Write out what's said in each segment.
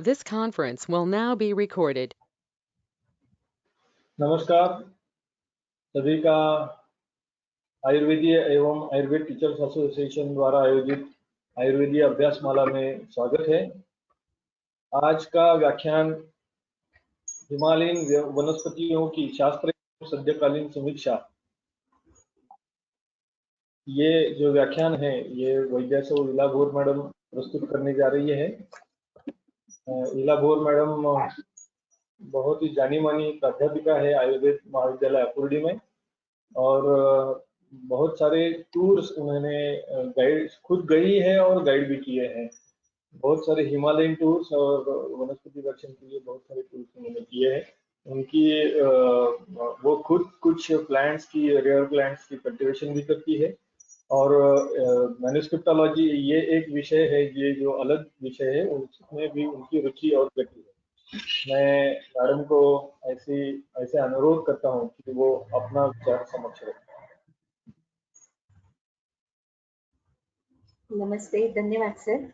This conference will now be recorded. नमस्कार सभी का आयुर्वेदीय एवं आयुर्वेद टीचर्स एसोसिएशन द्वारा आयोजित आयुर्वेदीय अभ्यास माला में स्वागत है। आज का व्याख्यान हिमालयन वनस्पतियों की शास्त्र एवं सद्यकालीन समीक्षा, ये जो व्याख्यान है ये वैद्यासो इला भोर मैडम प्रस्तुत करने जा रही है। इला भोर मैडम बहुत ही जानी मानी प्राध्यापिका है आयुर्वेद महाविद्यालय अपूर्डी में, और बहुत सारे टूर्स उन्होंने खुद गई है और गाइड भी किए हैं। बहुत सारे हिमालयन टूर्स और वनस्पति दर्शन के लिए बहुत सारे टूर्स उन्होंने किए हैं। उनकी वो खुद कुछ प्लांट्स की, रेयर प्लांट्स की कल्टीवेशन भी करती है, और मैन्युस्क्रिप्टोलॉजी ये एक विषय है, ये जो अलग विषय है उसमें भी उनकी रुचि और गति है। मैं मैडम को ऐसे अनुरोध करता हूँ कि वो अपना विचार समक्ष रखें। नमस्ते, धन्यवाद सर।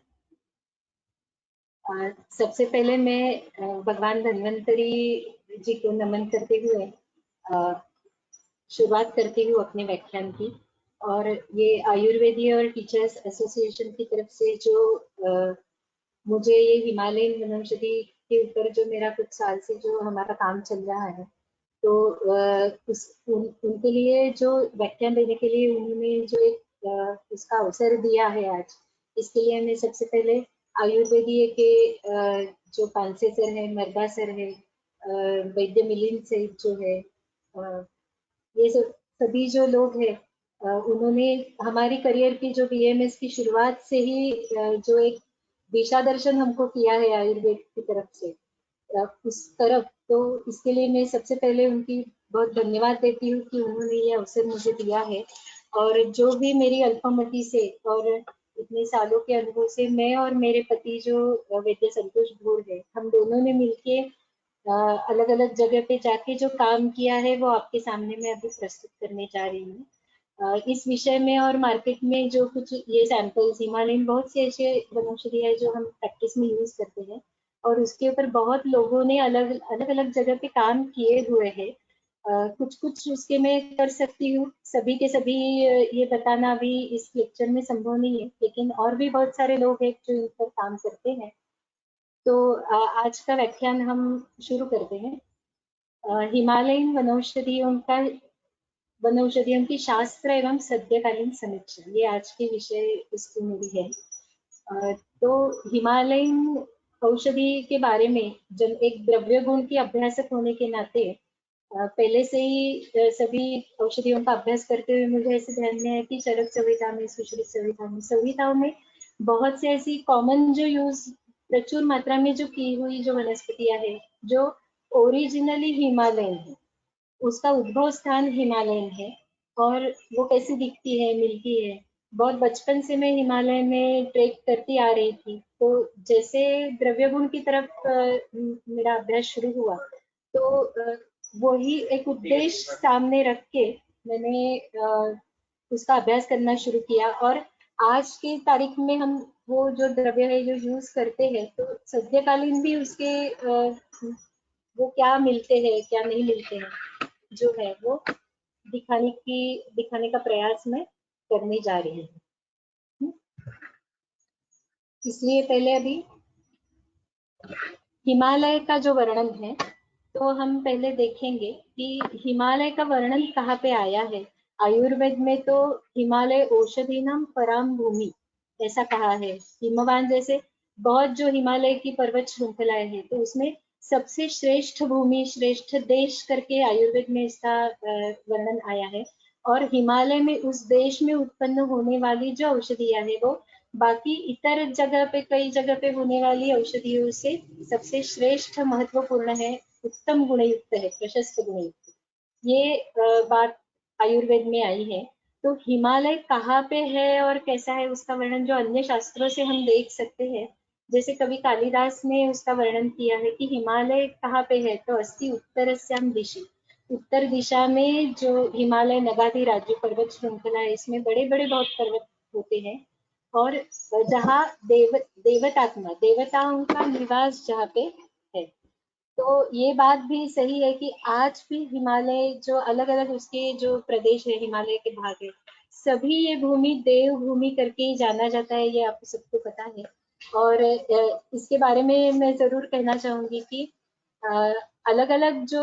सबसे पहले मैं भगवान धन्वंतरी जी को नमन करते हुए शुरुआत करती हूँ अपने व्याख्यान की। और ये आयुर्वेदीय और टीचर्स एसोसिएशन की तरफ से जो मुझे ये हिमालयन वनौषधि के ऊपर जो मेरा कुछ साल से जो हमारा काम चल रहा है, तो उनके लिए जो व्याख्यान देने के लिए उन्होंने जो एक उसका अवसर दिया है आज, इसके लिए मैं सबसे पहले आयुर्वेदीय के जो पांसे सर है, मरबा सर है, वैद्य मिलिंद से जो है, ये सभी जो लोग हैं, उन्होंने हमारी करियर की जो बीएमएस की शुरुआत से ही जो एक दिशा दर्शन हमको किया है आयुर्वेद की तरफ से उस तरफ, तो इसके लिए मैं सबसे पहले उनकी बहुत धन्यवाद देती हूँ कि उन्होंने ये अवसर मुझे दिया है। और जो भी मेरी अल्पमति से और इतने सालों के अनुभव से मैं और मेरे पति जो वैद्य संतोष भोर है, हम दोनों ने मिलके अलग अलग जगह पे जाके जो काम किया है वो आपके सामने मैं अभी प्रस्तुत करने जा रही हूँ। इस विषय में और मार्केट में जो कुछ ये सैंपल्स, हिमालयन बहुत से ऐसे वनौषधि है जो हम प्रैक्टिस में यूज करते हैं, और उसके ऊपर बहुत लोगों ने अलग अलग जगह पे काम किए हुए हैं। कुछ उसके मैं कर सकती हूँ, सभी के सभी ये बताना अभी इस लेक्चर में संभव नहीं है, लेकिन और भी बहुत सारे लोग हैं जो इन पर काम करते हैं। तो आज का व्याख्यान हम शुरू करते हैं। हिमालयन वनौषधियों की शास्त्र एवं सद्यकालीन समीक्षा, ये आज के विषय इसकी मेरी है। तो हिमालयन औषधि के बारे में जब एक द्रव्य गुण की अभ्यासक होने के नाते पहले से ही सभी औषधियों का अभ्यास करते हुए मुझे ऐसे ध्यान में है कि चरक संहिता में, सुश्रुत संहिताओं में बहुत से ऐसी कॉमन जो यूज प्रचुर मात्रा में जो की हुई जो वनस्पतियां है, जो ओरिजिनली हिमालयन है, उसका उद्भव स्थान हिमालयन है, और वो कैसी दिखती है, मिलती है। बहुत बचपन से मैं हिमालय में ट्रेक करती आ रही थी, तो जैसे द्रव्य गुण की तरफ मेरा अभ्यास शुरू हुआ, तो वही एक उद्देश्य सामने रख के मैंने उसका अभ्यास करना शुरू किया। और आज की तारीख में हम वो जो द्रव्य है जो यूज करते हैं, तो सद्यकालीन भी उसके वो क्या मिलते हैं क्या नहीं मिलते हैं जो है वो दिखाने का प्रयास मैं करने जा रही हूँ। इसलिए पहले अभी हिमालय का जो वर्णन है, तो हम पहले देखेंगे कि हिमालय का वर्णन कहाँ पे आया है। आयुर्वेद में तो हिमालय औषधीनाम पराम भूमि ऐसा कहा है। हिमवान जैसे बहुत जो हिमालय की पर्वत श्रृंखलाएं है, तो उसमें सबसे श्रेष्ठ भूमि, श्रेष्ठ देश करके आयुर्वेद में इसका वर्णन आया है। और हिमालय में उस देश में उत्पन्न होने वाली जो औषधियां है, वो बाकी इतर जगह पे, कई जगह पे होने वाली औषधियों से सबसे श्रेष्ठ, महत्वपूर्ण है, उत्तम गुणयुक्त है, प्रशस्त गुणयुक्त। ये बात आयुर्वेद में आई है। तो हिमालय कहाँ पे है और कैसा है, उसका वर्णन जो अन्य शास्त्रों से हम देख सकते हैं, जैसे कवि कालिदास ने उसका वर्णन किया है कि हिमालय कहाँ पे है, तो अस्ति उत्तरस्याम दिशि, उत्तर दिशा में जो हिमालय नगाधि राज्य पर्वत श्रृंखला है, इसमें बड़े बड़े बहुत पर्वत होते हैं। और जहाँ देवताओं का निवास जहाँ पे है। तो ये बात भी सही है कि आज भी हिमालय जो अलग अलग उसके जो प्रदेश है, हिमालय के भाग है, सभी ये भूमि देव भूमि करके ही जाना जाता है, ये आपको सबको पता है। और इसके बारे में मैं जरूर कहना चाहूंगी कि अलग अलग जो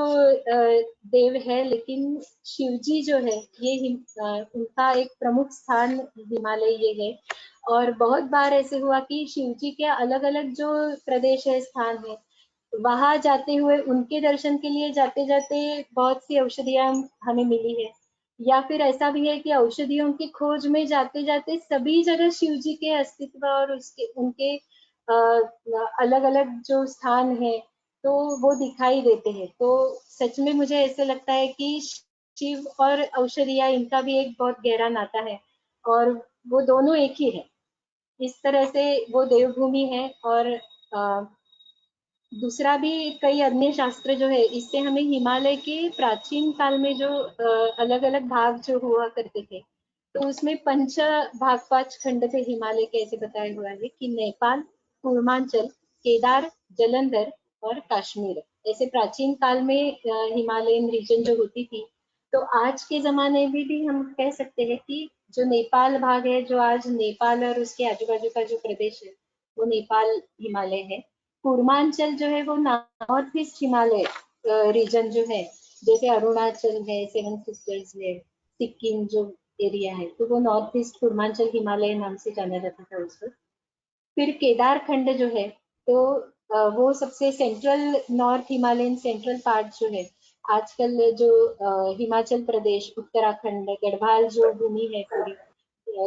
देव है, लेकिन शिव जी जो है ये उनका एक प्रमुख स्थान हिमालय ये है। और बहुत बार ऐसे हुआ कि शिव जी के अलग अलग जो प्रदेश है, स्थान है, वहां जाते हुए उनके दर्शन के लिए जाते जाते बहुत सी औषधियां हमें मिली है। या फिर ऐसा भी है कि औषधियों की खोज में जाते जाते सभी जगह शिव जी के अस्तित्व और उसके उनके अलग अलग जो स्थान है तो वो दिखाई देते हैं। तो सच में मुझे ऐसे लगता है कि शिव और औषधियां इनका भी एक बहुत गहरा नाता है, और वो दोनों एक ही है। इस तरह से वो देवभूमि है। और दूसरा भी कई अन्य शास्त्र जो है, इससे हमें हिमालय के प्राचीन काल में जो अलग अलग भाग जो हुआ करते थे, तो उसमें पंच भाग, 5 खंड थे हिमालय के, ऐसे बताया हुआ है कि नेपाल, पूर्वांचल, केदार, जलंधर और कश्मीर, ऐसे प्राचीन काल में हिमालयन रीजन जो होती थी। तो आज के जमाने में भी हम कह सकते हैं कि जो नेपाल भाग है, जो आज नेपाल और उसके आजू बाजू का जो प्रदेश है, वो नेपाल हिमालय है। पूर्वांचल जो है वो नॉर्थ ईस्ट हिमालय रीजन जो है, जैसे अरुणाचल है, सेवन सिस्टर्स है, सिक्किम जो एरिया है, तो वो नॉर्थ ईस्ट पूर्वांचल हिमालय नाम से जाना जाता था उसको। फिर केदार खंड जो है, तो वो सबसे central north Himalayan central part जो है, आजकल जो हिमाचल प्रदेश, उत्तराखंड, गढ़वाल जो भूमि है पूरी,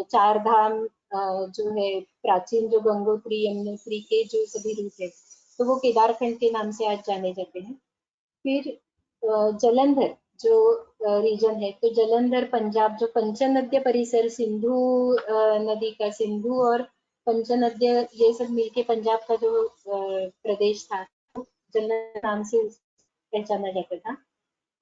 चार धाम जो है, प्राचीन जो गंगोत्री यमुनोत्री के जो सभी रूट है, तो वो केदारखंड के नाम से आज जाने जाते हैं। फिर जलंधर जो रीजन है, तो जलंधर पंजाब जो पंचनद्य परिसर, सिंधु नदी का, सिंधु और पंचनद्य ये सब मिलके पंजाब का जो प्रदेश था, जलंधर नाम से पहचाना जाता था।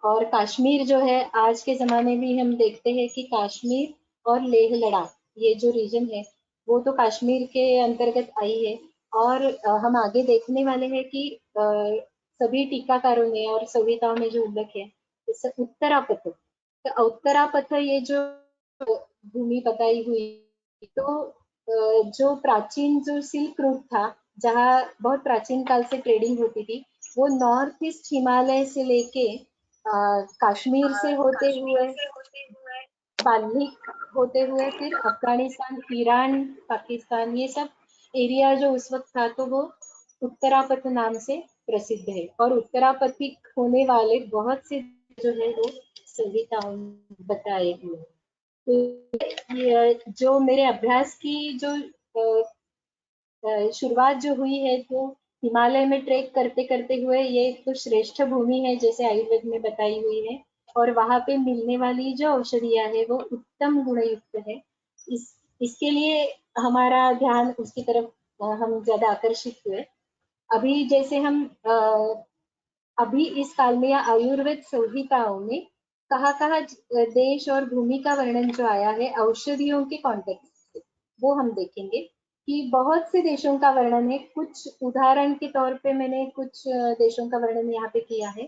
और कश्मीर जो है, आज के ज़माने में हम देखते हैं कि कश्मीर और लेह लद्दाख ये जो रीजन है, वो तो कश्मीर के अंतर्गत आई है। और हम आगे देखने वाले हैं कि सभी टीकाकारों ने और संहिताओं में जो उल्लेख है, जैसे उत्तरापथ, तो उत्तरापथ ये जो भूमि बताई हुई, तो जो प्राचीन जो सिल्क रूट था, जहाँ बहुत प्राचीन काल से ट्रेडिंग होती थी, वो नॉर्थ ईस्ट हिमालय से लेके कश्मीर से होते हुए, बाल्मिक होते हुए, फिर अफगानिस्तान, ईरान, पाकिस्तान, ये सब एरिया जो उस वक्त था, तो वो उत्तरापथ नाम से प्रसिद्ध है। और उत्तरापथिक होने वाले बहुत से जो है वो संहिताओं में बताए हुए हैं। तो जो मेरे अभ्यास की जो शुरुआत जो हुई है, तो हिमालय में ट्रेक करते करते हुए, ये तो श्रेष्ठ भूमि है जैसे आयुर्वेद में बताई हुई है, और वहां पे मिलने वाली जो औषधियां है वो उत्तम गुणयुक्त है। इसके लिए हमारा ध्यान उसकी तरफ हम ज्यादा आकर्षित हुए। अभी जैसे हम अभी इस काल में या आयुर्वेद संहिताओं में कहाँ कहाँ देश और भूमि का वर्णन जो आया है औषधियों के कॉन्टेक्स्ट से, वो हम देखेंगे कि बहुत से देशों का वर्णन है। कुछ उदाहरण के तौर पे मैंने कुछ देशों का वर्णन यहाँ पे किया है।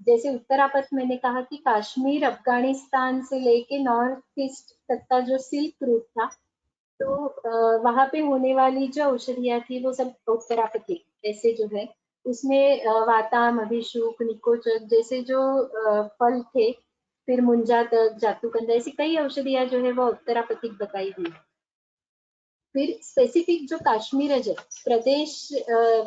जैसे उत्तरापथ मैंने कहा कि कश्मीर, अफगानिस्तान से लेके नॉर्थ ईस्ट तक का जो सिल्क रूट था, तो वहां पे होने वाली जो औषधियां थी वो सब उत्तरापथी ऐसे जो है, उसमें वाताम, अभिषुक, निकोचक जैसे जो फल थे, फिर मुंजा तक, जातुकंद, ऐसी कई औषधियां जो है वो उत्तरापथिक बताई हुई। फिर स्पेसिफिक जो कश्मीर है, प्रदेश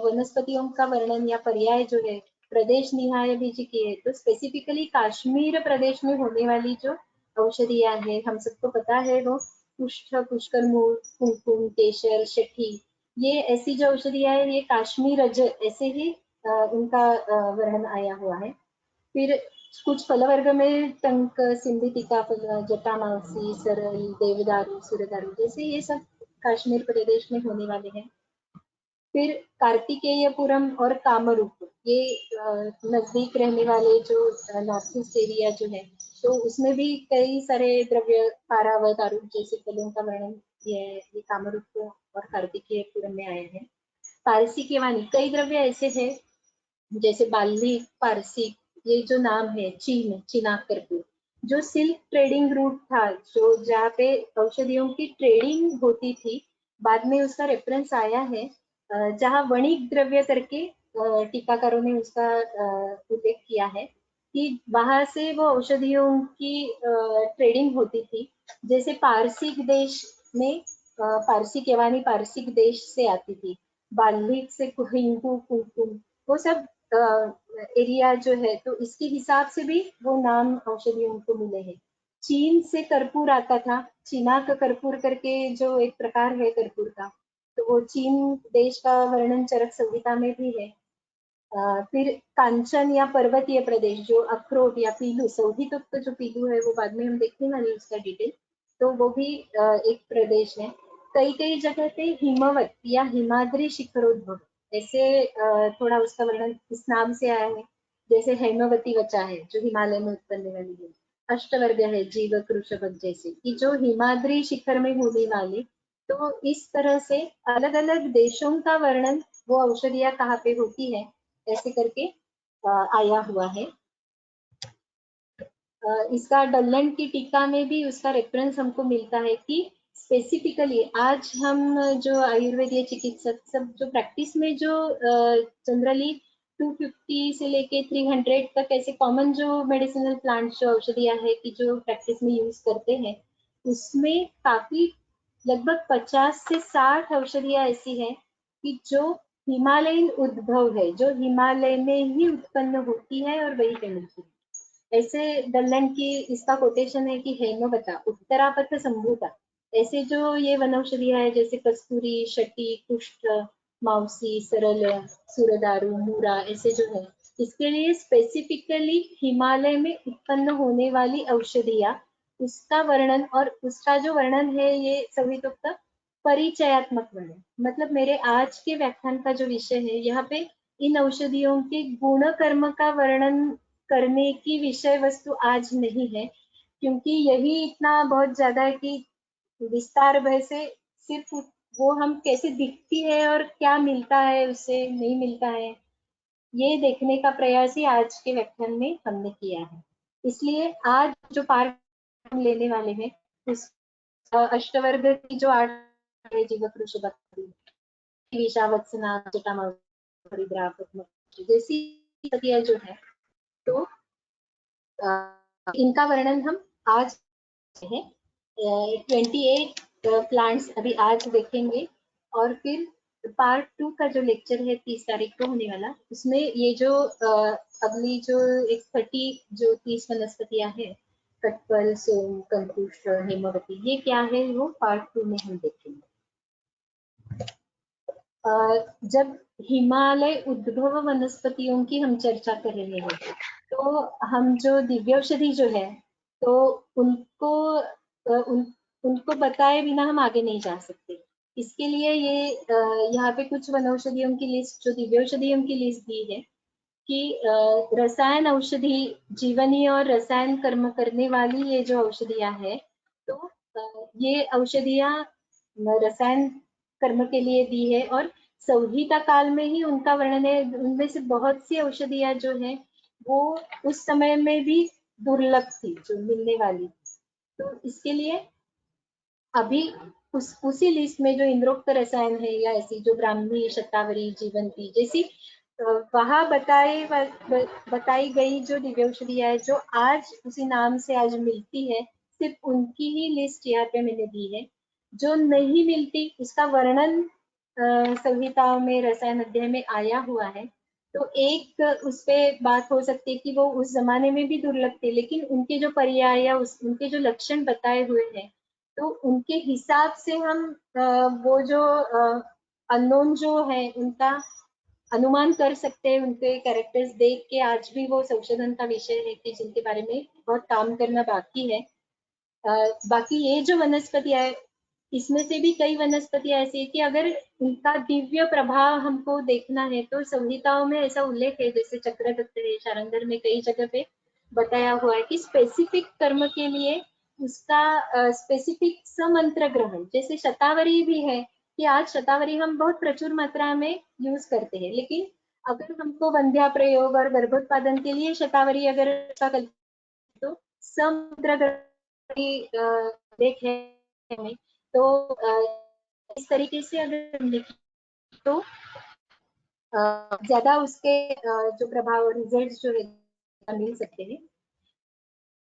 वनस्पतियों का वर्णन या पर्याय जो है प्रदेश निहाय भी जी की है, तो स्पेसिफिकली कश्मीर प्रदेश में होने वाली जो औषधियां है, हम सबको पता है वो कुष्ठ, पुष्कर मूल, कुमकुम, केशर, शठी, ये ऐसी जो औषधियां है, ये कश्मीर ऐसे ही उनका वर्णन आया हुआ है। फिर कुछ फल वर्ग में टंक, सिंधी फल, जटामासी, सरल, देवदारू, सुरदारू जैसे ये सब कश्मीर प्रदेश में होने वाले हैं। फिर कार्तिकेयपुरम और कामरूप, ये नजदीक रहने वाले जो नॉर्थ ईस्ट एरिया जो है, तो उसमें भी कई सारे द्रव्य, पारावत, आरूप जैसे फलों का वर्णन ये कामरूप और कार्तिकेयपुरम में आए हैं। पारसी के वाणी कई द्रव्य ऐसे हैं, जैसे बाली, पारसी, ये जो नाम है, चिनाक कर्पूर, जो सिल्क ट्रेडिंग रूट था, जो जहाँ पे औषधियों की ट्रेडिंग होती थी, बाद में उसका रेफरेंस आया है, जहाँ वणिक द्रव्य करके टीकाकारों ने उसका उल्लेख किया है कि वहां से वो औषधियों की ट्रेडिंग होती थी। जैसे पारसिक देश में पारसी केवानी पारसिक देश से आती थी, बाल्हिक से हिंगू, कुमकुम, वो सब एरिया जो है, तो इसके हिसाब से भी वो नाम औषधियों को मिले हैं। चीन से कर्पूर आता था, चीना का कर्पूर करके जो एक प्रकार है कर्पूर का, तो वो चीन देश का वर्णन चरक संहिता में भी है। फिर कांचन या पर्वतीय प्रदेश, जो अखरोट या पीलू, सौधितुक्त जो पीलू है वो बाद में हम देखने वाले उसका डिटेल, तो वो भी एक प्रदेश है। कई कई जगह पे हिमवत या हिमाद्री शिखरोद्भव, ऐसे थोड़ा उसका वर्णन इस नाम से आया है। जैसे हेमवती वचा है जो हिमालय में उत्पन्न वाली है, अष्टवर्ग है जीवक, ऋषभक जैसे, कि जो हिमाद्री शिखर में होने वाली। तो इस तरह से अलग अलग देशों का वर्णन, वो औषधियाँ कहाँ पे होती है, ऐसे करके आया हुआ है। इसका डल्लन की टीका में भी उसका रेफरेंस हमको मिलता है कि स्पेसिफिकली आज हम जो आयुर्वेदीय चिकित्सक सब जो प्रैक्टिस में जो जनरली 250 से लेके 300 तक ऐसे कॉमन जो मेडिसिनल प्लांट्स जो औषधियाँ है कि जो प्रैक्टिस में यूज करते हैं, उसमें काफी लगभग 50 से 60 औषधियाँ ऐसी हैं कि जो हिमालयन उद्भव है, जो हिमालय में ही उत्पन्न होती है और वही पे मिलती है। ऐसे दल्लन की इसका कोटेशन है कि हेमवता उत्तरापथ संभूता, ऐसे जो ये वनौषधियाँ है जैसे कस्तूरी, शटी, कुष्ठ, माउसी, सरल, सूरदारू, मूरा, ऐसे जो है, इसके लिए स्पेसिफिकली हिमालय में उत्पन्न होने वाली औषधियाँ, उसका वर्णन, और उसका जो वर्णन है ये संहितोक्त परिचयात्मक वर्णन, मतलब मेरे आज के व्याख्यान का जो विषय है, यहाँ पे इन औषधियों के गुण कर्म का वर्णन करने की विषय वस्तु आज नहीं है, क्योंकि यही इतना बहुत ज्यादा है कि विस्तार भय से सिर्फ वो हम कैसे दिखती है और क्या मिलता है उससे नहीं मिलता है, ये देखने का प्रयास ही आज के व्याख्यान में हमने किया है। इसलिए आज जो पाठ हम लेने वाले हैं उस अष्टवर्ग की जो 8 है, जीवक, ऋषभ, विषावत्सना, जटामा, जैसी जो है, तो इनका वर्णन हम आज है 28 प्लांट्स अभी आज देखेंगे, और फिर पार्ट 2 का जो लेक्चर है 30 तारीख को होने वाला, उसमें ये जो अगली जो एक 30 वनस्पतियां हैं, कटपल, सोम, कंकुश, हेमवती, ये क्या है वो पार्ट 2 में हम देखेंगे। जब हिमालय उद्भव वनस्पतियों की हम चर्चा कर रहे हैं, तो हम जो दिव्यौषधि जो है, तो उनको उनको बताए बिना हम आगे नहीं जा सकते। इसके लिए ये यहाँ पे कुछ वनौषधियों की लिस्ट, जो दिव्यौषधियों की लिस्ट दी है कि रसायन औषधि, जीवनी और रसायन कर्म करने वाली ये जो औषधियाँ है, तो ये औषधियाँ रसायन कर्म के लिए दी है, और संहिता काल में ही उनका वर्णन है। उनमें से बहुत सी औषधियाँ जो है वो उस समय में भी दुर्लभ थी जो मिलने वाली, तो इसके लिए अभी उसी लिस्ट में जो इंद्रोक्त रसायन है या ऐसी जो ब्राह्मी, शतावरी, जीवंती जैसी वहाँ बताई गई जो दिव्यौषधियाँ है जो आज उसी नाम से आज मिलती है, सिर्फ उनकी ही लिस्ट यहाँ पे मैंने दी है। जो नहीं मिलती उसका वर्णन संहिताओं में, रसायन अध्याय में आया हुआ है। तो एक उस पे बात हो सकती है कि वो उस जमाने में भी दुर्लभ थे, लेकिन उनके जो पर्याय या उनके जो लक्षण बताए हुए हैं, तो उनके हिसाब से हम वो जो अननोन जो है उनका अनुमान कर सकते हैं, उनके कैरेक्टर्स देख के। आज भी वो संशोधन का विषय है कि जिनके बारे में बहुत काम करना बाकी है। बाकी ये जो वनस्पतियां है, इसमें से भी कई वनस्पतियां ऐसी है कि अगर उनका दिव्य प्रभाव हमको देखना है, तो संहिताओं में ऐसा उल्लेख है, जैसे चक्रदत्त है, शारंगर में कई जगह पे बताया हुआ है कि स्पेसिफिक कर्म के लिए उसका स्पेसिफिक समंत्र ग्रहण, जैसे शतावरी भी है कि आज शतावरी हम बहुत प्रचुर मात्रा में यूज करते हैं, लेकिन अगर हमको वंध्या प्रयोग और गर्भोत्पादन के लिए शतावरी अगर तो समंत्र ग्रहण देख है तो इस तरीके से अगर लिखें तो ज्यादा उसके जो प्रभाव और रिजल्ट जो है मिल सकते हैं।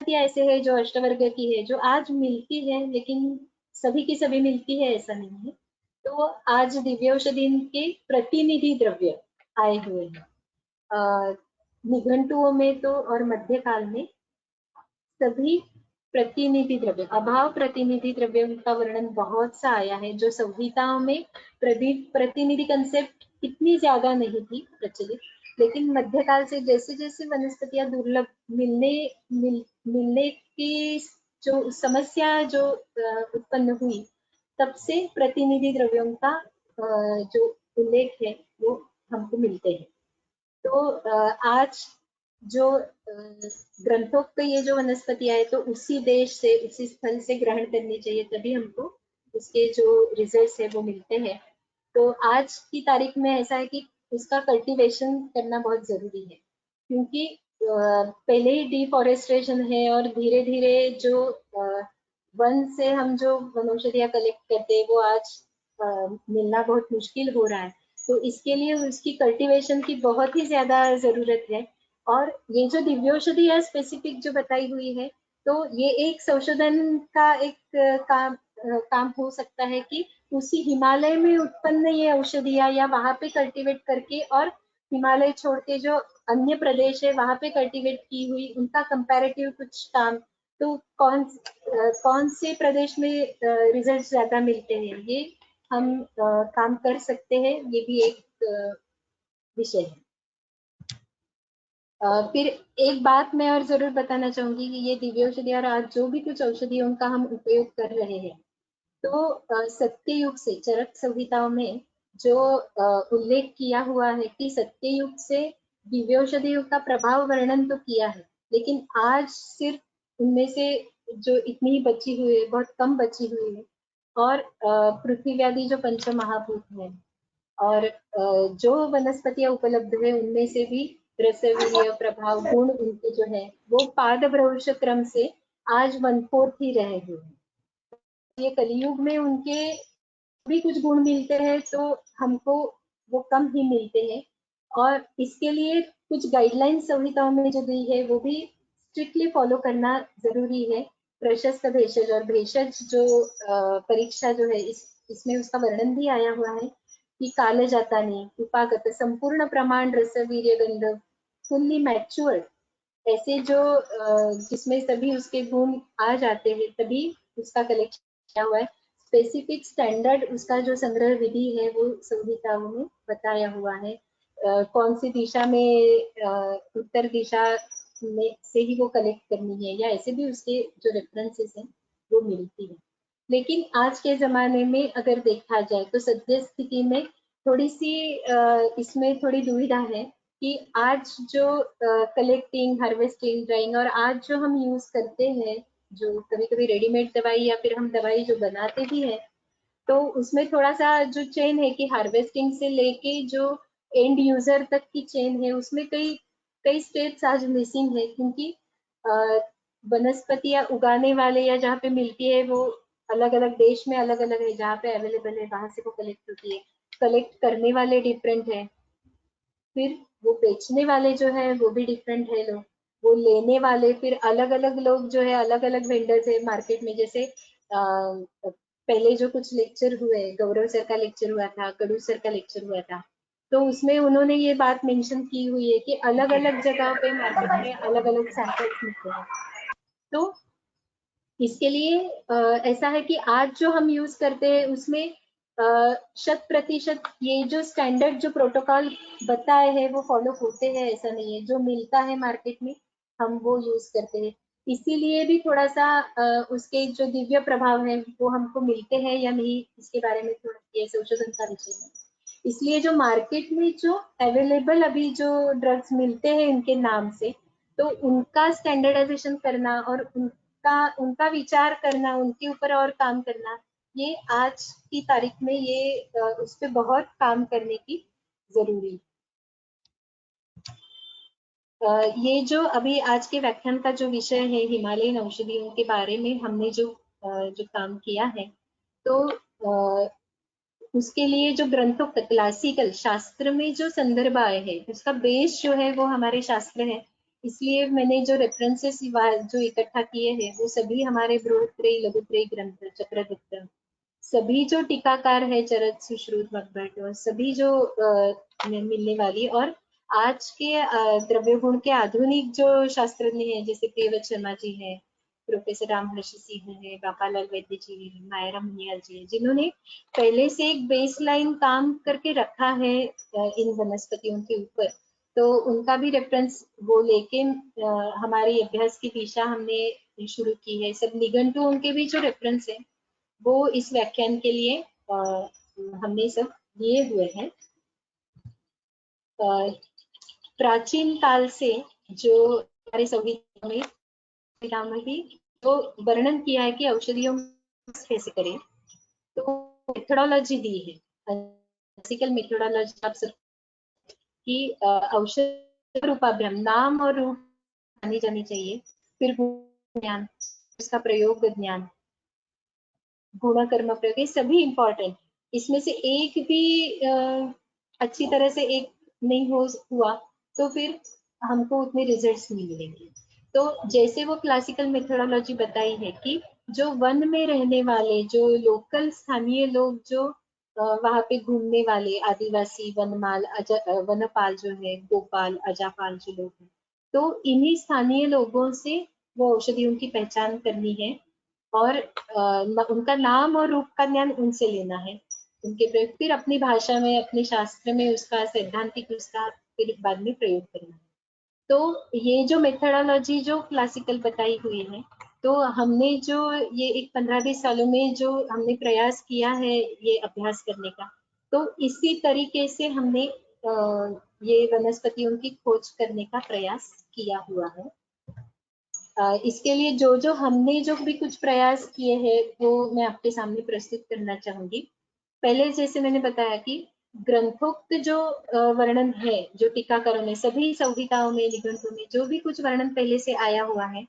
ऐसे है जो अष्टवर्ग की है, जो आज मिलती है, लेकिन सभी की सभी मिलती है ऐसा नहीं है। तो आज दिव्यौषधि के प्रतिनिधि द्रव्य आए हुए हैं निघंटुओं में तो और मध्यकाल में सभी प्रतिनिधि द्रव्य, अभाव प्रतिनिधि द्रव्यों का वर्णन बहुत सा आया है, जो संहिताओं में प्रतिनिधि कंसेप्ट इतनी ज्यादा नहीं थी प्रचलित, लेकिन मध्यकाल से जैसे जैसे वनस्पतियां दुर्लभ मिलने की जो समस्या जो उत्पन्न हुई, तब से प्रतिनिधि द्रव्यों का जो उल्लेख है वो हमको मिलते हैं। तो आज जो ग्रंथोक्त ये जो वनस्पतियां है तो उसी देश से उसी स्थल से ग्रहण करनी चाहिए, तभी हमको उसके जो रिजल्ट्स है वो मिलते हैं। तो आज की तारीख में ऐसा है कि उसका कल्टीवेशन करना बहुत जरूरी है, क्योंकि पहले ही डिफॉरेस्टेशन है और धीरे धीरे जो वन से हम जो वनौषधियां कलेक्ट करते हैं वो आज मिलना बहुत मुश्किल हो रहा है। तो इसके लिए उसकी कल्टीवेशन की बहुत ही ज्यादा जरूरत है। और ये जो दिव्यौषधि है स्पेसिफिक जो बताई हुई है, तो ये एक संशोधन का एक काम हो सकता है कि उसी हिमालय में उत्पन्न ये औषधियां या वहां पे कल्टीवेट करके और हिमालय छोड़ के जो अन्य प्रदेश है वहां पे कल्टीवेट की हुई उनका कंपैरेटिव कुछ काम, तो कौन से प्रदेश में रिजल्ट ज्यादा मिलते हैं, ये हम काम कर सकते हैं, ये भी एक विषय है। फिर एक बात मैं और जरूर बताना चाहूंगी कि ये दिव्यौषधि और आज जो भी कुछ औषधियों का हम उपयोग कर रहे हैं, तो सत्ययुग से चरक संहिताओं में जो उल्लेख किया हुआ है कि सत्ययुग से दिव्यौषधियों का प्रभाव वर्णन तो किया है, लेकिन आज सिर्फ उनमें से जो इतनी बची हुई है, बहुत कम बची हुई है। और पृथ्वी आदि जो पंच महाभूत है और जो वनस्पतियां उपलब्ध है उनमें से भी रसवीर्य प्रभाव गुण उनके जो है वो पादभ्रंश क्रम से आज 1/4 ही रहे हुए हैं। ये कलियुग में उनके भी कुछ गुण मिलते हैं तो हमको वो कम ही मिलते हैं, और इसके लिए कुछ गाइडलाइन संहिताओं में जो दी है वो भी स्ट्रिक्टली फॉलो करना जरूरी है। प्रशस्त भेषज और भेषज जो परीक्षा जो है इसमें उसका वर्णन भी आया हुआ है कि काल जातानी उपागत संपूर्ण प्रमाण रसवीर्य गंध फुल्ली मैच्योर्ड, ऐसे जो जिसमें सभी उसके गुण आ जाते हैं तभी उसका कलेक्शन किया हुआ है। स्पेसिफिक स्टैंडर्ड उसका जो संग्रह विधि है वो संहिताओं में बताया हुआ है। कौन सी दिशा में उत्तर दिशा में से ही वो कलेक्ट करनी है, या ऐसे भी उसके जो रेफरेंसेस हैं वो मिलती है। लेकिन आज के जमाने में अगर देखा जाए तो सद्य स्थिति में थोड़ी सी इसमें थोड़ी दुविधा है कि आज जो कलेक्टिंग, हार्वेस्टिंग, ड्राइंग और आज जो हम यूज करते हैं, जो कभी कभी रेडीमेड दवाई या फिर हम दवाई जो बनाते भी हैं, तो उसमें थोड़ा सा जो चेन है कि हार्वेस्टिंग से लेके जो एंड यूजर तक की चेन है उसमें कई कई स्टेप्स आज मिसिंग है, क्योंकि वनस्पतियां उगाने वाले या जहाँ पे मिलती है वो अलग अलग देश में अलग अलग है, जहाँ पे अवेलेबल है वहां से वो कलेक्ट होती है। कलेक्ट करने वाले डिफरेंट है, फिर वो बेचने वाले जो है वो भी डिफरेंट है, लोग वो लेने वाले फिर अलग अलग लोग जो है अलग अलग वेंडर्स है मार्केट में। जैसे पहले जो कुछ लेक्चर हुए, गौरव सर का लेक्चर हुआ था, कडू सर का लेक्चर हुआ था, तो उसमें उन्होंने ये बात मेंशन की हुई है कि अलग अलग जगह पे मार्केट में अलग अलग सैंपल्स मिलते हैं। तो इसके लिए ऐसा है कि आज जो हम यूज करते हैं उसमें 100% ये जो स्टैंडर्ड जो प्रोटोकॉल बताए हैं वो फॉलो होते हैं ऐसा नहीं है। जो मिलता है मार्केट में हम वो यूज करते हैं, इसीलिए भी थोड़ा सा उसके जो दिव्य प्रभाव है वो हमको मिलते हैं या नहीं, इसके बारे में थोड़ा ये संशोधन का विषय है। इसलिए जो मार्केट में जो अवेलेबल अभी जो ड्रग्स मिलते हैं इनके नाम से, तो उनका स्टैंडर्डाइजेशन करना और उनका विचार करना, उनके ऊपर और काम करना, ये आज की तारीख में ये उस पर बहुत काम करने की जरूरी। ये जो अभी आज के व्याख्यान का जो विषय है हिमालयन औषधियों के बारे में हमने जो काम किया है, तो उसके लिए जो ग्रंथों क्लासिकल शास्त्र में जो संदर्भ आए हैं उसका बेस जो है वो हमारे शास्त्र है। इसलिए मैंने जो रेफरेंसेस जो इकट्ठा किए हैं वो सभी हमारे बृहत्त्रयी लघुत्रयी ग्रंथ, चक्रगुप्त, सभी जो टीकाकार है चरक, सुश्रुत, मकबर्ट, और सभी जो मिलने वाली, और आज के द्रव्य गुण के आधुनिक जो शास्त्रज्ञ हैं जैसे प्रियव्रत शर्मा जी हैं, प्रोफेसर रामहर्षि सिंह है, बापालाल वैद्य जी है, मायरा मुनियाल जी है, जिन्होंने पहले से एक बेसलाइन काम करके रखा है इन वनस्पतियों के ऊपर, तो उनका भी रेफरेंस वो लेके हमारी अभ्यास की दिशा हमने शुरू की है। सब निघंटु उनके भी जो रेफरेंस है वो इस व्याख्यान के लिए हमने सब लिए हुए हैं। प्राचीन काल से जो हमारे संविधान में भी तो वर्णन किया है कि औषधियों कैसे करें, तो मेथोडोलॉजी दी है, क्लासिकल मेथोडोलॉजी आप सब कि औषध रूपाभ्याम, नाम और रूप जानी जानी चाहिए, फिर ज्ञान, उसका प्रयोग ज्ञान, गुण कर्म प्रयोग, ये सभी इंपॉर्टेंट। इसमें से एक भी अच्छी तरह से एक नहीं हुआ तो फिर हमको उतने रिजल्ट्स नहीं मिलेंगे। तो जैसे वो क्लासिकल मेथोडोलॉजी बताई है कि जो वन में रहने वाले जो लोकल स्थानीय लोग, जो वहां पे घूमने वाले आदिवासी, वनमाल, वनपाल जो है, गोपाल, अजापाल जो लोग हैं, तो इन्हीं स्थानीय लोगों से वो औषधियों की पहचान करनी है और उनका नाम और रूप का ज्ञान उनसे लेना है, उनके प्रयोग, फिर अपनी भाषा में, अपने शास्त्र में उसका सैद्धांतिक उसका फिर बाद में प्रयोग करना है। तो ये जो मेथोडोलॉजी जो क्लासिकल बताई हुई है, तो हमने जो ये एक 15-20 सालों में जो हमने प्रयास किया है ये अभ्यास करने का, तो इसी तरीके से हमने ये वनस्पतियों की खोज करने का प्रयास किया हुआ है। इसके लिए जो जो हमने जो भी कुछ प्रयास किए हैं वो मैं आपके सामने प्रस्तुत करना चाहूंगी। पहले जैसे मैंने बताया कि ग्रंथोक्त जो वर्णन है, जो टीकाकारों में, सभी संहिताओं में, निघंटों में जो भी कुछ वर्णन पहले से आया हुआ है,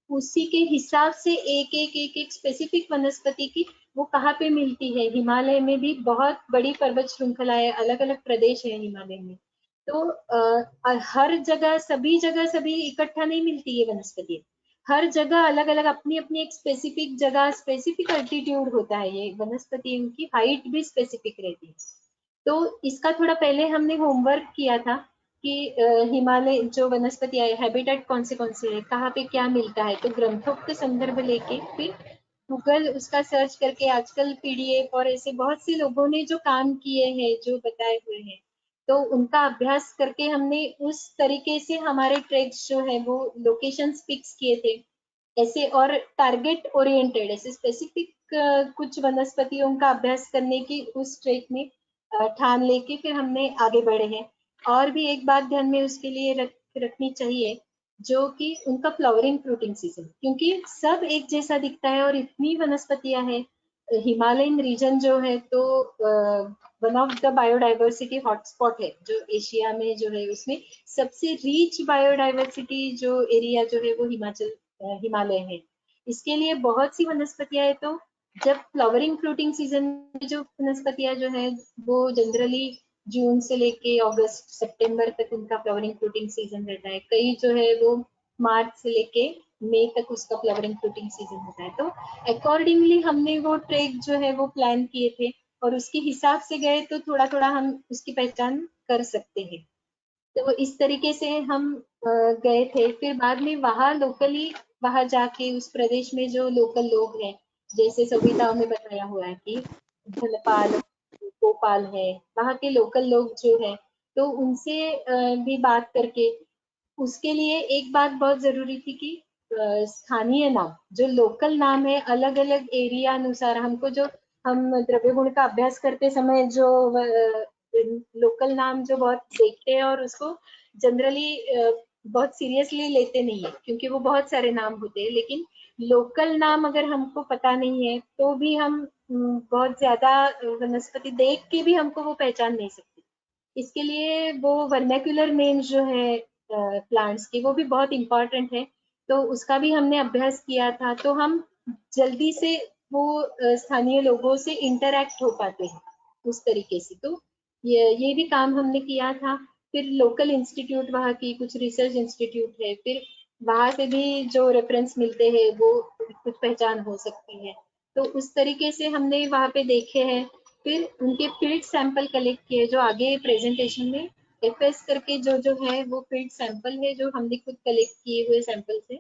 उसी के हिसाब से एक स्पेसिफिक वनस्पति की वो कहाँ पे मिलती है। हिमालय में भी बहुत बड़ी पर्वत श्रृंखला है, अलग अलग प्रदेश है हिमालय में, तो हर जगह सभी इकट्ठा नहीं मिलती है वनस्पति, हर जगह अलग अलग अपनी अपनी एक स्पेसिफिक जगह, स्पेसिफिक अल्टीट्यूड होता है, ये वनस्पति उनकी हाइट भी स्पेसिफिक रहती है। तो इसका थोड़ा पहले हमने होमवर्क किया था कि हिमालय जो वनस्पति है, हैबिटेट कौन से है, कहाँ पे क्या मिलता है, तो ग्रंथोक्त संदर्भ लेके फिर गूगल उसका सर्च करके, आजकल पीडीएफ और ऐसे बहुत से लोगों ने जो काम किए हैं, जो बताए हुए हैं, तो उनका अभ्यास करके हमने उस तरीके से हमारे ट्रैक्स जो है वो लोकेशंस फिक्स किए थे ऐसे, और टारगेट ओरिएंटेड ऐसे स्पेसिफिक कुछ वनस्पतियों का अभ्यास करने की उस ट्रैक में ठान लेके फिर हमने आगे बढ़े हैं। और भी एक बात ध्यान में उसके लिए रखनी चाहिए, जो कि उनका फ्लावरिंग फ्रूटिंग सीजन, क्योंकि सब एक जैसा दिखता है और इतनी वनस्पतियां हैं। हिमालयन रीजन जो है तो one of the biodiversity hotspot है जो एशिया में जो है, उसमें सबसे रिच बायोडाइवर्सिटी जो एरिया जो है वो हिमालय है। इसके लिए बहुत सी वनस्पतियां है, तो जब फ्लावरिंग फ्रूटिंग सीजन में जो वनस्पतियां जो है वो जनरली जून से लेके अगस्त सितंबर तक उनका फ्लावरिंग फ्रूटिंग सीजन रहता है, कई जो है वो मार्च से लेके मई तक उसका फ्लावरिंग फ्रूटिंग सीजन होता है। तो अकॉर्डिंगली हमने वो ट्रैक जो है वो प्लान किए थे और उसके हिसाब से गए, तो थोड़ा थोड़ा हम उसकी पहचान कर सकते हैं। तो इस तरीके से हम गए थे। फिर बाद में वहाँ लोकली, वहां जाके उस प्रदेश में जो लोकल लोग हैं, जैसे संहिताओं में बताया हुआ है कि धनपाल, गोपाल है, वहाँ के लोकल लोग जो है, तो उनसे भी बात करके, उसके लिए एक बात बहुत जरूरी थी कि स्थानीय नाम, जो लोकल नाम है, अलग अलग एरिया अनुसार हमको, जो हम द्रव्य गुण का अभ्यास करते समय जो लोकल नाम जो बहुत देखते हैं और उसको जनरली बहुत सीरियसली लेते नहीं है, क्योंकि वो बहुत सारे नाम होते हैं, लेकिन लोकल नाम अगर हमको पता नहीं है तो भी हम बहुत ज्यादा वनस्पति देख के भी हमको वो पहचान नहीं सकते। इसके लिए वो वर्नाक्युलर नेम्स जो है प्लांट्स की वो भी बहुत इम्पोर्टेंट है। तो उसका भी हमने अभ्यास किया था, तो हम जल्दी से वो स्थानीय लोगों से इंटरेक्ट हो पाते हैं उस तरीके से। तो ये भी काम हमने किया था। फिर लोकल इंस्टीट्यूट, वहाँ की कुछ रिसर्च इंस्टीट्यूट है, फिर वहां से भी जो रेफरेंस मिलते हैं वो कुछ पहचान हो सकती है। तो उस तरीके से हमने वहाँ पे देखे हैं। फिर उनके फील्ड सैंपल कलेक्ट किए, जो आगे प्रेजेंटेशन में एफएस करके जो है वो फील्ड सैंपल है जो हमने खुद कलेक्ट किए हुए सैंपल से,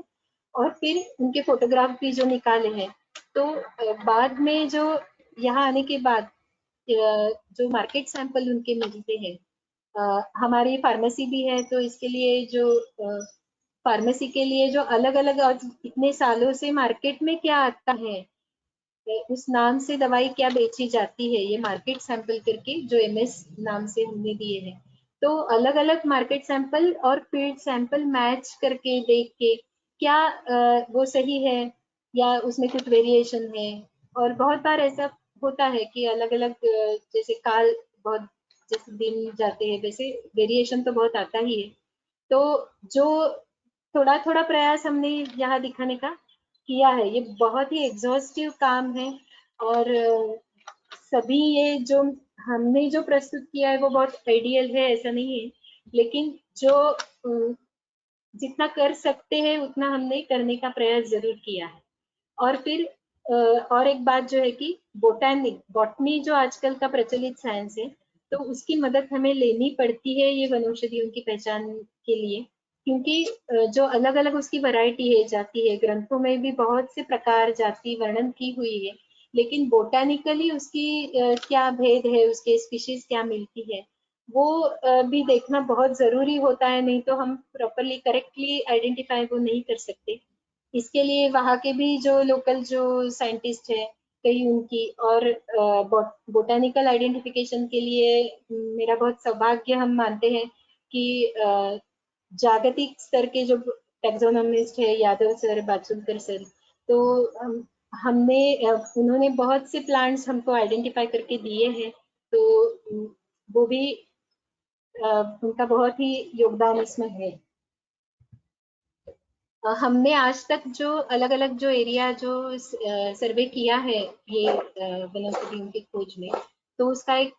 और फिर उनके फोटोग्राफ भी जो निकाले हैं। तो बाद में जो यहाँ आने के बाद जो मार्केट सैंपल उनके मिलते हैं, हमारी फार्मेसी भी है तो इसके लिए जो फार्मेसी के लिए जो अलग अलग इतने सालों से मार्केट में क्या आता है, उस नाम से दवाई क्या बेची जाती है, ये मार्केट सैंपल करके जो एमएस नाम से हमने दिए हैं। तो अलग अलग मार्केट सैंपल और फील्ड सैंपल मैच करके देख के क्या वो सही है या उसमें कुछ वेरिएशन है। और बहुत बार ऐसा होता है कि अलग अलग जैसे काल बहुत जैसे दिन जाते हैं वैसे वेरिएशन तो बहुत आता ही है। तो जो थोड़ा थोड़ा प्रयास हमने यहाँ दिखाने का किया है, ये बहुत ही एग्जॉस्टिव काम है। और सभी ये जो हमने जो प्रस्तुत किया है वो बहुत आइडियल है ऐसा नहीं है, लेकिन जो जितना कर सकते हैं उतना हमने करने का प्रयास जरूर किया है। और फिर और एक बात जो है कि बॉटनी जो आजकल का प्रचलित साइंस है, तो उसकी मदद हमें लेनी पड़ती है ये वनौषधियों की पहचान के लिए, क्योंकि जो अलग अलग उसकी वैरायटी है, जाती है, ग्रंथों में भी बहुत से प्रकार जाति वर्णन की हुई है, लेकिन बोटानिकली उसकी क्या भेद है, उसके स्पीशीज क्या मिलती है, वो भी देखना बहुत जरूरी होता है, नहीं तो हम प्रॉपरली करेक्टली आइडेंटिफाई वो नहीं कर सकते। इसके लिए वहाँ के भी जो लोकल जो साइंटिस्ट है कई उनकी, और बोटानिकल आइडेंटिफिकेशन के लिए मेरा बहुत सौभाग्य हम मानते हैं कि जागतिक स्तर के जो टैक्सोनॉमिस्ट है यादव सर, बाचुलकर सर, तो हमने उन्होंने बहुत से प्लांट्स हमको आइडेंटिफाई करके दिए हैं। तो वो भी उनका बहुत ही योगदान इसमें है। हमने आज तक जो अलग अलग जो एरिया जो सर्वे किया है ये वनस्पतियों की खोज में, तो उसका एक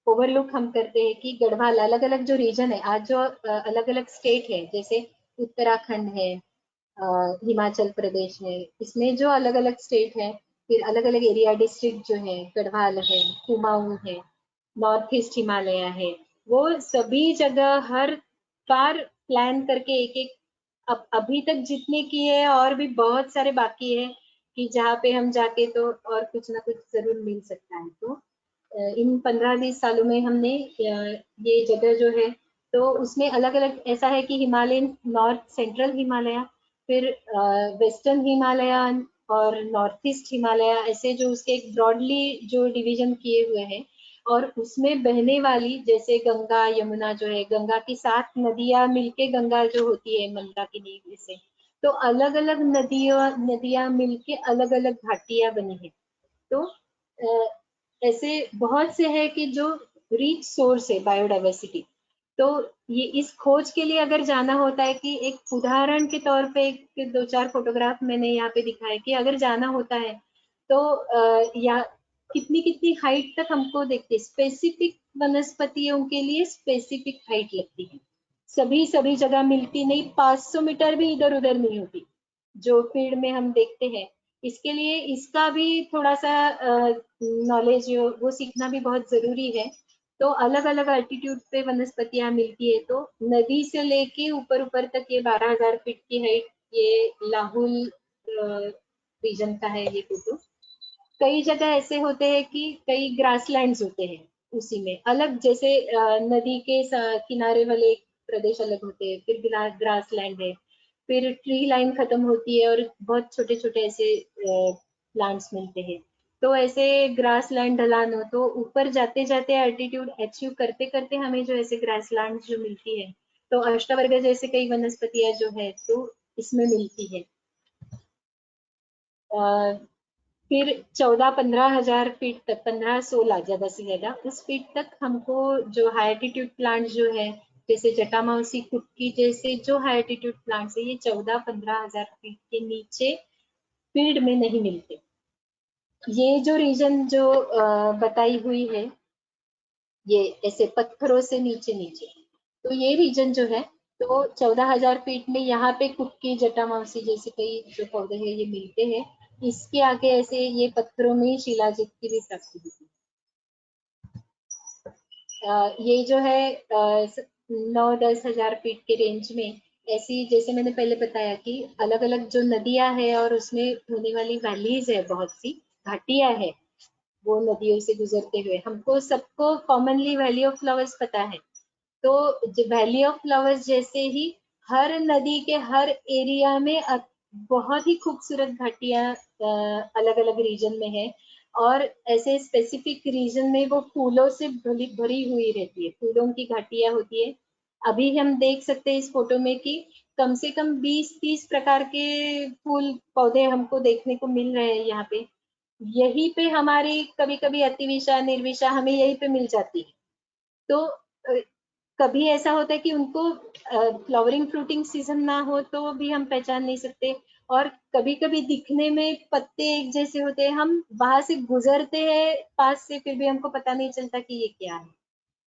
ओवरलुक हम करते हैं कि गढ़वाल अलग अलग जो रीजन है, आज जो अलग अलग स्टेट है, जैसे उत्तराखंड है, हिमाचल प्रदेश है, इसमें जो अलग अलग स्टेट है, फिर अलग अलग एरिया डिस्ट्रिक्ट जो है, गढ़वाल है, कुमाऊं है, नॉर्थ ईस्ट हिमालय है, वो सभी जगह हर बार प्लान करके एक एक, अब अभी तक जितने किए हैं और भी बहुत सारे बाकी है कि जहाँ पे हम जाके तो और कुछ ना कुछ जरूर मिल सकता है। तो इन 15-20 सालों में हमने ये जगह जो है, तो उसमें अलग अलग ऐसा है कि हिमालयन, नॉर्थ सेंट्रल हिमालय, फिर वेस्टर्न हिमालयन और नॉर्थ ईस्ट हिमालय, ऐसे जो उसके एक ब्रॉडली जो डिवीजन किए हुए हैं। और उसमें बहने वाली जैसे गंगा यमुना जो है, गंगा की 7 नदियां मिलके गंगा जो होती है मंदाकिनी से, तो अलग अलग नदियां मिलके अलग अलग घाटियां बनी है। तो ऐसे बहुत से है कि जो रिच सोर्स है बायोडाइवर्सिटी। तो ये इस खोज के लिए अगर जाना होता है कि एक उदाहरण के तौर पे एक 2-4 फोटोग्राफ मैंने यहाँ पे दिखाया कि अगर जाना होता है तो या कितनी कितनी हाइट तक हमको देखते, स्पेसिफिक वनस्पतियों के लिए स्पेसिफिक हाइट लगती है, सभी सभी जगह मिलती नहीं, 500 मीटर भी इधर उधर नहीं होती जो फील्ड में हम देखते हैं। इसके लिए इसका भी थोड़ा सा नॉलेज वो सीखना भी बहुत जरूरी है। तो अलग अलग अल्टीट्यूड पे वनस्पतियां मिलती है, तो नदी से लेके ऊपर ऊपर तक ये 12,000 फीट की हाइट, ये लाहुल रीजन का है ये फोटो। कई जगह ऐसे होते हैं कि कई ग्रासलैंड्स होते हैं, उसी में अलग जैसे नदी के किनारे वाले प्रदेश अलग होते हैं, फिर ग्रासलैंड है, फिर ट्री लाइन खत्म होती है और बहुत छोटे छोटे ऐसे प्लांट्स मिलते हैं। तो ऐसे ग्रास लैंड ढलान हो तो ऊपर जाते जाते एल्टीट्यूड अचीव करते करते हमें जो ऐसे ग्रास लैंड जो मिलती है, तो अष्टवर्ग जैसे कई वनस्पतियां जो है तो इसमें मिलती है। फिर 14-15 हजार फीट तक, 15-16 ज्यादा से ज्यादा उस फीट तक हमको जो हाई एल्टीट्यूड प्लांट जो है, जैसे जटामाउसी, कुटकी जैसे जो हाई एल्टीट्यूड प्लांट्स है, ये 14-15 हजार फीट के नीचे फील्ड में नहीं मिलते। ये जो रीजन जो बताई हुई है, ये ऐसे पत्थरों से नीचे नीचे, तो ये रीजन जो है, तो 14,000 फीट में यहाँ पे कुटकी, जटामाउसी जैसे कई जो पौधे हैं ये मिलते हैं। इसके आगे ऐसे ये पत्थरों में शिलाजित की भी प्राप्ति होती है। ये जो है 9-10 हजार फीट के रेंज में ऐसी, जैसे मैंने पहले बताया कि अलग अलग जो नदियां है और उसमें होने वाली वैलीज है, बहुत सी घाटियां है वो नदियों से गुजरते हुए, हमको सबको कॉमनली वैली ऑफ फ्लावर्स पता है। तो वैली ऑफ फ्लावर्स जैसे ही हर नदी के हर एरिया में बहुत ही खूबसूरत घाटियां अलग अलग रीजन में है, और ऐसे स्पेसिफिक रीजन में वो फूलों से भरी हुई रहती है, फूलों की घाटियां होती है। अभी हम देख सकते हैं इस फोटो में कि कम से कम 20-30 प्रकार के फूल पौधे हमको देखने को मिल रहे हैं यहाँ पे। यहीं पे हमारी कभी कभी अतिविशा निर्विशा हमें यहीं पे मिल जाती है। तो कभी ऐसा होता है कि उनको फ्लावरिंग फ्रूटिंग सीजन ना हो तो भी हम पहचान नहीं सकते, और कभी कभी दिखने में पत्ते एक जैसे होते हैं, हम वहां से गुजरते हैं पास से फिर भी हमको पता नहीं चलता कि ये क्या है।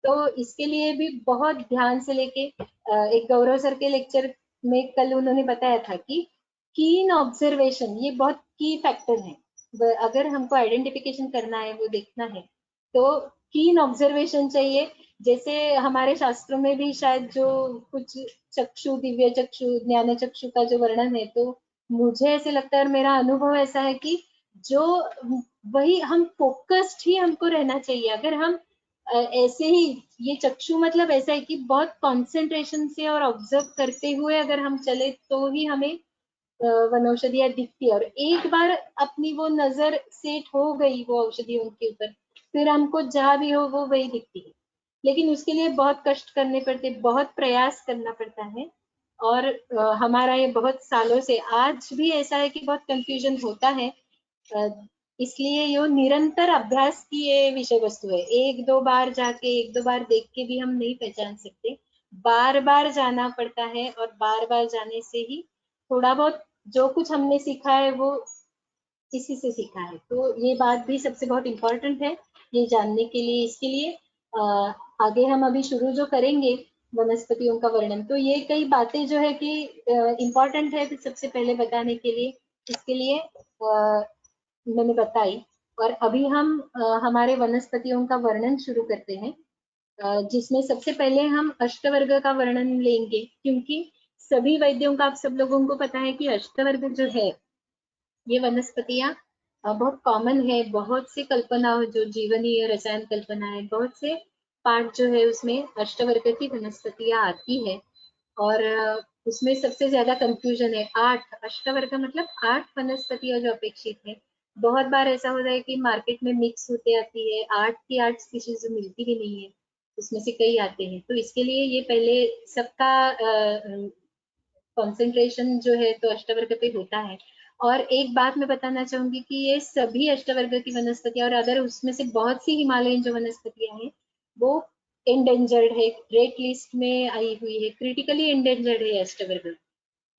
तो इसके लिए भी बहुत ध्यान से लेके एक गौरव सर के लेक्चर में कल उन्होंने बताया था कि कीन ऑब्जर्वेशन ये बहुत की फैक्टर है। अगर हमको आइडेंटिफिकेशन करना है, वो देखना है, तो कीन ऑब्जर्वेशन चाहिए। जैसे हमारे शास्त्रों में भी शायद जो कुछ चक्षु, दिव्य चक्षु, ज्ञान चक्षु का जो वर्णन है, तो मुझे ऐसे लगता है और मेरा अनुभव ऐसा है कि जो वही हम फोकस्ड ही हमको रहना चाहिए। अगर हम ऐसे ही, ये चक्षु मतलब ऐसा है कि बहुत कंसंट्रेशन से और ऑब्जर्व करते हुए अगर हम चले तो ही हमें वनौषधियां दिखती है, और एक बार अपनी वो नजर सेट हो गई वो औषधियों के ऊपर, फिर हमको जहाँ भी हो वो वही दिखती है। लेकिन उसके लिए बहुत कष्ट करने पड़ते, बहुत प्रयास करना पड़ता है, और हमारा ये बहुत सालों से आज भी ऐसा है कि बहुत कंफ्यूजन होता है। इसलिए ये निरंतर अभ्यास की ये विषय वस्तु है। एक दो बार जाके, एक दो बार देख के भी हम नहीं पहचान सकते, बार बार जाना पड़ता है, और बार बार जाने से ही थोड़ा बहुत जो कुछ हमने सीखा है वो इसी से सीखा है। तो ये बात भी सबसे बहुत इम्पोर्टेंट है ये जानने के लिए। इसके लिए आगे हम अभी शुरू जो करेंगे वनस्पतियों का वर्णन, तो ये कई बातें जो है कि इम्पोर्टेंट है सबसे पहले बताने के लिए, इसके लिए मैंने बताई। और अभी हम हमारे वनस्पतियों का वर्णन शुरू करते हैं, जिसमें सबसे पहले हम अष्टवर्ग का वर्णन लेंगे, क्योंकि सभी वैद्यों का आप सब लोगों को पता है कि अष्टवर्ग जो है ये वनस्पतियां बहुत कॉमन है। बहुत से कल्पना जो जीवनीय रसायन कल्पना है, बहुत से पार्ट जो है उसमें अष्टवर्ग की वनस्पतियां आती है, और उसमें सबसे ज्यादा कंफ्यूजन है। 8 अष्टवर्ग मतलब 8 वनस्पतियां जो अपेक्षित है। बहुत बार ऐसा होता है कि मार्केट में मिक्स होते आती है, 8 की 8 स्पीशीज मिलती भी नहीं है, उसमें से कई आते हैं। तो इसके लिए ये पहले सबका कंसंट्रेशन जो है तो अष्टवर्ग पे होता है। और एक बात मैं बताना चाहूंगी कि ये सभी अष्टवर्ग की वनस्पतियां, और अगर उसमें से बहुत सी हिमालयन जो वनस्पतियां हैं वो एंडेंजर्ड है, रेड लिस्ट में आई हुई है, क्रिटिकली एंडेंजर्ड है अष्टवर्ग।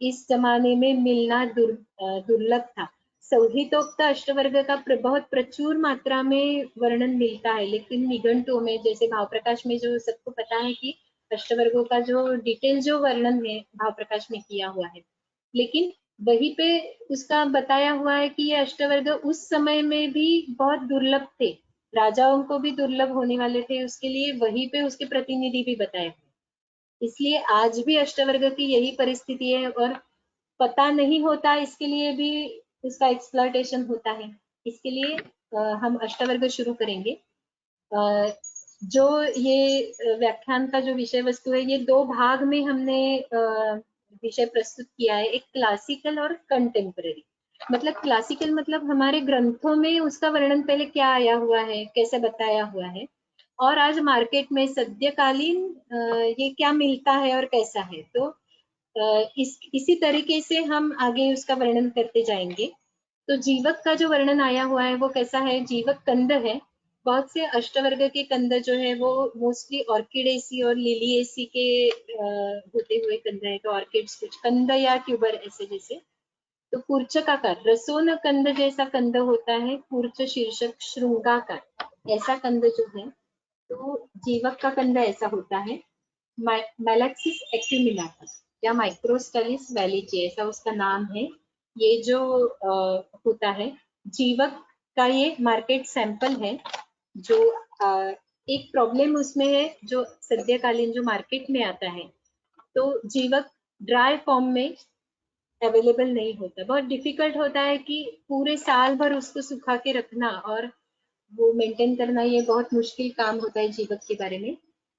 इस जमाने में मिलना दुर्लभ था। संहितोक्त अष्टवर्ग का बहुत प्रचुर मात्रा में वर्णन मिलता है, लेकिन निघंटुओं में, जैसे भाव प्रकाश में जो सबको पता है कि अष्टवर्गों का जो डिटेल जो वर्णन है भाव प्रकाश में किया हुआ है, लेकिन वहीं पे उसका बताया हुआ है कि ये अष्टवर्ग उस समय में भी बहुत दुर्लभ थे, राजाओं को भी दुर्लभ होने वाले थे, उसके लिए वहीं पे उसके प्रतिनिधि भी बताए हुए। इसलिए आज भी अष्टवर्ग की यही परिस्थिति है, और पता नहीं होता इसके लिए भी उसका एक्सप्लॉयटेशन होता है। इसके लिए हम अष्टवर्ग शुरू करेंगे। जो ये व्याख्यान का जो विषय वस्तु है, ये 2 भाग में हमने विषय प्रस्तुत किया है, एक क्लासिकल और कंटेम्पररी। मतलब क्लासिकल मतलब हमारे ग्रंथों में उसका वर्णन पहले क्या आया हुआ है, कैसे बताया हुआ है, और आज मार्केट में सद्यकालीन ये क्या मिलता है और कैसा है। तो इसी तरीके से हम आगे उसका वर्णन करते जाएंगे। तो जीवक का जो वर्णन आया हुआ है वो कैसा है, जीवक कंद है। बहुत से अष्टवर्ग के कंद जो है वो मोस्टली ऑर्किडेसी और लिलिएसी के होते हुए कंद है। तो ऑर्किड्स कुछ कंद या ट्यूबर ऐसे जैसे। तो कूर्चकाकार रसोन कंद जैसा कंद होता है, कूर्च शीर्षक श्रृंगाकार ऐसा कंद जो है, तो जीवक का कंद ऐसा होता है। मैलेक्सिस एक्यूमिनाटा या माइक्रोस्टेलिस वैलिची ऐसा उसका नाम है। ये जो होता है जीवक का, ये मार्केट सैंपल है। जो एक प्रॉब्लम उसमें है जो सद्यकालीन जो मार्केट में आता है, तो जीवक ड्राई फॉर्म में अवेलेबल नहीं होता। बहुत डिफिकल्ट होता है कि पूरे साल भर उसको सुखा के रखना और वो मेंटेन करना, ये बहुत मुश्किल काम होता है जीवक के बारे में।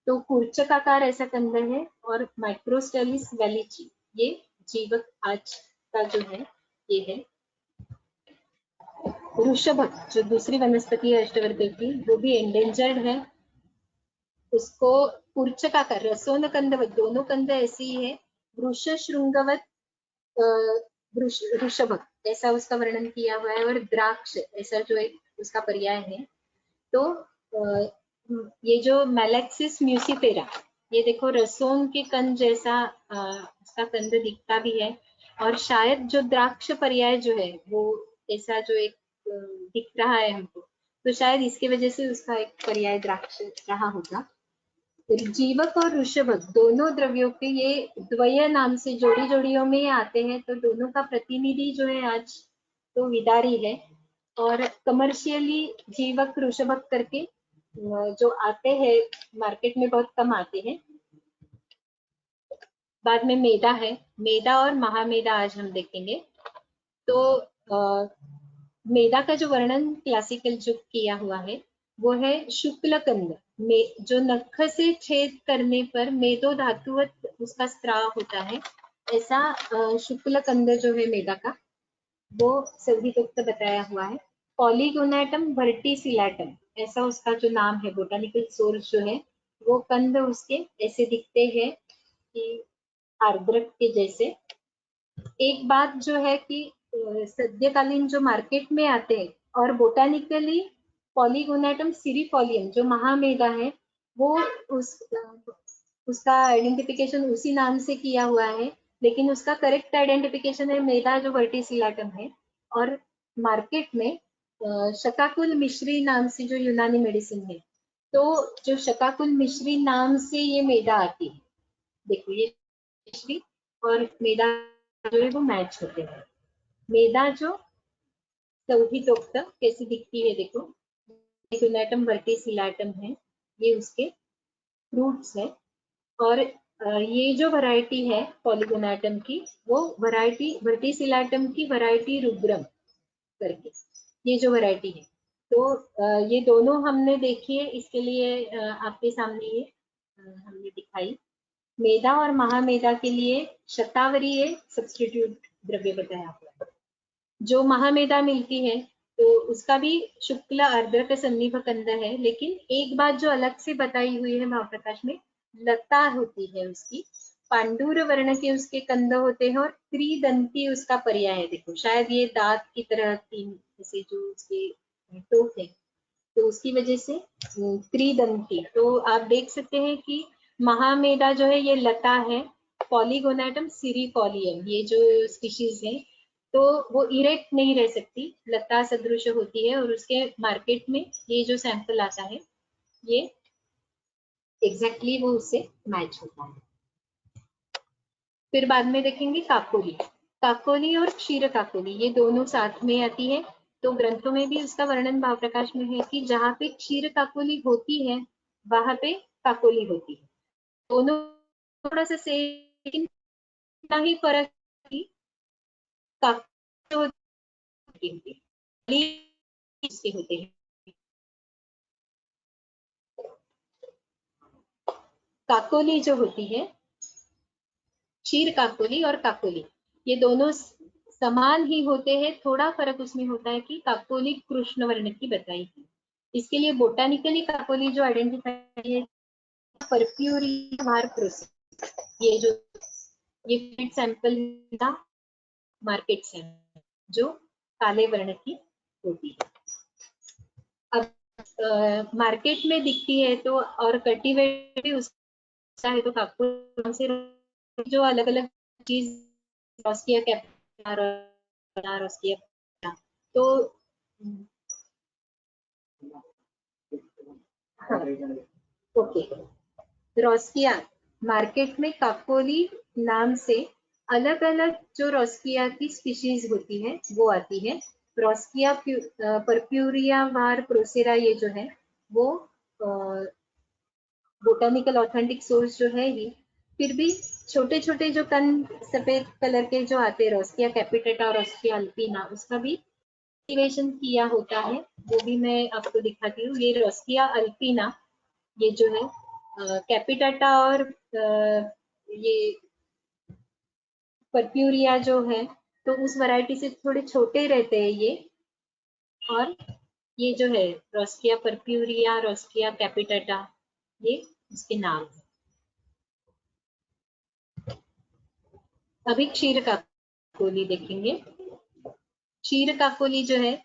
तो कूर्चकाकार ऐसा कंद है। और माइक्रोस्टेलिस वैलिची ये जीवक आज का जो है ये है। वृषभक जो दूसरी वनस्पति है अष्टवर्ग की, वो भी एंडेंजर्ड है। उसको कूर्चकाकार रसोन कंदवत दोनों कंद ऐसे ही है। वृष श्रृंगवत वृषभक ऐसा उसका वर्णन किया हुआ है। और द्राक्ष ऐसा जो एक उसका पर्याय है। तो ये जो मैलेक्सिस म्यूसिफेरा, ये देखो रसोन के कंद जैसा उसका कंद दिखता भी है। और शायद जो द्राक्ष पर्याय जो है वो ऐसा जो एक दिख रहा है हमको, तो शायद इसकी वजह से उसका एक पर्याय द्राक्ष रहा होगा। जीवक और ऋषभक दोनों द्रव्यों के ये द्वय नाम से जोड़ी जोड़ियों में आते हैं। तो दोनों का प्रतिनिधि जो है आज तो विदारी है। और कमर्शियली जीवक ऋषभक करके जो आते हैं मार्केट में बहुत कम आते हैं। बाद में मेदा है, मेदा और महामेदा आज हम देखेंगे। तो मेदा का जो वर्णन क्लासिकल जो किया हुआ है वो है शुक्ल कंद में, जो नख से छेद करने पर मेदो धातुवत उसका स्त्राव होता है। ऐसा शुक्ल कंद जो है मेदा का, वो संधियुक्त बताया हुआ है। पॉलीगोनाटम वर्टिसिलाटम ऐसा उसका जो नाम है, बोटानिकल सोर्स जो है, वो कंद उसके ऐसे दिखते हैं कि आर्द्रक के जैसे। एक बात जो है कि सद्यकालीन जो मार्केट में आते हैं और बोटानिकली पॉलीगोनाटम सिरिफोलियम जो महामेदा है, वो उसका आइडेंटिफिकेशन उसी नाम से किया हुआ है। लेकिन उसका करेक्ट आइडेंटिफिकेशन है मेदा जो वर्टिसिलाटम है। और मार्केट में शकाकुल मिश्री नाम से जो यूनानी मेडिसिन है, तो जो शकाकुल मिश्री नाम से ये मेदा आती है। देखो ये मिश्री और मेदा जो है वो मैच होते हैं। मेदा जो संहितोक्त कैसी दिखती है देखो, पॉलीगोनाटम वर्टिसिलाटम है, ये उसके फ्रूट्स है। और ये जो वैरायटी है पॉलीगोनाटम की, वो वैरायटी वर्टिसिलाटम की वैरायटी रुग्रम करके ये जो वैरायटी है। तो ये दोनों हमने देखी है, इसके लिए आपके सामने ये हमने दिखाई। मेदा और महामेदा के लिए शतावरी सब्स्टिट्यूट द्रव्य बताया हुआ है। जो महामेदा मिलती है तो उसका भी शुक्ल आर्द्रक सन्निभ कंद है। लेकिन एक बात जो अलग से बताई हुई है भावप्रकाश में, लता होती है उसकी, पांडुर वर्ण के उसके कंद होते हैं और त्रिदंती उसका पर्याय है। देखो शायद ये दांत की तरह तीन जैसे जो उसके टोक है, तो उसकी वजह से त्रिदंती। तो आप देख सकते हैं कि महामेदा जो है ये लता है। पॉलीगोनाटम सिरिफोलियम ये जो स्पीशीज है, तो वो इरेक्ट नहीं रह सकती, लता सदृश होती है। और उसके मार्केट में ये जो सैंपल आता है ये एग्जैक्टली वो उससे मैच होता है। फिर बाद में देखेंगे काकोली। काकोली और क्षीर काकोली ये दोनों साथ में आती है। तो ग्रंथों में भी उसका वर्णन भाव प्रकाश में है कि जहाँ पे क्षीर काकोली होती है वहां पे काकोली होती है। दोनों थोड़ा सा सेम, इतना ही फर्क है होते हैं। काकोली जो होती है, क्षीर काकोली और काकोली, ये दोनों समान ही होते हैं। थोड़ा फर्क उसमें होता है कि काकोली कृष्ण वर्ण की बताई है। इसके लिए बोटानिकली काकोली जो आइडेंटिफाई है, परफ्यूरियर प्रोसेस, ये जो ये सैंपल था मार्केट से जो काले वर्ण की होती है। अब मार्केट में दिखती है तो और कल्टीवेट भी उसका है तो काकू से जो अलग अलग चीज रोस्किया कैपिटा रोस्किया तो हाँ, ओके रोस्किया मार्केट में काकोली नाम से अलग अलग जो रोस्किया की स्पीशीज होती है वो आती है। रोस्किया परप्यूरिया वार प्रोसेरा ये जो है वो बोटानिकल ऑथेंटिक सोर्स जो है ही, फिर भी छोटे छोटे जो कंद सफेद कलर के जो आते हैं रोस्किया कैपिटेटा और रोस्किया अल्पिना उसका भी कल्टीवेशन किया होता है, वो भी मैं आपको दिखाती हूँ। ये रोस्किया अल्पिना ये जो है कैपिटाटा और ये परप्यूरिया जो है तो उस वैरायटी से थोड़े छोटे रहते हैं ये, और ये जो है रोस्किया परप्यूरिया रोस्किया कैपिटाटा ये उसके नाम है। अभी क्षीर काकोली देखेंगे। क्षीर काकोली जो है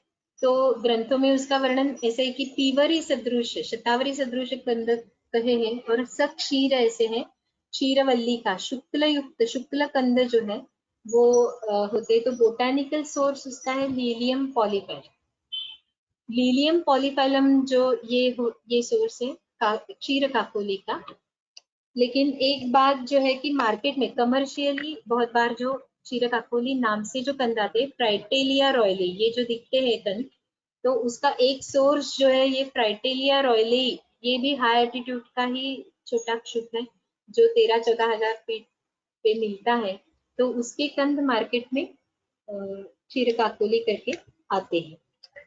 तो ग्रंथों में उसका वर्णन ऐसे है कि पीवरी सदृश शतावरी सदृश कंद कहे हैं और सक्षीर ऐसे है क्षीरवल्ली का शुक्ल युक्त शुक्ल कंद जो है वो होते तो बोटानिकल सोर्स उसका है लीलियम पॉलीफाइलम। लीलियम पॉलीफाइलम जो ये सोर्स है क्षीर काकोली का। लेकिन एक बात जो है कि मार्केट में कमर्शियली बहुत बार जो क्षीर काकोली नाम से जो कंद आते हैं फ्राइटेलिया रॉयली ये जो दिखते हैं कंद तो उसका एक सोर्स जो है ये फ्राइटेलिया रॉयली ये भी हाई एल्टीट्यूड का ही छोटा क्षुप है जो 13-14 हजार फीट पे मिलता है। तो उसके कंद मार्केट में क्षीर काकोली करके आते हैं।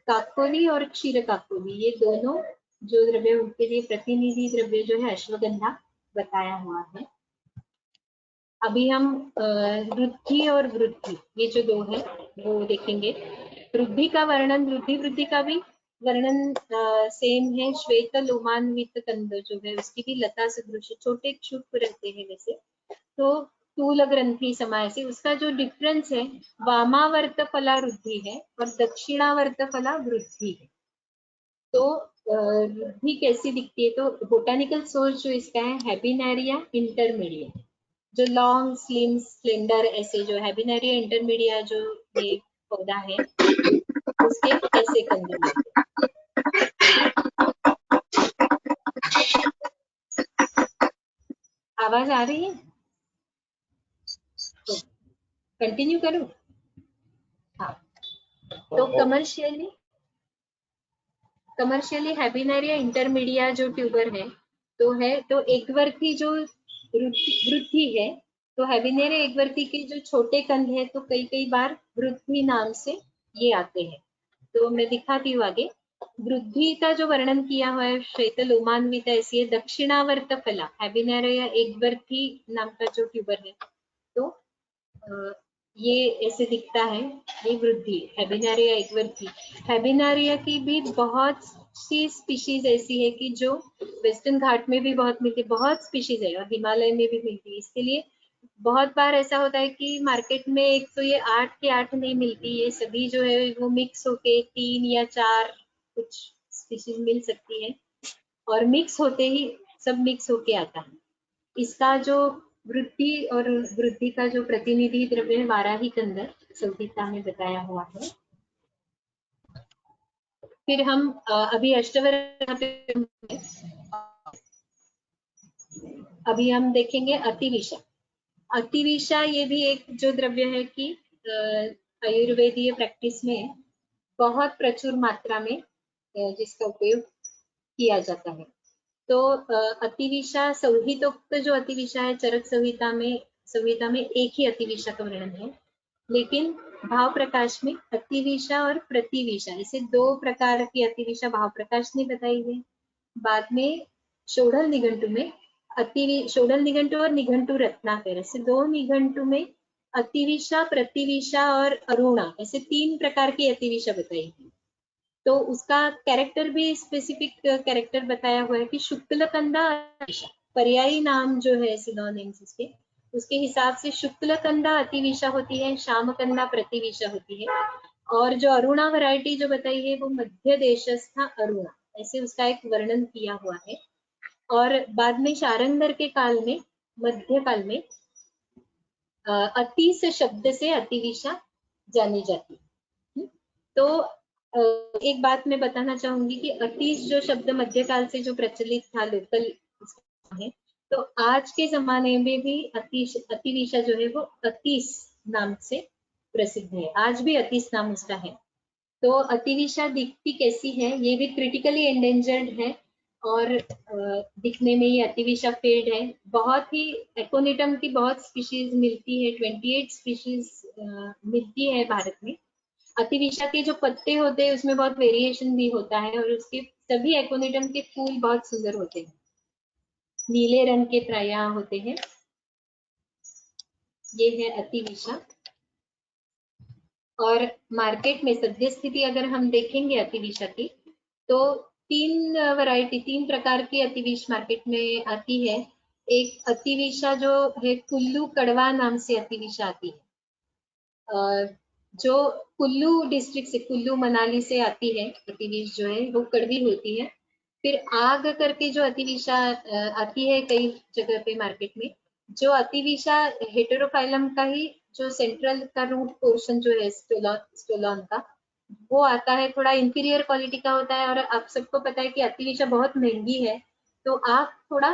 काकोली और क्षीर काकोली ये दोनों जो द्रव्य उनके लिए प्रतिनिधि द्रव्य जो है अश्वगंधा बताया हुआ है। अभी हम वृद्धि और वृद्धि ये जो दो है वो देखेंगे। वृद्धि का वर्णन वृद्धि का भी वर्णन सेम है। श्वेत लोमान्वित कंद जो है उसकी भी लता सदृश छोटे क्षुप रहते हैं वैसे तो स्थूल ग्रंथि समाय से उसका जो डिफरेंस है वामावर्त फला वृद्धि है और दक्षिणावर्त फला वृद्धि है। तो वृद्धि कैसी दिखती है तो बोटानिकल सोर्स जो इसका है हैबिनेरिया इंटरमीडिया जो लॉन्ग स्लिम स्प्लेंडर ऐसे जो हैबिनेरिया इंटरमीडिया जो ये पौधा है उसके ऐसे कंद मिलते हैं। आवाज आ रही है तो कंटिन्यू करूं? हाँ तो कमर्शियली हैबिनेरिया इंटरमीडिया जो ट्यूबर है तो एकवर्ती जो वृद्धि है तो हैबिनेरिया एकवर्ती के जो छोटे कंद है तो कई बार वृद्धि नाम से ये आते हैं। तो मैं दिखाती हूँ आगे। वृद्धि का जो वर्णन किया हुआ है श्वेत लोमान्वित ऐसी है दक्षिणावर्त फला हैबिनेरिया एकवर्ती नाम का जो ट्यूबर है तो ये ऐसे दिखता है। ये वृद्धि हैबिनेरिया एकवर्ती हैबिनेरिया की भी बहुत सी स्पीशीज ऐसी है कि जो वेस्टर्न घाट में भी बहुत मिलती है बहुत स्पीशीज है और हिमालय में भी मिलती है। इसके लिए बहुत बार ऐसा होता है कि मार्केट में एक तो ये 8 के 8 नहीं मिलती ये सभी जो है वो मिक्स होके 3 या 4 कुछ स्पीशीज मिल सकती है और मिक्स होते ही सब मिक्स होके आता है। इसका जो वृद्धि और वृद्धि का जो प्रतिनिधि द्रव्य है वाराही कंद संहिता में बताया हुआ है। फिर हम अभी अष्टवर्ग अभी हम देखेंगे अतिविषा। अतिविषा ये भी एक जो द्रव्य है कि आयुर्वेदीय प्रैक्टिस में बहुत प्रचुर मात्रा में जिसका उपयोग किया जाता है। तो अतिविषा संहितोक्त जो अतिविषा है चरक संहिता में एक ही अतिविषा का वर्णन है लेकिन भाव प्रकाश में अतिविषा और प्रतिविषा ऐसे दो प्रकार की अतिविषा भाव प्रकाश ने बताई है। बाद में शोढल निघंटु में शोढल निघंटु और निघंटु रत्नाकर ऐसे दो निघंटु में अतिविषा प्रतिविषा और अरुणा ऐसे 3 प्रकार की अतिविषा बताई है। तो उसका कैरेक्टर भी स्पेसिफिक कैरेक्टर बताया हुआ है कि शुक्ल कंदा पर्यायी नाम जो है सिनोनिम्स उसके हिसाब से शुक्ल कंदा अतिविषा होती है श्याम कंदा प्रतिविषा होती है। और जो अरुणा वैरायटी जो बताई है वो मध्य देशस्था अरुणा, ऐसे उसका एक वर्णन किया हुआ है। और बाद में शारंगर के काल में, मध्य काल में अतीस शब्द से अतिविशा जानी जाती है। तो एक बात मैं बताना चाहूंगी कि अतीश जो शब्द मध्यकाल से जो प्रचलित था लोकल है, तो आज के जमाने में भी अतिविशा जो है वो अतीश नाम से प्रसिद्ध है, आज भी अतीश नाम उसका है। तो अतिविशा दिखती कैसी है, ये भी क्रिटिकली एंडेंजर्ड है और दिखने में ये अतिविशा फेड है। बहुत ही एकोनिटम की बहुत स्पीशीज मिलती है, 28 स्पीशीज मिलती है भारत में। अतिविशा के जो पत्ते होते हैं उसमें बहुत वेरिएशन भी होता है और उसके सभी एकोनिटम के फूल बहुत सुंदर होते हैं, नीले रंग के प्रायः होते हैं। ये है अतिविशा। और मार्केट में सद्य स्थिति अगर हम देखेंगे अतिविशा की, तो तीन प्रकार की अतिविश मार्केट में आती है। एक अतिविशा जो है कुल्लू कड़वा नाम से अतिविशा आती है, जो कुल्लू डिस्ट्रिक्ट से, कुल्लू मनाली से आती है अतिविश जो है वो कड़वी होती है। फिर आग करके जो अतिविशा आती है कई जगह पे मार्केट में, जो अतिविशा हेटेरोफाइलम का ही जो सेंट्रल का रूट पोर्शन जो है स्टोलॉन का, वो आता है, थोड़ा इंफीरियर क्वालिटी का होता है। और आप सबको पता है कि अतिविशा बहुत महंगी है, तो आप थोड़ा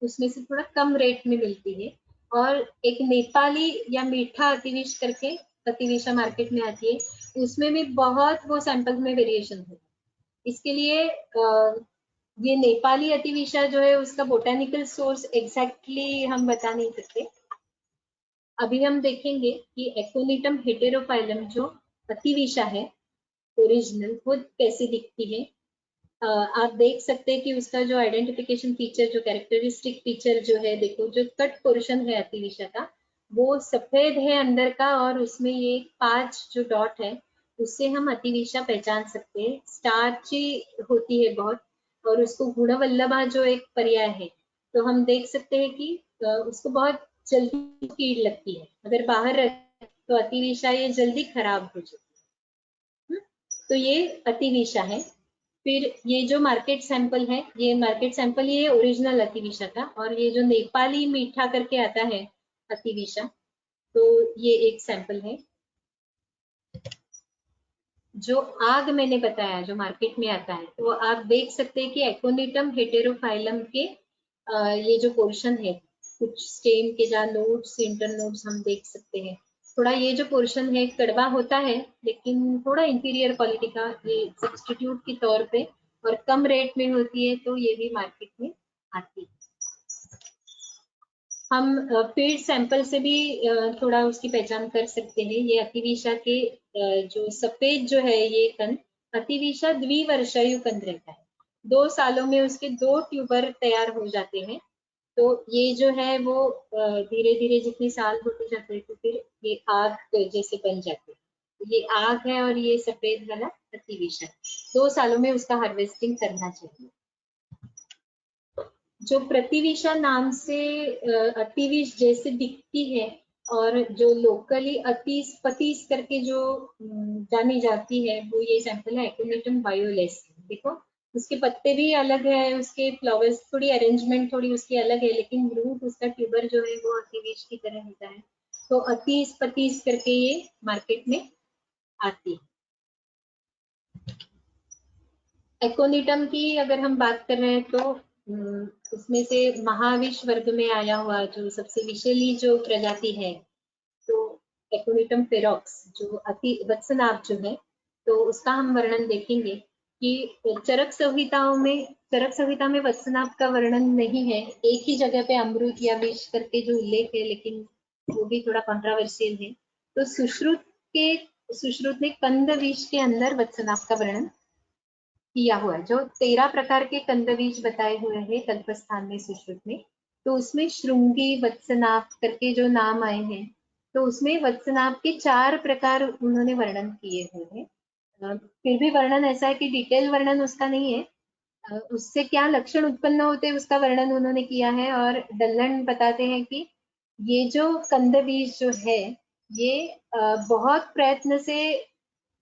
उसमें से थोड़ा कम रेट में मिलती है। और एक नेपाली या मीठा अतिविश करके अतिविशा मार्केट में आती है, उसमें भी बहुत वो सैंपल में वेरिएशन है। इसके लिए ये नेपाली अतिविशा जो है उसका बोटानिकल सोर्स एग्जैक्टली हम बता नहीं सकते। अभी हम देखेंगे कि एकोनिटम हेटेरोफाइलम जो अतिविशा है ओरिजिनल, वो कैसे दिखती है। आप देख सकते हैं कि उसका जो आइडेंटिफिकेशन फीचर, जो कैरेक्टरिस्टिक फीचर जो है, देखो जो कट पोर्शन है अतिविशा का वो सफेद है अंदर का, और उसमें ये 5 जो डॉट है उससे हम अतिविशा पहचान सकते हैं। स्टार्ची होती है बहुत, और उसको गुणवल्लभा जो एक पर्याय है, तो हम देख सकते हैं कि उसको बहुत जल्दी कीड़ लगती है, अगर बाहर रखे तो अतिविशा ये जल्दी खराब हो जाती है। तो ये अतिविशा है। फिर ये जो मार्केट सैंपल है, ये मार्केट सैंपल ये ओरिजिनल अतिविशा का, और ये जो नेपाली मीठा करके आता है अतिविशा, तो ये एक सैंपल है। जो आग मैंने बताया जो मार्केट में आता है, तो आप देख सकते हैं कि एकोनिटम हेटेरोफाइलम के ये जो पोर्शन है, कुछ स्टेम के जहाँ नोड्स, इंटर नोड्स हम देख सकते हैं। थोड़ा ये जो पोर्शन है कड़वा होता है, लेकिन थोड़ा इंफीरियर क्वालिटी का ये सब्स्टिट्यूट के तौर पे, और कम रेट में होती है, तो ये भी मार्केट में आती है। हम फील्ड सैंपल से भी थोड़ा उसकी पहचान कर सकते हैं। ये अतिविशा के जो सफेद जो है ये कंद, अतिविशा द्विवर्षायु कंद रहता है, 2 सालों में उसके 2 ट्यूबर तैयार हो जाते हैं। तो ये जो है वो धीरे धीरे जितने साल होते जाते हैं तो फिर ये आग जैसे बन जाते हैं। ये आग है और ये सफेद वाला अतिविशा, 2 सालों में उसका हार्वेस्टिंग करना चाहिए। जो प्रतिविशा नाम से अतिविश जैसे दिखती है, और जो लोकली अतीस पतीस करके जो जानी जाती है, वो ये सैंपल है एकोनिटम वायोलेस। देखो उसके पत्ते भी अलग है, उसके फ्लावर्स थोड़ी अरेंजमेंट थोड़ी उसकी अलग है, लेकिन रूट उसका ट्यूबर जो है वो अतिविश की तरह होता है। तो अतीस पतीस करके ये मार्केट में आती है। एकोनिटम की अगर हम बात कर रहे हैं तो उसमें से महाविश वर्ग में आया हुआ जो सबसे विषैली जो प्रजाति है, तो एकोनिटम फेरोक्स जो अति वत्सनाभ जो है, तो उसका हम वर्णन देखेंगे कि चरक संहिता में वत्सनाभ का वर्णन नहीं है। एक ही जगह पे अमृत या विष करके जो उल्लेख है, लेकिन वो भी थोड़ा कंट्रोवर्शियल है। तो सुश्रुत ने कंद विष के अंदर वत्सनाभ का वर्णन किया हुआ है। जो 13 प्रकार के कंदबीज बताए हुए हैं कल्पस्थान में सुश्रुत में, तो उसमें श्रृंगी वत्सनाभ करके जो नाम आए हैं, तो उसमें वत्सनाभ के 4 प्रकार उन्होंने वर्णन किए हुए हैं। फिर भी वर्णन ऐसा है कि डिटेल वर्णन उसका नहीं है। उससे क्या लक्षण उत्पन्न होते हैं उसका वर्णन उन्होंने किया है। और डल्लन बताते हैं कि ये जो कंदबीज जो है ये बहुत प्रयत्न से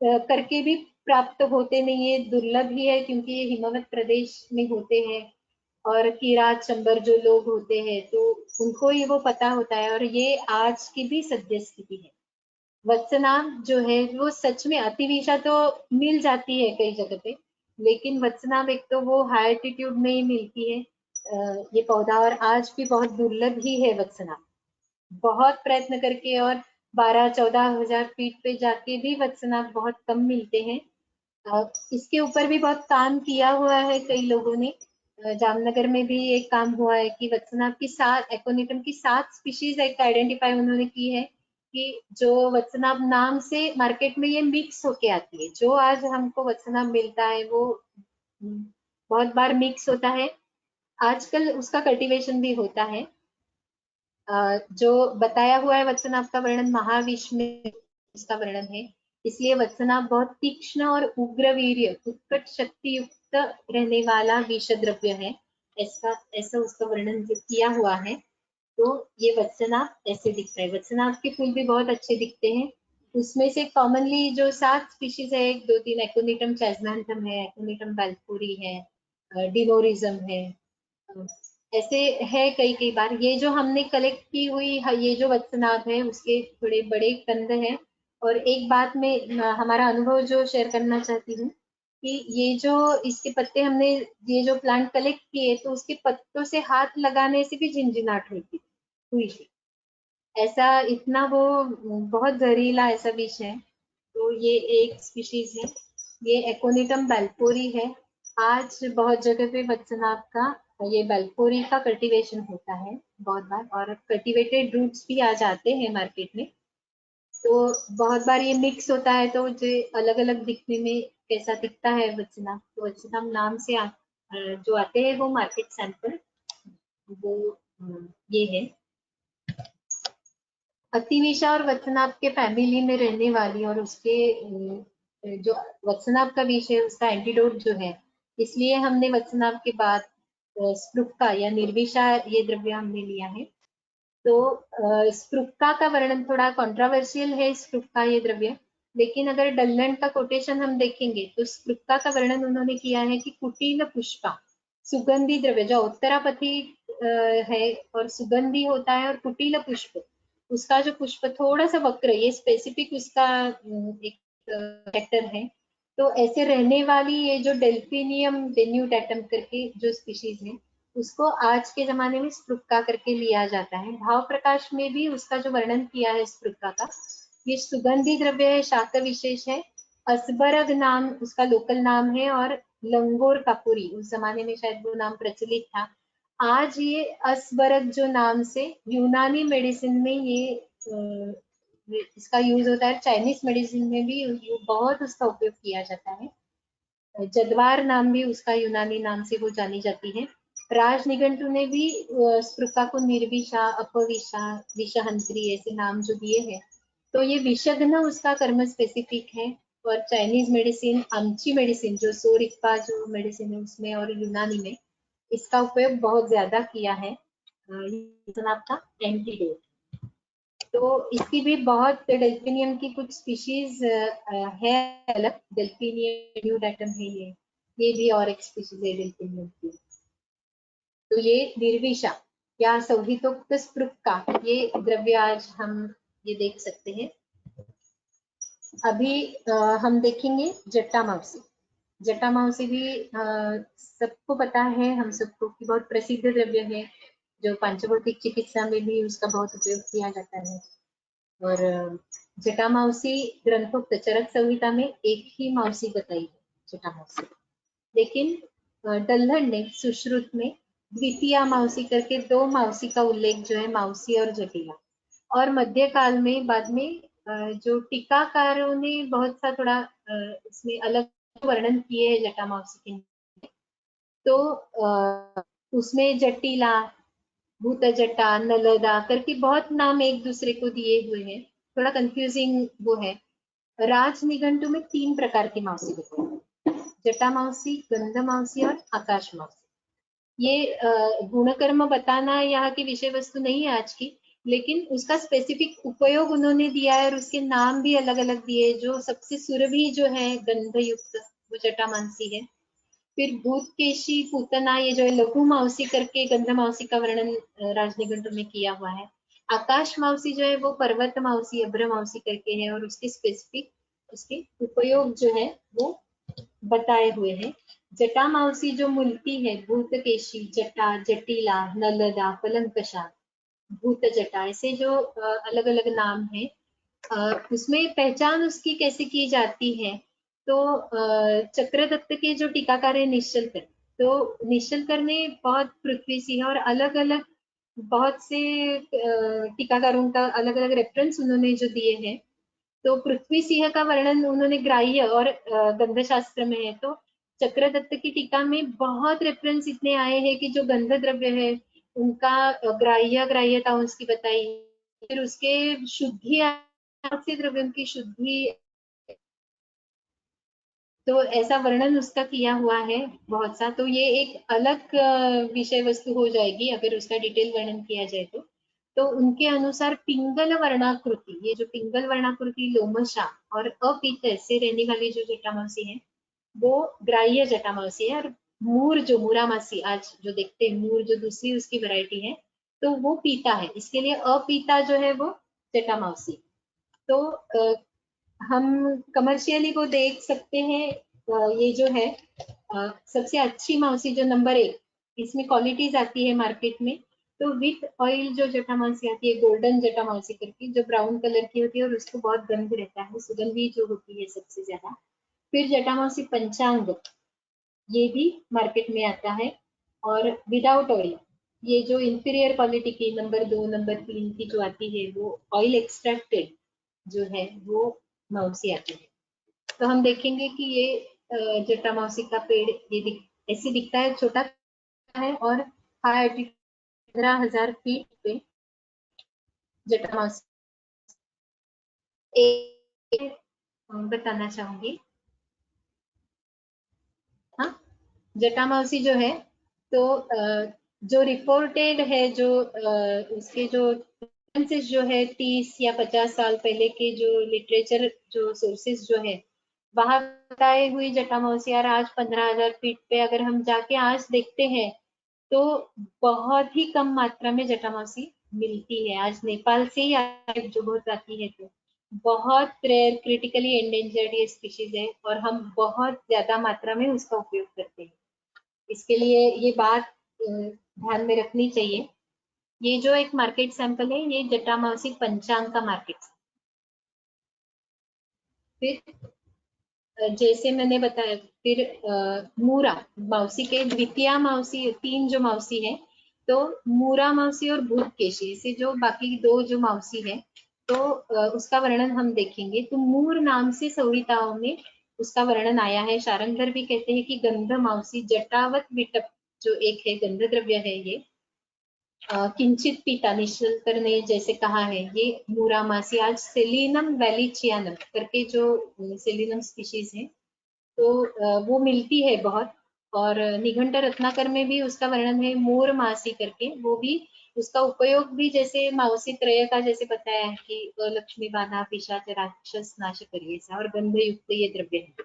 करके भी प्राप्त होते नहीं है, दुर्लभ ही है, क्योंकि ये हिमालय प्रदेश में होते हैं और किरात चंबर जो लोग होते हैं तो उनको ही वो पता होता है। और ये आज की भी सद्य स्थिति है। वत्सनाम जो है वो सच में अतिविषा तो मिल जाती है कई जगह पे, लेकिन वत्सनाम एक तो वो हाई एल्टीट्यूड में ही मिलती है ये पौधा, और आज भी बहुत दुर्लभ ही है वत्सनाम। बहुत प्रयत्न करके और 12-14 हजार फीट पे जाके भी वत्सनाक बहुत कम मिलते हैं। इसके ऊपर भी बहुत काम किया हुआ है कई लोगों ने। जामनगर में भी एक काम हुआ है कि वत्सनाक की 7 एकोनिटम की 7 स्पीशीज एक आइडेंटिफाई उन्होंने की है कि जो वत्सनाक नाम से मार्केट में ये मिक्स होके आती है। जो आज हमको वत्सनाक मिलता है वो बहुत बार मिक्स होता है। आजकल उसका कल्टीवेशन भी होता है। जो बताया हुआ है वत्सनाभ का वर्णन महाविश में इसका वर्णन है, इसलिए वत्सनाभ बहुत तीक्ष्ण और उग्र वीर्य उत्कट शक्ति युक्त रहने वाला विष द्रव्य है। ऐसा उसका वर्णन जो किया हुआ है। तो ये वत्सनाभ ऐसे दिखता है। वत्सनाभ के फूल भी बहुत अच्छे दिखते हैं। उसमें से कॉमनली जो 7 स्पीशीज है, 1, 2, 3 एकोनिटम चैजमेंथम है, एकोनिटम बेल्फोरी है, डिनोरिज्म है, ऐसे है कई कई बार। ये जो हमने कलेक्ट की हुई ये जो वत्सनाभ है उसके थोड़े बड़े कंद हैं। और एक बात में हमारा अनुभव जो शेयर करना चाहती हूँ कि ये जो इसके पत्ते हमने ये जो प्लांट कलेक्ट किए तो उसके पत्तों से हाथ लगाने से भी झिनझिनाहट हुई थी। ऐसा इतना वो बहुत जहरीला ऐसा विष है। तो ये एक स्पीशीज है, ये एकोनिटम बेल्फोरी है। आज बहुत जगह पे वत्सनाभ का ये बेल्फोरी का कल्टीवेशन होता है बहुत बार, और कल्टीवेटेड रूट्स भी आ जाते हैं मार्केट में। तो बहुत बार ये मिक्स होता है तो जो अलग अलग दिखने में कैसा दिखता है वत्सनाभ, तो वत्सनाभ नाम से जो आते हैं वो मार्केट सैंपल वो ये है। अतिविषा और वत्सनाभ के फैमिली में रहने वाली और उसके जो वत्सनाभ का विष है उसका एंटीडोट जो है, इसलिए हमने वत्सनाभ के बाद स्प्रुक्का या निर्विषा ये द्रव्य हमने लिया है। तो स्प्रुक्का का वर्णन थोड़ा कंट्रोवर्शियल है, स्प्रुक्का ये द्रव्य। लेकिन अगर डलैंड का कोटेशन हम देखेंगे तो स्प्रुक्का का वर्णन उन्होंने किया है कि कुटिल पुष्पा, सुगंधी द्रव्य जो उत्तरापथी है और सुगंधी होता है, और कुटिल पुष्प उसका जो पुष्प थोड़ा सा वक्र, ये स्पेसिफिक उसका एक कैरेक्टर है। तो ऐसे रहने वाली ये जो डेल्फिनियम डेन्यूटेटम करके जो स्पीशीज है उसको आज के जमाने में स्प्रुक्का करके लिया जाता है। भाव प्रकाश में भी उसका जो वर्णन किया है स्प्रुक्का का, ये सुगंधी द्रव्य है, शाक विशेष है। असबरग नाम उसका लोकल नाम है, और लंगोर कापुरी उस जमाने में शायद वो नाम प्रचलित था। आज ये असबरग जो नाम से यूनानी मेडिसिन में इसका यूज होता है। चाइनीज मेडिसिन में भी बहुत उसका उपयोग किया जाता है। जदवार नाम भी उसका यूनानी नाम से वो जानी जाती है। राज निघंटू ने भी स्प्रुक्का को निर्विषा, अपविषा, विषहंत्री ऐसे नाम जो दिए हैं। तो ये विषघ्न उसका कर्म स्पेसिफिक है। और चाइनीज मेडिसिन, आमची मेडिसिन जो सोरिक्पा जो मेडिसिन है उसमें और यूनानी में इसका उपयोग बहुत ज्यादा किया है। आपका एंटीडोट। तो इसकी भी बहुत डेल्फिनियम की कुछ स्पीशीज है अलग। डेल्फिनियम न्यूडेटम है ये भी और एक स्पीशीज है डेल्फिनियम की। तो ये निर्विषा या संहितोक्त स्प्रुक्का ये द्रव्य आज हम ये देख सकते हैं। अभी हम देखेंगे जट्टा माउसी। जट्टा माउसी भी सबको पता है हम सबको कि बहुत प्रसिद्ध द्रव्य है, जो पंचभौतिक चिकित्सा में भी उसका बहुत उपयोग किया जाता है। और जटा माउसी ग्रंथोक्त चरक संहिता में एक ही माउसी बताई है, जटा माउसी। लेकिन डल्हन ने सुश्रुत में द्वितीया माउसी करके 2 माउसी का उल्लेख जो है, माउसी और जटिला। और मध्यकाल में बाद में जो टीकाकारों ने बहुत सा थोड़ा इसमें अलग वर्णन किए हैं जटा माउसी के। तो उसमें जटिला, भूत जटा, नलदा करके बहुत नाम एक दूसरे को दिए हुए हैं। थोड़ा कंफ्यूजिंग वो है। राज निघंटु में 3 प्रकार की माउसी बताई है, जटा माउसी, गंध माउसी और आकाश माउसी। ये गुणकर्म बताना यहाँ की विषय वस्तु नहीं है आज की, लेकिन उसका स्पेसिफिक उपयोग उन्होंने दिया है और उसके नाम भी अलग अलग दिए। जो सबसे सुरभि जो है गंध युक्त वो जटामांसी है। फिर भूतकेशी, पूतना, ये जो है लघु माउसी करके गंध माउसी का वर्णन राजनिघंटु में किया हुआ है। आकाश माउसी जो है वो पर्वत माउसी, अभ्र माउसी करके है और उसके स्पेसिफिक उसके उपयोग जो है वो बताए हुए हैं। जटा माउसी जो मुल्की है, भूतकेशी, जटा, जटिला, नलदा, पलंकशा, भूत जटा, ऐसे जो अलग अलग नाम है। उसमें पहचान उसकी कैसे की जाती है, तो चक्रदत्त के जो टीकाकार है निश्चलकर, तो निश्चलकर ने बहुत पृथ्वी सिंह और अलग अलग बहुत से टीकाकारों का अलग अलग रेफरेंस उन्होंने जो दिए हैं, तो पृथ्वी सिंह का वर्णन उन्होंने ग्राह्य और गंध शास्त्र में है। तो चक्रदत्त की टीका में बहुत रेफरेंस इतने आए हैं कि जो गंध द्रव्य है उनका ग्राह्यता उसकी बताई, फिर उसके शुद्धि से द्रव्यों की शुद्धि, तो ऐसा वर्णन उसका किया हुआ है बहुत सा। तो ये एक अलग विषय वस्तु हो जाएगी अगर उसका डिटेल वर्णन किया जाए तो उनके अनुसार पिंगल वर्णाकृति, ये जो पिंगल वर्णाकृति लोमशा और अपीत से रहने वाली जो जटामासी है वो ग्राह्य जटामासी है। और मूर जो मूरामासी आज जो देखते हैं, मूर जो दूसरी उसकी वैरायटी है, तो वो पीता है, इसके लिए अपीता जो है वो जटामासी। तो हम कमर्शियली वो देख सकते हैं। ये जो है सबसे अच्छी माउसी जो नंबर 1, इसमें क्वालिटीज आती है मार्केट में, तो विथ ऑयल जो जटामासी आती है, गोल्डन जटामासी करके, जो ब्राउन कलर की होती है और उसको बहुत गंध रहता है, सुगंधी जो होती है सबसे ज्यादा। फिर जटामासी पंचांग, ये भी मार्केट में आता है। और विदाउट ऑयल, ये जो इंफीरियर क्वालिटी की नंबर 2 नंबर 3 की जो आती है वो ऑयल एक्सट्रैक्टेड जो है वो माउसी आती है। तो हम देखेंगे कि ये जटा माउसी का पेड़ ये ऐसे दिखता है, छोटा है और हाई एल्टीट्यूड 15,000 फीट पे जटा माउसी एक बताना चाहूंगी। हाँ, जटा माउसी जो है तो जो रिपोर्टेड है, जो उसके जो जो है 30 या 50 साल पहले के जो लिटरेचर जो सोर्सेस जो है वहां बताए हुई जटा माउसी और आज 15,000 फीट पे अगर हम जाके आज देखते हैं तो बहुत ही कम मात्रा में जटा माउसी मिलती है। आज नेपाल से ही जो बहुत आती है, तो बहुत रेयर क्रिटिकली एंडेंजर्ड ये स्पीशीज है और हम बहुत ज्यादा मात्रा में उसका उपयोग करते हैं। इसके लिए ये बात ध्यान में रखनी चाहिए। ये जो एक मार्केट सैंपल है ये जटा माउसी पंचांग का मार्केट। फिर जैसे मैंने बताया, फिर मूरा माउसी के द्वितीय माउसी 3 जो माउसी है, तो मूरा माउसी और भूतकेशी से जो बाकी 2 जो माउसी है, तो उसका वर्णन हम देखेंगे। तो मूर नाम से संहिताओं में उसका वर्णन आया है। शारंगधर भी कहते हैं कि गंध माउसी जटावत विटप जो एक है गंध द्रव्य है, ये किंचित पीता, निश्चलकर ने जैसे कहा है, ये मूरामासी आज सेलिनम वैलिचियानम करके जो सेलिनम स्पीशीज है, तो वो मिलती है बहुत। और निघंट रत्नाकर में भी उसका वर्णन है मोर मासी करके, वो भी उसका उपयोग भी जैसे माउसी त्रय का जैसे बताया है कि लक्ष्मी बाधा पिशाच राक्षस नाश करिए सा और गंध युक्त ये द्रव्य है।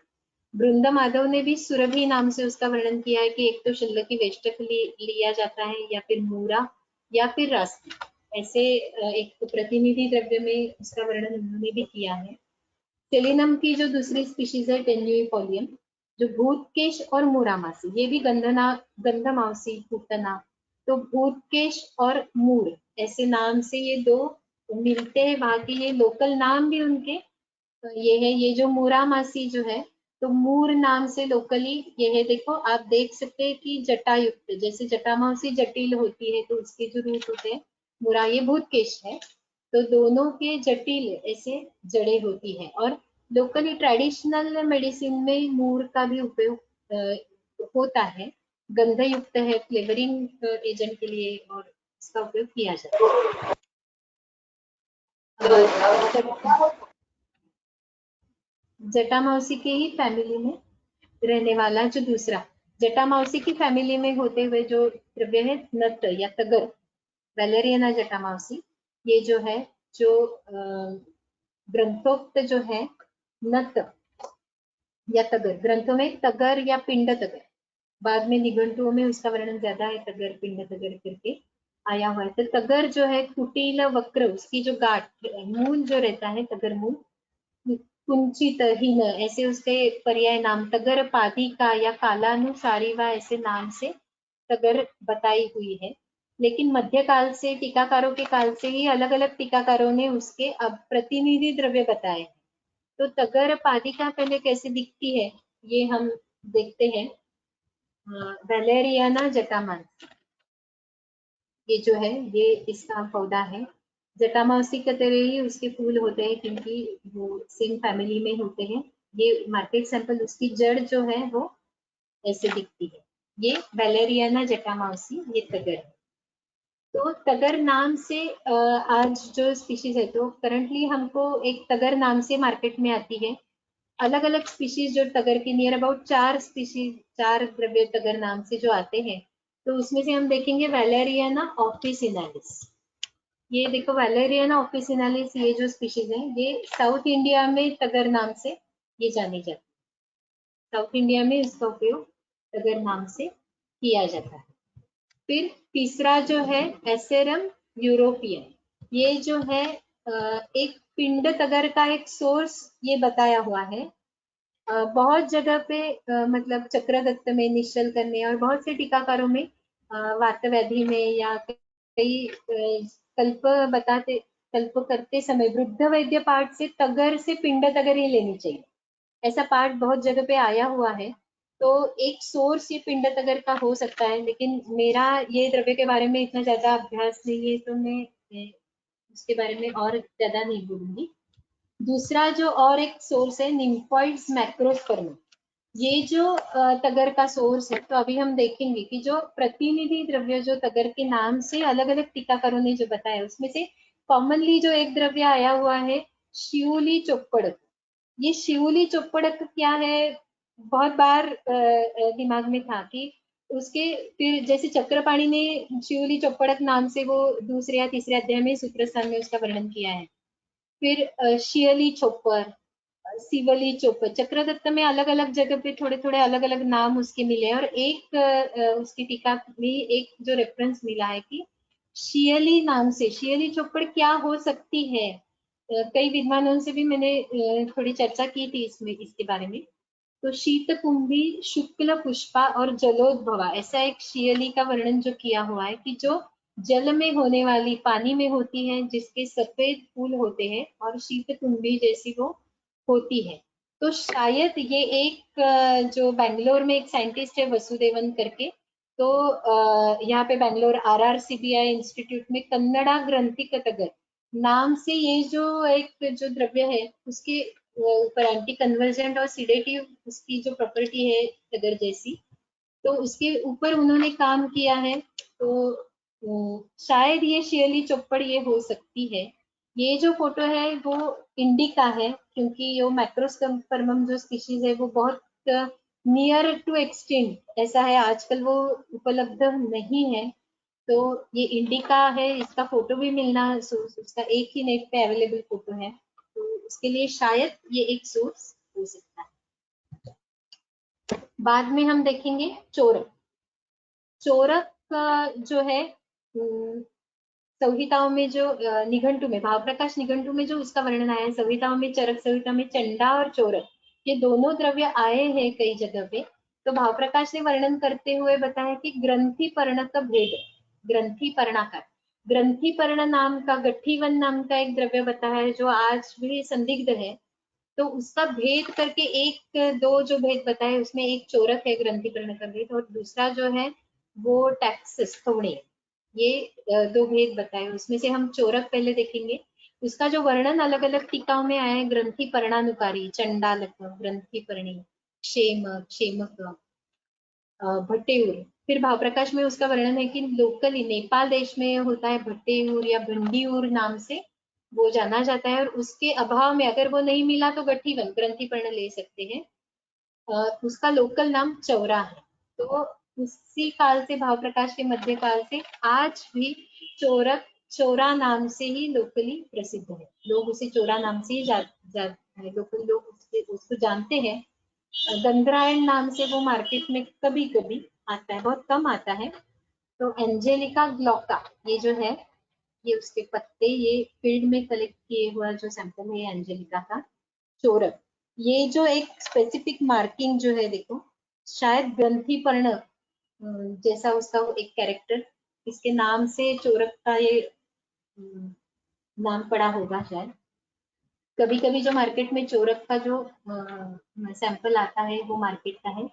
वृंद माधव ने भी सुरभि नाम से उसका वर्णन किया है कि एक तो शल्य की वेष्टक लिया जाता है या फिर मूरा या फिर रस, ऐसे एक प्रतिनिधि द्रव्य में उसका वर्णन उन्होंने भी किया है। सेलिनम की जो दूसरी स्पीशीज है टेन्यूइफोलियम, जो भूतकेश और मूरामासी, ये भी गंधमाउसी पूतना, तो भूतकेश और मूर ऐसे नाम से ये 2 मिलते हैं। वहां के ये लोकल नाम भी उनके ये है। ये जो मूरामासी जो है तो मूर नाम से लोकली ये है। देखो आप देख सकते हैं कि जटायुक्त, जैसे जटामासी जटिल होती है तो उसके जो रूट होते हैं, मूरा ये भूतकेश है, तो दोनों के जटिल ऐसे जड़े होती है। और लोकली ट्रेडिशनल मेडिसिन में मूर का भी उपयोग होता है, गंध युक्त है, फ्लेवरिंग एजेंट के लिए और इसका उपयोग किया जाता है। जटामासी के ही फैमिली में रहने वाला जो दूसरा जटामासी की फैमिली में होते हुए जो द्रव्य है नट या तगर, वैलेरियना जटामासी, ये जो है जो ग्रंथोक्त जो है नत या तगर, ग्रंथों में तगर या पिंड तगर, बाद में निघंटुओं में उसका वर्णन ज्यादा है, तगर पिंड तगर करके आया हुआ है। तो तगर जो है कुटिल वक्र, उसकी जो गांठ मूल जो रहता है तगर मूल, कुंचित हीन ऐसे उसके पर्याय नाम, तगर पादिका या कालानुसारीवा ऐसे नाम से तगर बताई हुई है। लेकिन मध्यकाल से, टीकाकारों के काल से ही अलग अलग टीकाकारों ने उसके अब प्रतिनिधि द्रव्य बताए। तो तगर पादिका पहले कैसे दिखती है ये हम देखते हैं। वेलेरियाना जटामांसी, ये जो है ये इसका पौधा है। जटामांसी की तरह ही उसके फूल होते हैं क्योंकि वो सेम फैमिली में होते हैं। ये मार्केट सैंपल, उसकी जड़ जो है वो ऐसे दिखती है। ये वेलेरियाना जटामांसी, ये तगर है। तो तगर नाम से आज जो स्पीशीज है, तो करंटली हमको एक तगर नाम से मार्केट में आती है। अलग अलग स्पीशीज जो तगर की नियर अबाउट 4 स्पीशीज, 4 द्रव्य तगर नाम से जो आते हैं, तो उसमें से हम देखेंगे वेलेरियाना ऑफिसिनालिस। ये देखो वेलेरियाना ऑफिसिनालिस, ये जो स्पीशीज है ये साउथ इंडिया में तगर नाम से ये जानी जाती है। साउथ इंडिया में इसका उपयोग तगर नाम से किया जाता है। फिर तीसरा जो है एसेरम यूरोपियन, ये जो है एक पिंड तगर का एक सोर्स ये बताया हुआ है। बहुत जगह पे मतलब चक्रदत्त में, निश्चल करने और बहुत से टीकाकारों में वातव्याधि में या कई कल्प बताते, कल्प करते समय वृद्ध वैद्य पाठ से तगर से पिंड तगर ही लेनी चाहिए, ऐसा पाठ बहुत जगह पे आया हुआ है। तो एक सोर्स ये पिंड तगर का हो सकता है, लेकिन मेरा ये द्रव्य के बारे में इतना ज्यादा अभ्यास नहीं है, तो मैं उसके बारे में और ज्यादा नहीं बोलूंगी। दूसरा जो और एक सोर्स है निम्फॉइड्स मैक्रोस्पर्म, ये जो तगर का सोर्स है। तो अभी हम देखेंगे कि जो प्रतिनिधि द्रव्य जो तगर के नाम से अलग अलग टीकाकारों ने जो बताया, उसमें से कॉमनली जो एक द्रव्य आया हुआ है शिवली चोप्पड़क। ये शिवली चोप्पड़क क्या है, बहुत बार दिमाग में था कि उसके, फिर जैसे चक्रपाणी ने शिवली चोप्पड़क नाम से वो दूसरे या तीसरे अध्याय में सूत्रस्थान में उसका वर्णन किया है। फिर शियली चोपर, सिवली चोपर, चक्रदत्त में अलग अलग जगह पे थोड़े थोड़े अलग अलग नाम उसके मिले, और एक उसकी टीका में एक जो रेफरेंस मिला है कि शियली नाम से शियली चोपड़ क्या हो सकती है। कई विद्वानों से भी मैंने थोड़ी चर्चा की थी इसमें, इसके बारे में। तो शीत कुंभी, शुक्ल पुष्पा और जलोद्भवा, ऐसा एक शियली का वर्णन जो किया हुआ है कि जो जल में होने वाली, पानी में होती है, जिसके सफेद फूल होते हैं और शीत कुंभी जैसी वो होती है। तो शायद ये एक जो बैंगलोर में एक साइंटिस्ट है वसुदेवन करके, तो यहाँ पे बैंगलोर RRCBI इंस्टीट्यूट में कन्नड़ा ग्रंथि कटगर नाम से ये जो एक जो द्रव्य है उसके ऊपर एंटी कन्वर्जेंट और सिडेटिव उसकी जो प्रॉपर्टी है तगर जैसी, तो उसके ऊपर उन्होंने काम किया है। तो शायद ये शियली चोपड़ ये हो सकती है। ये जो फोटो है वो इंडिका है, क्योंकि ये मैक्रोस्पर्मम जो स्पीशीज है वो बहुत नियर टू एक्सटिंक्ट ऐसा है, आजकल वो उपलब्ध नहीं है। तो ये इंडिका है, इसका फोटो भी मिलना, उसका एक ही नेट पे अवेलेबल फोटो है, तो उसके लिए शायद ये एक सोर्स हो सकता है। बाद में हम देखेंगे चोरक। चोरक जो है संहिताओं में जो निघंटु में, भाव प्रकाश निघंटु में जो उसका वर्णन आया है, संहिताओं में चरक संहिता में चंडा और चोरक ये दोनों द्रव्य आए हैं कई जगह पे। तो भाव प्रकाश ने वर्णन करते हुए बताया कि ग्रंथि पर्ण का भेद, ग्रंथि पर्णाकार, ग्रंथि पर्ण नाम का गठीवन नाम का एक द्रव्य बताया है जो आज भी संदिग्ध है। तो उसका भेद करके एक दो जो भेद बताए उसमें एक चोरक है ग्रंथि पर्ण का भेद, और दूसरा जो है वो टैक्सिस थोड़े, ये दो भेद बताए। उसमें से हम चोरक पहले देखेंगे। उसका जो वर्णन अलग अलग टीकाओं में आया है, ग्रंथि पर्णानुकारी, चंडालक, ग्रंथि पर्णी, क्षेम, क्षेमक, भट्टेऊर। फिर भाव प्रकाश में उसका वर्णन है कि लोकली नेपाल देश में होता है भट्टेऊर या भंडीऊर नाम से वो जाना जाता है, और उसके अभाव में अगर वो नहीं मिला तो गठीवन ग्रंथि पर्ण ले सकते हैं। उसका लोकल नाम चौरा है। तो उसी काल से, भाव प्रकाश के मध्य काल से आज भी चोरक चोरा नाम से ही लोकली प्रसिद्ध है। लोग उसे चोरा नाम से ही लोकल लोग उसको जानते हैं। गंधरायण नाम से वो मार्केट में कभी कभी आता है, बहुत कम आता है। तो एंजेलिका ग्लॉका ये जो है, ये उसके पत्ते, ये फील्ड में कलेक्ट किए हुआ जो सैंपल है एंजेलिका का। चोरक, ये जो एक स्पेसिफिक मार्किंग जो है, देखो शायद ग्रंथि पर्ण जैसा उसका एक कैरेक्टर, इसके नाम से चोरक का ये नाम पड़ा होगा शायद। कभी कभी जो मार्केट में चोरक का जो सैंपल आता है वो मार्केट का है,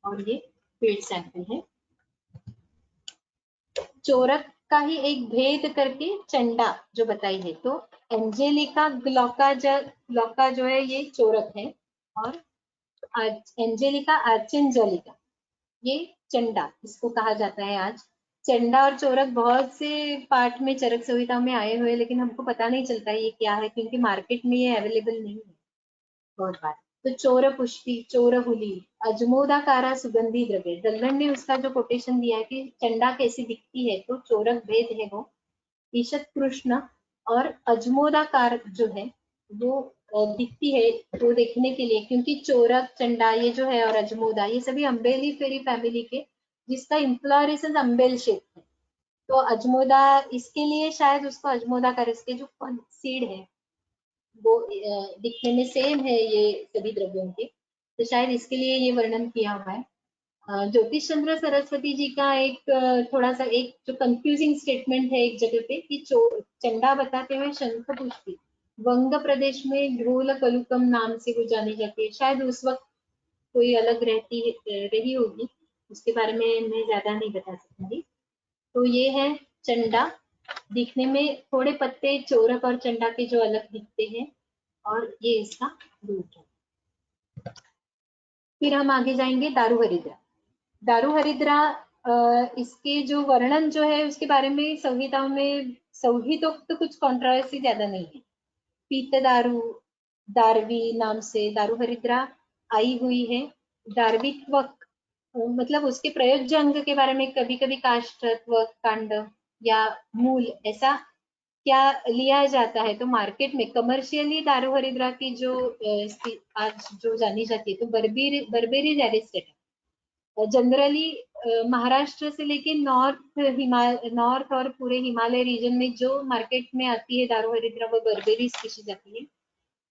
और ये फील्ड सैंपल है। चोरक का ही एक भेद करके चंडा जो बताई है, तो एंजेलिका ग्लॉका जो है ये चोरक है, और एंजेलिका आर्चेंजेलिका ये चंडा इसको कहा जाता है आज। चंडा और चोरक बहुत से पार्ट में चरक संहिता में आए हुए, लेकिन हमको पता नहीं चलता ये क्या है, क्योंकि मार्केट में ये अवेलेबल नहीं है बहुत बार। तो चोर पुष्टि, चोर हुली, अजमोदाकारा सुगंधी द्रव्य, दल्लन ने उसका जो कोटेशन दिया है कि चंडा कैसी दिखती है, तो चोरक भेद है वो ईशत कृष्ण, और अजमोदाकार जो है वो दिखती है वो देखने के लिए, क्योंकि चोरक, चंडा ये जो है और अजमोदा ये सभी अम्बेली फेरी फैमिली के, जिसका इन्फ्लोरेसेंस अम्बेल शेप है। तो अजमोदा इसके लिए शायद उसको अजमोदाकार, इसके जो सीड है वो दिखने में सेम है ये सभी द्रव्यों के, तो शायद इसके लिए ये वर्णन किया हुआ है। ज्योतिष चंद्र सरस्वती जी का एक थोड़ा सा एक जो कंफ्यूजिंग स्टेटमेंट है एक जगह पे कि चंडा बताते हुए शंख पुष्पी वंग प्रदेश में ढोल कलुकम नाम से वो जानी जाती है। शायद उस वक्त कोई अलग रही होगी, उसके बारे में मैं ज्यादा नहीं बता सकूंगी। तो ये है चंडा, दिखने में थोड़े पत्ते चोरक और चंडा के जो अलग दिखते हैं, और ये इसका रूट है। फिर हम आगे जाएंगे दारू हरिद्रा। दारू हरिद्रा इसके जो वर्णन जो है उसके बारे में संहिताओं में तो कुछ कंट्रोवर्सी ज्यादा नहीं है। पीत दारू, दारवी नाम से दारू हरिद्रा आई हुई है। दार्वित्वक मतलब उसके प्रयोज्य अंग के बारे में कभी कभी काष्ठत्व, कांड या मूल ऐसा क्या लिया जाता है। तो मार्केट में कमर्शियली दारू हरिद्रा की जो आज जो जानी जाती है, तो बर्बेरीज एरिस्टेटा जनरली महाराष्ट्र से लेके नॉर्थ और पूरे हिमालय रीजन में जो मार्केट में आती है दारू हरिद्रा, वो बर्बेरी स्पीशीज आती है,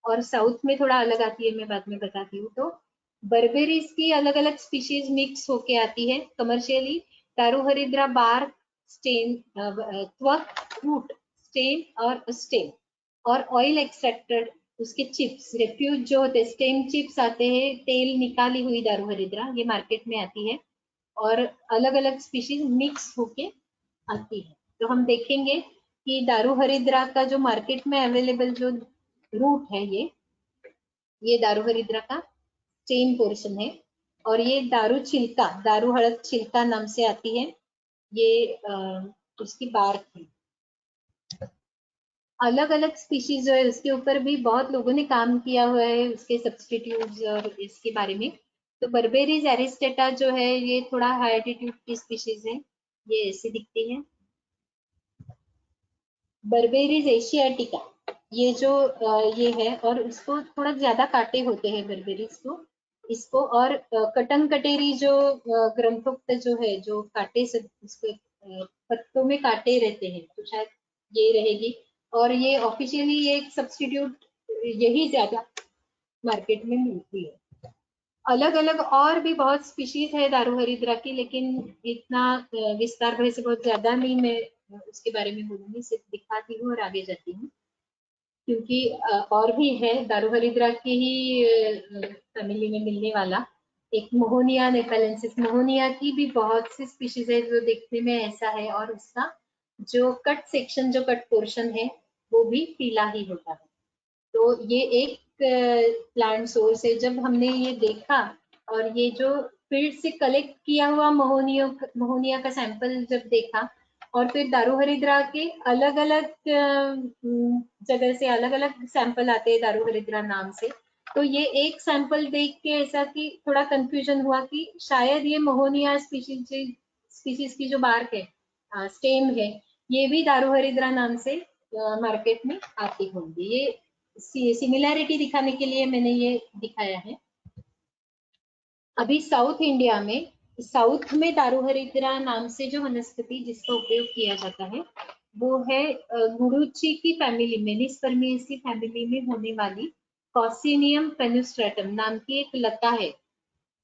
और साउथ में थोड़ा अलग आती है, मैं बाद में बताती हूँ। तो बर्बेरीज की अलग अलग स्पीशीज मिक्स होके आती है कमर्शियली। दारू हरिद्रा बार, स्टेम, त्वक, रूट, स्टेम और स्टेम, और ऑयल एक्सट्रैक्टेड उसके चिप्स, रेफ्यूज जो होते हैं, स्टेम चिप्स आते हैं, तेल निकाली हुई दारू हरिद्रा ये मार्केट में आती है, और अलग अलग स्पीशीज मिक्स होके आती है। तो हम देखेंगे कि दारू हरिद्रा का जो मार्केट में अवेलेबल जो रूट है, ये दारू हरिद्रा का स्टेम पोर्शन है, और ये दारू छिलका, दारू हळद छिलका नाम से आती है, ये उसकी बार्क है। अलग अलग स्पीशीज जो है उसके ऊपर भी बहुत लोगों ने काम किया हुआ है, उसके सब्सटीट्यूट्स और इसके बारे में। तो बर्बेरीज एरिस्टेटा जो है ये थोड़ा हाई एल्टीट्यूड की स्पीशीज है, ये ऐसे दिखती है। बर्बेरीज एशियाटिका ये जो ये है, और इसको थोड़ा ज्यादा कांटे होते हैं बर्बेरीज को, इसको, और कटंग कटेरी जो ग्रंथोक्त जो है, जो कांटे से उसके पत्तों में कांटे रहते हैं, तो शायद ये रहेगी। और ये ऑफिशियली ये एक सब्स्टिट्यूट यही ज्यादा मार्केट में मिलती है। अलग अलग और भी बहुत स्पीशीज है दारू हरिद्रा की, लेकिन इतना विस्तार भर से बहुत ज्यादा नहीं मैं उसके बारे में बोलूंगी, सिर्फ दिखाती हूँ और आगे जाती हूँ, क्योंकि और भी है दारू हरिद्रा की ही फैमिली में मिलने वाला एक मोहनिया नेपेलेंसिस। मोहनिया की भी बहुत सी स्पीशीज है जो देखने में ऐसा है, और उसका जो कट सेक्शन, जो कट पोर्शन है वो भी पीला ही होता है। तो ये एक प्लांट सोर्स है। जब हमने ये देखा और ये जो फील्ड से कलेक्ट किया हुआ मोहनिया का सैंपल जब देखा, और फिर दारू हरिद्रा के अलग अलग जगह से अलग अलग सैंपल आते हैं दारू हरिद्रा नाम से, तो ये एक सैंपल देख के ऐसा कि थोड़ा कंफ्यूजन हुआ कि शायद ये मोहनिया स्पीशीज की जो बार्क है, स्टेम है, ये भी दारू हरिद्रा नाम से मार्केट में आती होंगी। ये सिमिलैरिटी दिखाने के लिए मैंने ये दिखाया है। अभी साउथ इंडिया में, साउथ में दारू हरिद्रा नाम से जो वनस्पति जिसका उपयोग किया जाता है वो है गुडुचि की फैमिली में, मेनिस्पर्मियेसी फैमिली में होने वाली कॉसिनियम फेनुस्ट्रेटम नाम की एक लता है,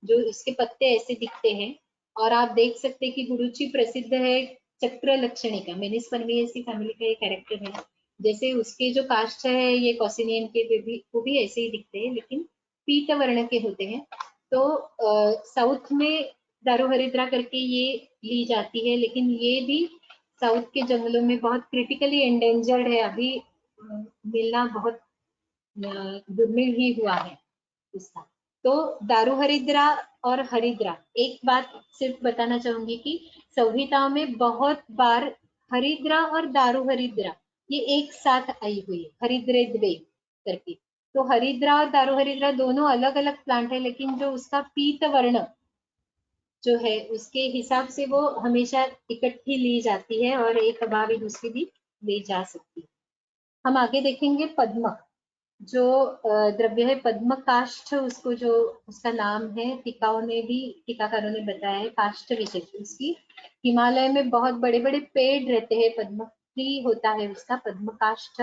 जो इसके पत्ते ऐसे दिखते हैं। और आप देख सकते हैं कि गुडुचि प्रसिद्ध है चक्र लक्षणी का, मेनिस्पर्मियेसी फैमिली का ये कैरेक्टर है। जैसे उसके जो काष्ठ है ये कॉसिनियम के वो भी ऐसे ही दिखते हैं, लेकिन पीत वर्ण के होते हैं। तो साउथ में दारू हरिद्रा करके ये ली जाती है, लेकिन ये भी साउथ के जंगलों में बहुत क्रिटिकली एंडेंजर्ड है। अभी मिलना बहुत दुर्मिल ही हुआ है इसका। तो दारू हरिद्रा और हरिद्रा, एक बात सिर्फ बताना चाहूंगी कि संहिताओं में बहुत बार हरिद्रा और दारू हरिद्रा ये एक साथ आई हुई है, हरिद्रे द्वे करके। तो हरिद्रा और दारू हरिद्रा दोनों अलग अलग प्लांट है, लेकिन जो उसका पीत वर्ण जो है उसके हिसाब से वो हमेशा इकट्ठी ली जाती है और एक अभावी दूसरी भी ली जा सकती है। हम आगे देखेंगे पद्म, जो द्रव्य है पद्म काष्ठ, उसको जो उसका नाम है टीकाकारों ने बताया है काष्ठ विशेष। उसकी हिमालय में बहुत बड़े बड़े पेड़ रहते हैं, पद्म ट्री होता है उसका, पद्म काष्ठ।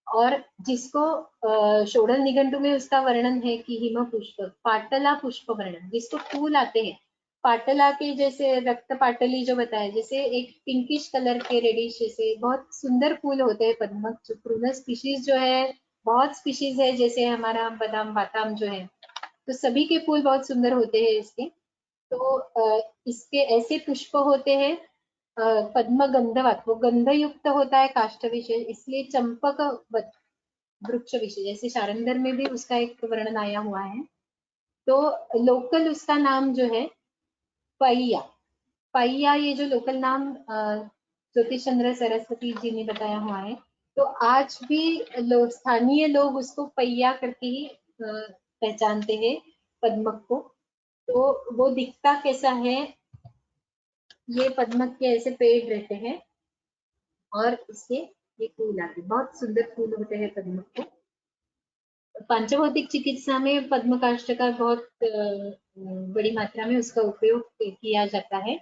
और जिसको षोडल निघंटु में उसका वर्णन है कि हिम पुष्प पाटला पुष्प वर्णन, जिसको फूल आते हैं पाटला के जैसे, रक्त पाटली जो बताया, जैसे एक पिंकिश कलर के रेडिश जैसे बहुत सुंदर फूल होते हैं पद्म। जो प्रूनस स्पीशीज जो है, बहुत स्पीशीज है, जैसे हमारा बादाम बाताम जो है, तो सभी के फूल बहुत सुंदर होते हैं इसके। तो इसके ऐसे पुष्प होते हैं पद्म गंधवत, वो गंध युक्त होता है काष्ठ विशेष, इसलिए चंपक वृक्ष विशेष, जैसे शारंदर में भी उसका एक वर्णन आया हुआ है। तो लोकल उसका नाम जो है पैया, पैया ये जो लोकल नाम ज्योतिष चंद्र सरस्वती जी ने बताया हुआ है। तो आज भी स्थानीय लोग उसको पैया करके ही पहचानते हैं पद्मक को। तो वो दिखता कैसा है, ये पद्मक के ऐसे पेड़ रहते हैं और इसके ये फूल आते, बहुत सुंदर फूल होते हैं पद्मक को। पांचभौतिक चिकित्सा में पद्म काष्ठ का बहुत बड़ी मात्रा में उसका उपयोग किया जाता है।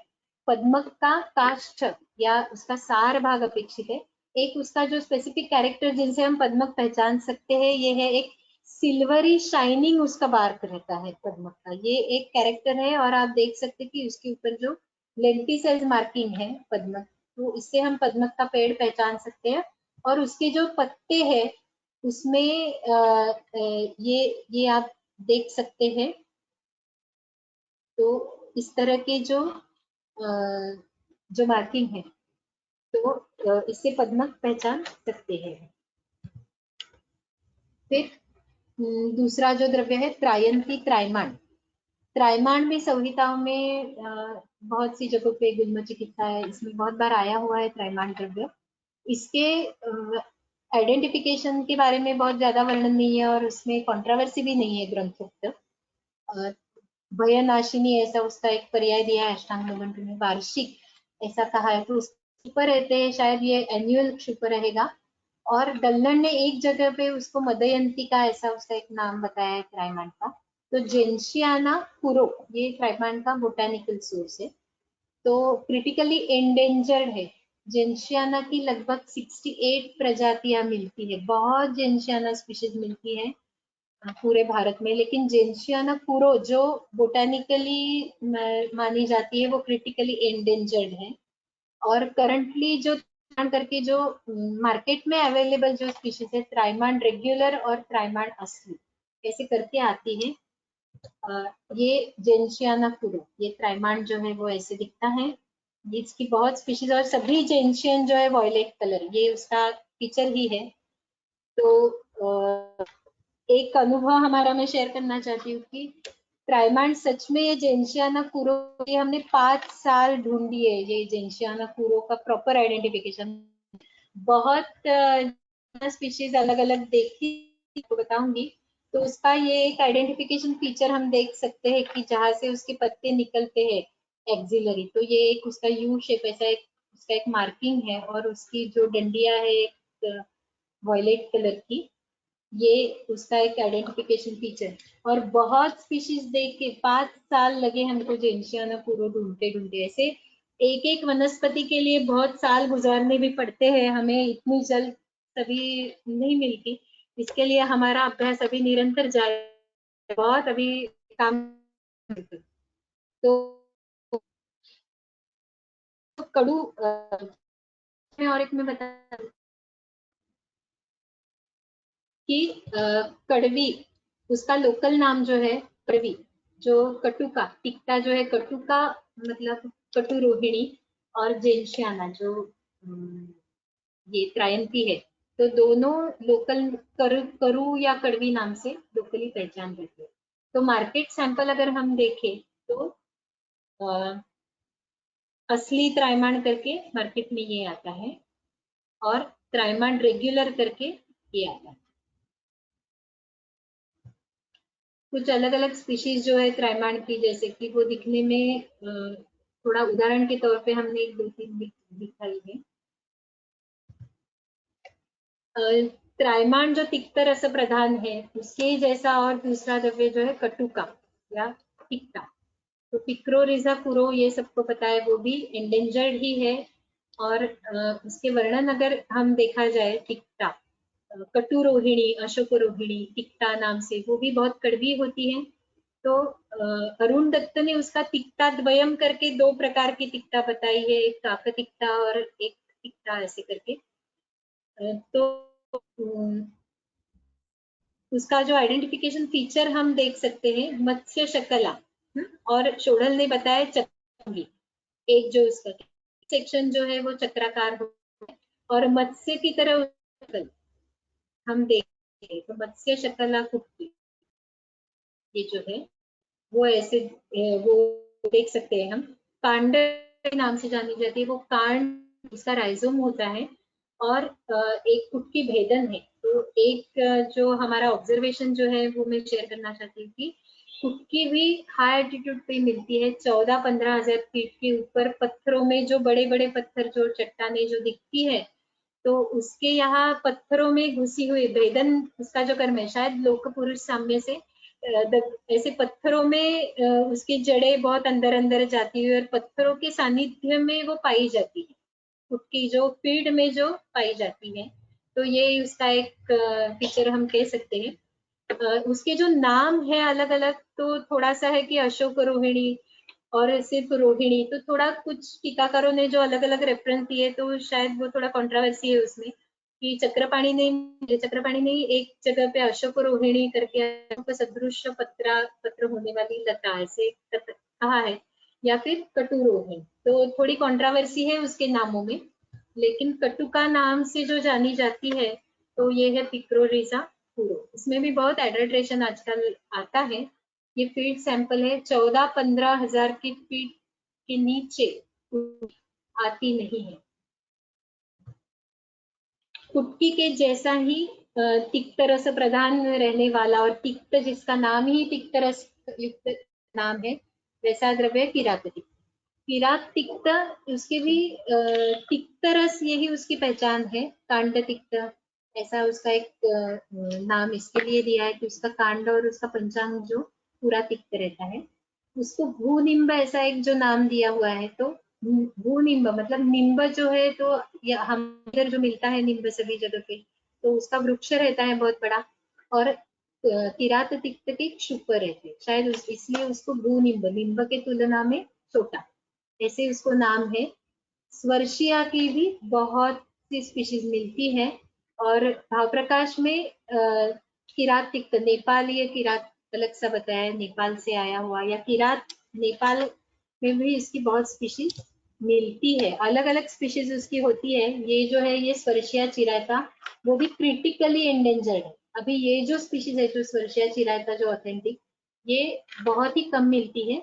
पद्मक का काष्ठ या उसका सार भाग अपेक्षित है। एक उसका जो स्पेसिफिक कैरेक्टर जिनसे हम पद्मक पहचान सकते हैं, ये है एक सिल्वरी शाइनिंग उसका बार्क रहता है पद्मक का, ये एक कैरेक्टर है। और आप देख सकते हैं कि उसके ऊपर जो लेंटिसाइज मार्किंग है पद्मक, तो इससे हम पद्मक का पेड़ पहचान सकते हैं। और उसके जो पत्ते हैं उसमें ये आप देख सकते हैं। तो इस तरह के जो मार्किंग है, तो इससे पद्मक पहचान सकते हैं। फिर दूसरा जो द्रव्य है त्रायंती त्रायमाण, त्रायमाण भी संहिताओं में बहुत सी जगहों पे गुल्म चिकित्सा है, इसमें बहुत बार आया हुआ है त्रायमाण द्रव्य। इसके आइडेंटिफिकेशन के बारे में बहुत ज्यादा वर्णन नहीं है और उसमें कंट्रोवर्सी भी नहीं है ग्रंथोक्त। भयनाशिनी ऐसा उसका एक पर्याय दिया है अष्टांग निघंटु में, वार्षिक ऐसा कहा है, तो क्षुप रहते हैं, शायद ये एन्युअल क्षुप रहेगा। और दल्लण ने एक जगह पे उसको मदयंती का ऐसा उसका एक नाम बताया है त्रायमाण का। तो जेंशियाना पुरो ये त्रायमाण का बोटानिकल सोर्स है। तो क्रिटिकली एंडेंजर्ड है, जेंशियाना की लगभग 68 प्रजातियां मिलती है, बहुत जेंशियाना स्पीशीज मिलती है पूरे भारत में। लेकिन जेंशियाना पुरो जो बोटानिकली मानी जाती है वो क्रिटिकली एंडेंजर्ड है। और करंटली जो करके जो मार्केट में अवेलेबल जो स्पीशीज है, त्रायमाण रेगुलर और त्रायमाण असली ऐसे करके आती है। ये जेंशियाना पुरो, ये त्रायमाण जो है वो ऐसे दिखता है। इसकी बहुत स्पीशीज और सभी जेंशियन जो है वॉयलेट कलर, ये उसका फीचर ही है। तो एक अनुभव हमारा मैं शेयर करना चाहती हूँ कि त्रायमाण सच में ये जेंशियाना पुरो, ये हमने 5 साल ढूंढी है ये जेंशियाना पुरो का प्रॉपर आइडेंटिफिकेशन। बहुत स्पीशीज अलग अलग देखी तो बताऊंगी। तो उसका ये एक आइडेंटिफिकेशन फीचर हम देख सकते हैं कि जहां से उसके पत्ते निकलते हैं एक्सिलरी, तो ये एक उसका यू शेप ऐसा एक उसका एक मार्किंग है और उसकी जो डंडिया है एक वॉयलेट कलर की, ये उसका एक आइडेंटिफिकेशन फीचर। और बहुत स्पीशीज देख के 5 साल लगे हमको जेनसियाना पूरा ढूंढते ढूंढते। ऐसे एक एक वनस्पति के लिए बहुत साल गुजारने भी पड़ते हैं, हमें इतनी जल्द सभी नहीं मिलती। इसके लिए हमारा अभ्यास अभी निरंतर जारी, बहुत अभी काम। तो कड़ू और एक मैं बता कि कड़वी, उसका लोकल नाम जो है कड़वी, जो कटुका टिक्टा जो है, कटुका मतलब कटु रोहिणी, और जेनसियाना जो ये त्रायंती है, तो दोनों लोकल करू या कड़वी नाम से लोकली पहचान रहती है। तो मार्केट सैंपल अगर हम देखें तो असली त्रायमाण करके मार्केट में ये आता है, और त्रायमाण रेगुलर करके ये आता है। कुछ अलग अलग स्पीशीज जो है त्रायमाण की, जैसे कि वो दिखने में थोड़ा उदाहरण के तौर पे हमने एक दो तीन दिखाई है। त्रायमाण जो तिक्त रस प्रधान है, उसके जैसा और दूसरा द्रव्य जो है कटुका या टिक्टा। तो पिक्रोरिजा कुरो ये सबको पता है, वो भी एंडेंजर्ड ही है। और उसके वर्णन अगर हम देखा जाए, टिक्टा कटु रोहिणी, अशोक रोहिणी टिक्टा नाम से, वो भी बहुत कड़वी होती है। तो अरुण दत्त ने उसका तिक्ता द्वयम करके 2 प्रकार की तिक्ता बताई है, एक काक तिक्ता और एक तिक्ता ऐसे करके। तो उसका जो आइडेंटिफिकेशन फीचर हम देख सकते हैं, मत्स्य शकला, और शोडल ने बताया चक्रांगी। एक जो उसका सेक्शन जो है वो चक्राकार हो, और मत्स्य की तरह हम देखते हैं तो मत्स्य शकला कुक्कुट, ये जो है वो ऐसे वो देख सकते हैं हम। कांड के नाम से जानी जाती है, वो कांड उसका राइजोम होता है, और एक कुटकी भेदन है। तो एक जो हमारा ऑब्जर्वेशन जो है वो मैं शेयर करना चाहती हूँ कि कुटकी भी हाई एल्टीट्यूड पे मिलती है, 14-15 हजार फीट के ऊपर पत्थरों में, जो बड़े बड़े पत्थर जो चट्टाने जो दिखती है, तो उसके यहाँ पत्थरों में घुसी हुई भेदन उसका जो कर्म है, शायद लोक पुरुष साम्य से ऐसे पत्थरों में उसकी जड़ें बहुत अंदर अंदर जाती है और पत्थरों के सानिध्य में वो पाई जाती है, उसकी जो फीड में जो पाई जाती है। तो ये उसका एक फीचर हम कह सकते हैं। उसके जो नाम है अलग अलग, तो थोड़ा सा है कि अशोक रोहिणी और सिर्फ रोहिणी, तो थोड़ा कुछ टीकाकारों ने जो अलग अलग रेफरेंस दिए, तो शायद वो थोड़ा कंट्रोवर्सी है उसमें कि चक्रपाणी नहीं, एक जगह पे अशोक रोहिणी करके सदृश पत्र होने वाली लता ऐसे कहा है, या फिर कटु रोहिणी। तो थोड़ी कंट्रोवर्सी है उसके नामों में, लेकिन कटुका नाम से जो जानी जाती है तो ये है पिक्रोरिजा पूरो। इसमें भी बहुत एडल्ट्रेशन आजकल आता है। ये फीड सैंपल है, 14-15 हजार की फीट के नीचे आती नहीं है। कुटकी के जैसा ही तिक्त रस प्रधान रहने वाला, और तिक्त जिसका नाम ही तिक्त रस युक्त नाम है, वैसा द्रव्य किरात तिक्त। किरात तिक्त, उसके भी तिक्त रस, यही उसकी पहचान है। कांड तिक्त, ऐसा उसका एक नाम इसके लिए दिया है कि उसका कांड और उसका पंचांग जो पूरा तिक्त रहता है। उसको भूनिम्ब ऐसा एक जो नाम दिया हुआ है, तो भूनिम्ब मतलब निम्ब जो है, तो हम इधर जो मिलता है निम्ब सभी जगह पे, तो उसका वृक्ष रहता है बहुत बड़ा, और किरात तिक्त के क्षुप रहते हैं, शायद इसलिए उसको भूनिम्ब, निम्ब के तुलना में छोटा, ऐसे उसको नाम है। स्वर्शिया की भी बहुत सी स्पीशीज मिलती है, और भाव प्रकाश में किरात तिक्त, नेपालीय किरात अलग सा बताया है, नेपाल से आया हुआ, या किरात नेपाल में भी इसकी बहुत स्पीशीज मिलती है, अलग अलग स्पीशीज उसकी होती है। ये जो है ये स्वर्शिया चिराता, वो भी क्रिटिकली एंडेंजर्ड है। अभी ये जो स्पीशीज है, जो स्वर्शिया चिराता जो ऑथेंटिक, ये बहुत ही कम मिलती है।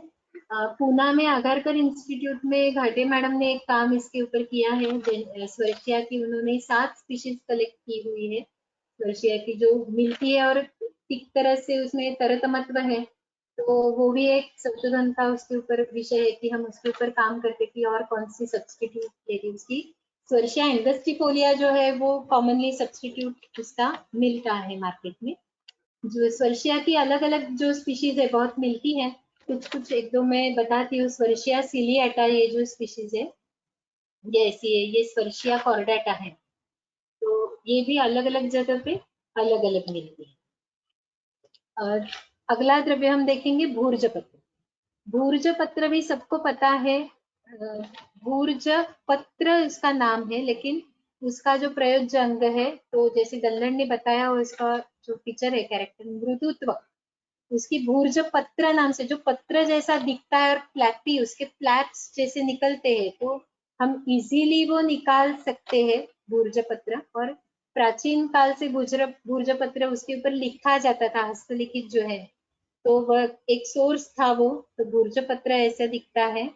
पूना में आगरकर इंस्टीट्यूट में घाटे मैडम ने एक काम इसके ऊपर किया है, स्वर्शिया की उन्होंने 7 स्पीशीज कलेक्ट की हुई है, स्वर्शिया की जो मिलती है, और एक तरह से उसमें तरतमत्व है, तो वो भी एक संशोधन था, उसके ऊपर विषय है कि हम उसके ऊपर काम करते कि और कौन सी सब्सटीट्यूट लेती उसकी। स्वर्शिया एंगस्टिफोलिया जो है वो कॉमनली सब्सटीट्यूट उसका मिलता है मार्केट में। जो स्वर्शिया की अलग अलग जो स्पीशीज है बहुत मिलती है, कुछ कुछ एक दो मैं बताती हूँ। स्वर्शिया सिलिएटा ये जो स्पीशीज है ये ऐसी है, ये स्वर्शिया कॉर्डेटा है। तो ये भी अलग अलग जगह पे अलग अलग मिलती है। और अगला द्रव्य हम देखेंगे भूर्ज पत्र। भूर्ज पत्र भी सबको पता है, भूर्ज पत्र इसका नाम है, लेकिन उसका जो प्रयोज्य अंग है, तो जैसे दल्लड़ ने बताया, वो इसका जो फीचर है कैरेक्टर मृदुत्व, उसकी भूर्ज पत्र नाम से, जो पत्र जैसा दिखता है और फ्लैपी उसके फ्लैप्स जैसे निकलते हैं, तो हम इजीली वो निकाल सकते हैं भूर्ज पत्र। और प्राचीन काल से भूर्ज पत्र उसके ऊपर लिखा जाता था, हस्तलिखित जो है, तो वह एक सोर्स था वो। तो भूर्ज पत्र ऐसा दिखता है,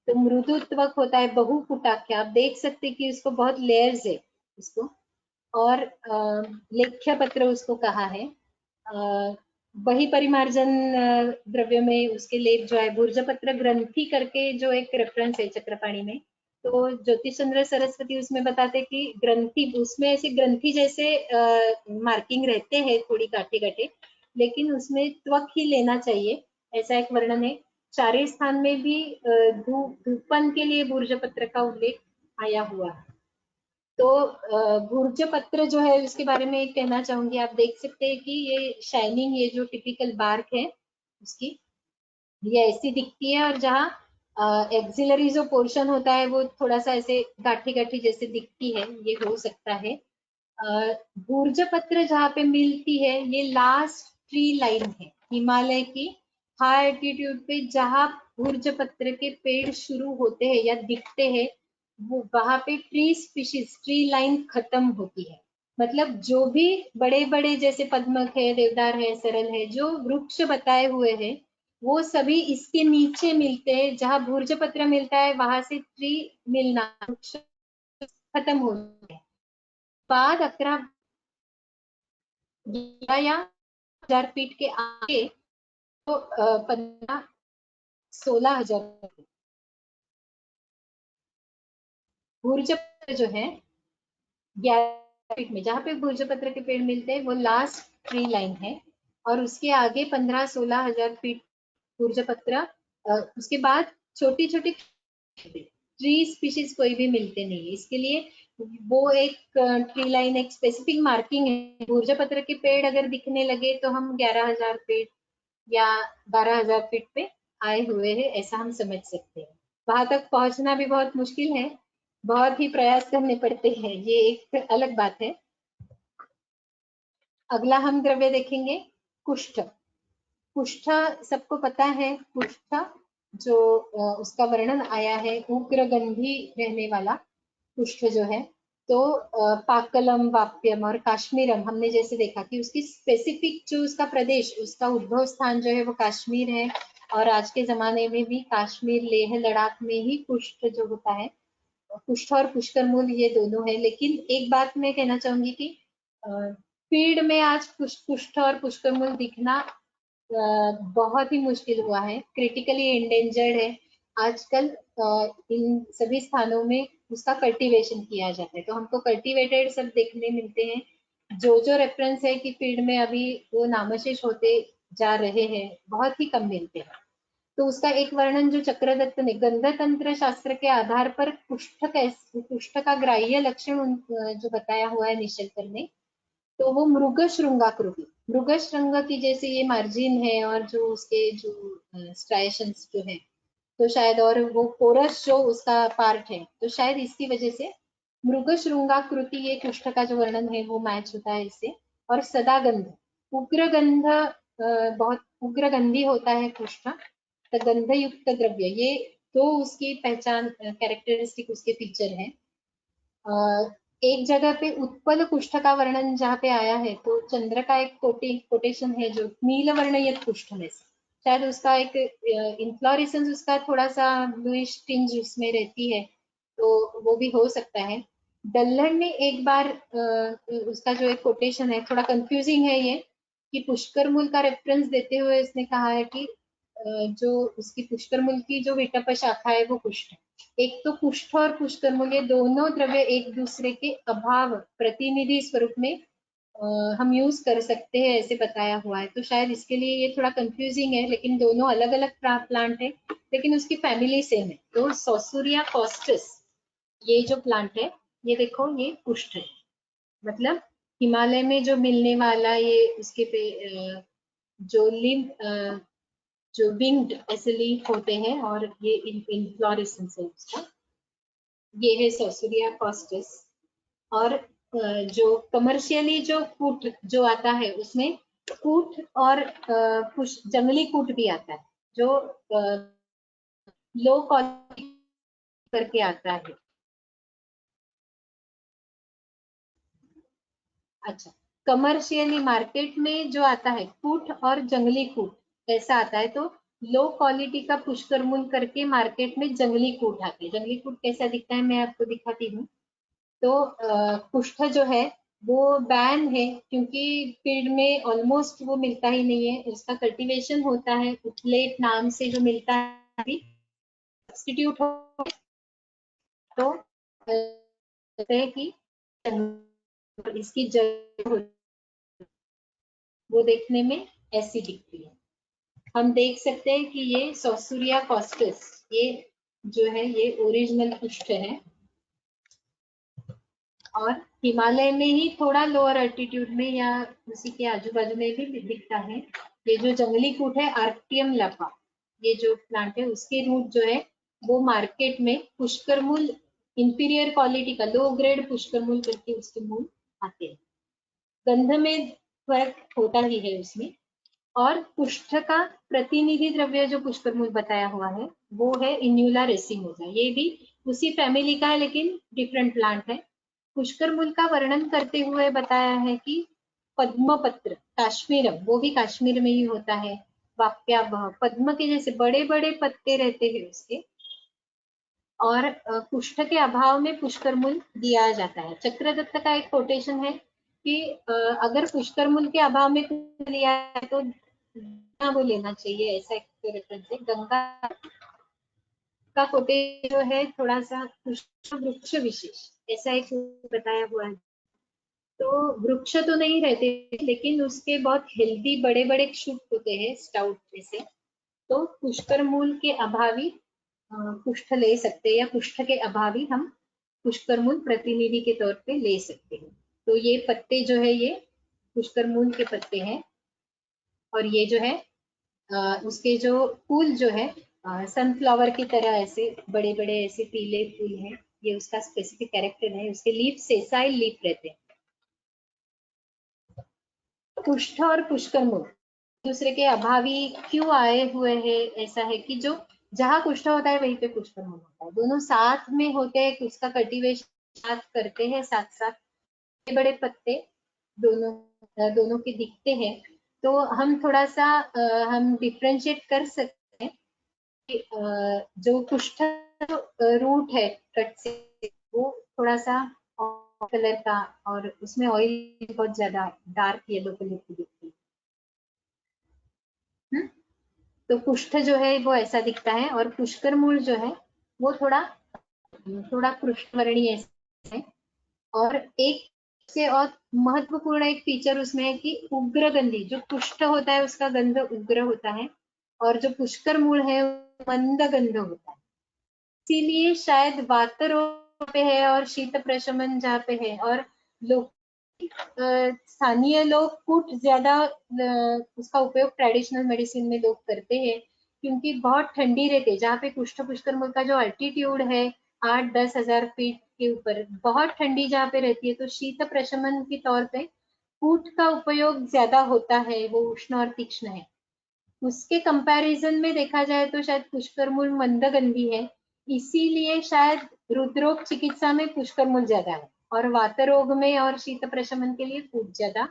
तो मृदुत्वक होता है, बहुपुटाख्य, आप देख सकते हैं कि उसको बहुत लेयर्स है उसको। और लेख्य पत्र उसको कहा है। वही परिमार्जन द्रव्य में उसके लेप जो है, भूर्ज पत्र ग्रंथि करके जो एक रेफरेंस है चक्रपाणी में, तो ज्योतिष चंद्र सरस्वती उसमें बताते कि ग्रंथि, उसमें ऐसे ग्रंथि जैसे मार्किंग रहते हैं थोड़ी काटे काटे, लेकिन उसमें त्वक ही लेना चाहिए, ऐसा एक वर्णन है। चारे स्थान में भी धूपन के लिए भूर्ज पत्र का उल्लेख आया हुआ है। तो भूर्ज पत्र जो है उसके बारे में एक कहना चाहूंगी, आप देख सकते हैं कि ये शाइनिंग, ये जो टिपिकल बार्क है उसकी, ये ऐसी दिखती है, और जहाँ एक्सिलरी जो पोर्शन होता है वो थोड़ा सा ऐसे गाठी गाठी जैसे दिखती है, ये हो सकता है। भूर्ज पत्र जहाँ पे मिलती है, ये लास्ट ट्री लाइन है हिमालय की हाई एल्टीट्यूड पे, जहाँ भूर्ज पत्र के पेड़ शुरू होते हैं या दिखते हैं, वो वहां पे ट्री स्पीशीज, ट्री लाइन खत्म होती है। मतलब जो भी बड़े बड़े जैसे पद्मक है, देवदार है, सरल है, जो वृक्ष बताए हुए हैं, वो सभी इसके नीचे मिलते हैं। जहाँ भूर्ज पत्र मिलता है वहां से ट्री मिलना, वृक्ष खत्म हो जाता है। बाद 11 या 1000 फीट के आगे तो 15-16 हजार भूर्ज पत्र जो है 11 फीट में, जहाँ पे भूर्ज पत्र के पेड़ मिलते हैं वो लास्ट ट्री लाइन है, और उसके आगे 15-16 हजार फीट भूर्ज पत्र, उसके बाद छोटी छोटी ट्री स्पीशीज कोई भी मिलते नहीं है। इसके लिए वो एक ट्री लाइन, एक स्पेसिफिक मार्किंग है। भूर्ज पत्र के पेड़ अगर दिखने लगे तो हम 11 हजार फीट या 12 हजार फीट पे आए हुए हैं, ऐसा हम समझ सकते हैं। वहां तक पहुंचना भी बहुत मुश्किल है, बहुत ही प्रयास करने पड़ते हैं, ये एक अलग बात है। अगला हम द्रव्य देखेंगे कुष्ठ। कुष्ठ सबको पता है, कुष्ठ जो उसका वर्णन आया है, उग्रगंधी रहने वाला कुष्ठ जो है, तो पाकलम, वाप्यम और काश्मीरम, हमने जैसे देखा कि उसकी स्पेसिफिक जो उसका प्रदेश, उसका उद्भव स्थान जो है वो कश्मीर है। और आज के जमाने में भी कश्मीर, लेह लद्दाख में ही कुष्ठ जो होता है, कुष्ठ और पुष्कर मूल ये दोनों है। लेकिन एक बात मैं कहना चाहूंगी कि फील्ड में आज कुष्ठ और पुष्कर मूल दिखना बहुत ही मुश्किल हुआ है, क्रिटिकली एंडेंजर्ड है। आजकल इन सभी स्थानों में उसका कल्टीवेशन किया जाता है, तो हमको कल्टीवेटेड सब देखने मिलते हैं। जो रेफरेंस है कि फील्ड में अभी वो नामशेष होते जा रहे हैं, बहुत ही कम मिलते हैं। तो उसका एक वर्णन जो चक्रदत्त ने गंध तंत्र शास्त्र के आधार पर कुष्ठ का ग्राह्य लक्षण जो बताया हुआ है निश्चलकर ने, तो वो मृग श्रृंगाकृति, मृग श्रृंग की जैसे ये मार्जिन है, और जो उसके जो स्ट्राइशंस जो है, तो शायद, और वो कोरस जो उसका पार्ट है, तो शायद इसकी वजह से मृग श्रृंगाकृति ये कुष्ठ का जो वर्णन है वो मैच होता है इससे। और सदागंध, उग्रगंध, बहुत उग्रगंधी होता है कुष्ठ, तो गंध युक्त द्रव्य, ये तो उसकी पहचान, कैरेक्टरिस्टिक उसके फीचर है। एक जगह पे उत्पल कुष्ठ का वर्णन जहाँ पे आया है, तो चंद्र का एक कोटेशन है जो नील वर्णयत कुष्ठ में से, शायद उसका एक इन्फ्लोरेसेंस उसका थोड़ा सा ब्लूइश टिंज उसमें रहती है, तो वो भी हो सकता है। दल्लड़ ने एक बार उसका जो एक कोटेशन है, थोड़ा कंफ्यूजिंग है ये, कि पुष्कर मूल का रेफरेंस देते हुए इसने कहा है कि जो उसकी पुष्कर मूल की जो विटप शाखा है वो कुष्ठ है। एक तो कुष्ठ और पुष्कर मूल ये दोनों द्रव्य एक दूसरे के अभाव प्रतिनिधि स्वरूप में हम यूज कर सकते हैं ऐसे बताया हुआ है। तो शायद इसके लिए ये थोड़ा कंफ्यूजिंग है, लेकिन दोनों अलग अलग प्लांट है लेकिन उसकी फैमिली सेम है। तो सॉसुरिया कॉस्टस ये जो प्लांट है ये देखो ये कुष्ठ है, मतलब हिमालय में जो मिलने वाला ये उसके पे जो लिम्ब जो विंग्ड ऐसे लीफ होते हैं और ये इनफ्लोरेसेंस है उसका, ये है सॉसुरिया कॉस्टस। और जो कमर्शियली जो कूट जो आता है उसमें कूट और जंगली कूट भी आता है जो लो क्वालिटी करके आता है। अच्छा, कमर्शियली मार्केट में जो आता है कूट और जंगली कूट ऐसा आता है, तो लो क्वालिटी का पुष्कर मूल करके मार्केट में जंगली कूट आते हैं। जंगली कूट कैसा दिखता है मैं आपको दिखाती हूँ। तो कुष्ठ जो है वो बैन है क्योंकि फील्ड में ऑलमोस्ट वो मिलता ही नहीं है। उसका कल्टीवेशन होता है उथलेट नाम से जो मिलता है सब्स्टिट्यूट हो, तो कहते हैं कि इसकी जड़ वो देखने में ऐसी दिखती है। हम देख सकते हैं कि ये सॉसुरिया कॉस्टस ये जो है ये ओरिजिनल कुष्ठ है और हिमालय में ही थोड़ा लोअर अल्टीट्यूड में या उसी के आजू बाजू में भी दिखता है। ये जो जंगली कूट है आर्क्टियम लपा, ये जो प्लांट है उसके रूट जो है वो मार्केट में पुष्कर मूल इंफीरियर क्वालिटी का लो ग्रेड पुष्कर मूल करके उसके मूल आते हैं। गंध में फर्क होता ही है उसमें। और कुष्ठ का प्रतिनिधि द्रव्य जो पुष्कर मूल बताया हुआ है वो है इन्यूला रेसिमोसा, ये भी उसी फैमिली का है लेकिन डिफरेंट प्लांट है। पुष्कर मूल का वर्णन करते हुए बताया है कि पद्मपत्र काश्मीरम, वो भी कश्मीर में ही होता है। वाक्यावह पद्म के जैसे बड़े बड़े पत्ते रहते हैं उसके, और कुष्ठ के अभाव में पुष्कर मूल दिया जाता है। चक्रदत्त का एक कोटेशन है कि अगर पुष्कर मूल के अभाव में लिया है तो वो लेना चाहिए, ऐसा एक रेफरेंस है। गंगा का कोटेशन जो है थोड़ा सा वृक्ष विशेष ऐसा एक बताया हुआ है। तो वृक्ष तो नहीं रहते लेकिन उसके बहुत हेल्दी बड़े बड़े शूट होते हैं स्टाउट जैसे, तो पुष्कर मूल के अभावी कुष्ठ ले सकते हैं या कुष्ठ के अभावी हम पुष्कर मूल प्रतिनिधि के तौर पे ले सकते हैं। तो ये पत्ते जो है ये पुष्कर मूल के पत्ते हैं और ये जो है उसके जो फूल जो है सनफ्लावर की तरह ऐसे बड़े बड़े ऐसे पीले फूल हैं, ये उसका स्पेसिफिक कैरेक्टर है। उसके लीफ सेसाइल लीफ रहते हैं। कुष्ठ और पुष्कर मूल दूसरे के अभावी क्यों आए हुए हैं? ऐसा है कि जो जहाँ कुष्ठ होता है वहीं पे पुष्कर मूल होता है, दोनों साथ में होते हैं, उसका कल्टीवेशन साथ करते हैं साथ साथ, बड़े बड़े पत्ते दोनों के दिखते हैं। तो हम थोड़ा सा हम डिफ्रेंशिएट कर सकते हैं कि जो कुष्ठ रूट है कट से वो थोड़ा सा कलर का और उसमें ऑयल बहुत ज्यादा डार्क येलो कलर की दिखती है। तो कुष्ठ जो है वो ऐसा दिखता है और पुष्कर मूल जो है वो थोड़ा थोड़ा कृष्णवर्णीय है। और एक से और महत्वपूर्ण एक फीचर उसमें है कि उग्र गंधी, जो कुष्ठ होता है उसका गंध उग्र होता है और जो पुष्कर मूल है मंद गंध होता है। इसीलिए शायद वात रोग पे है और शीत प्रशमन जहाँ पे है और लोग स्थानीय लोग कूट ज्यादा उसका उपयोग ट्रेडिशनल मेडिसिन में लोग करते हैं क्योंकि बहुत ठंडी रहती है। जहाँ पे कुष्ठ पुष्कर मूल का जो अल्टीट्यूड है 8-10 हजार फीट के ऊपर बहुत ठंडी जहाँ पे रहती है, तो शीत प्रशमन के तौर पे कूट का उपयोग ज्यादा होता है, वो उष्ण और तीक्ष्ण है। उसके कंपैरिजन में देखा जाए तो शायद पुष्कर मूल मंदगंधी है, इसीलिए शायद रुद्रोग चिकित्सा में पुष्कर मूल ज्यादा है और वात रोग में और शीत प्रशमन के लिए कूट ज्यादा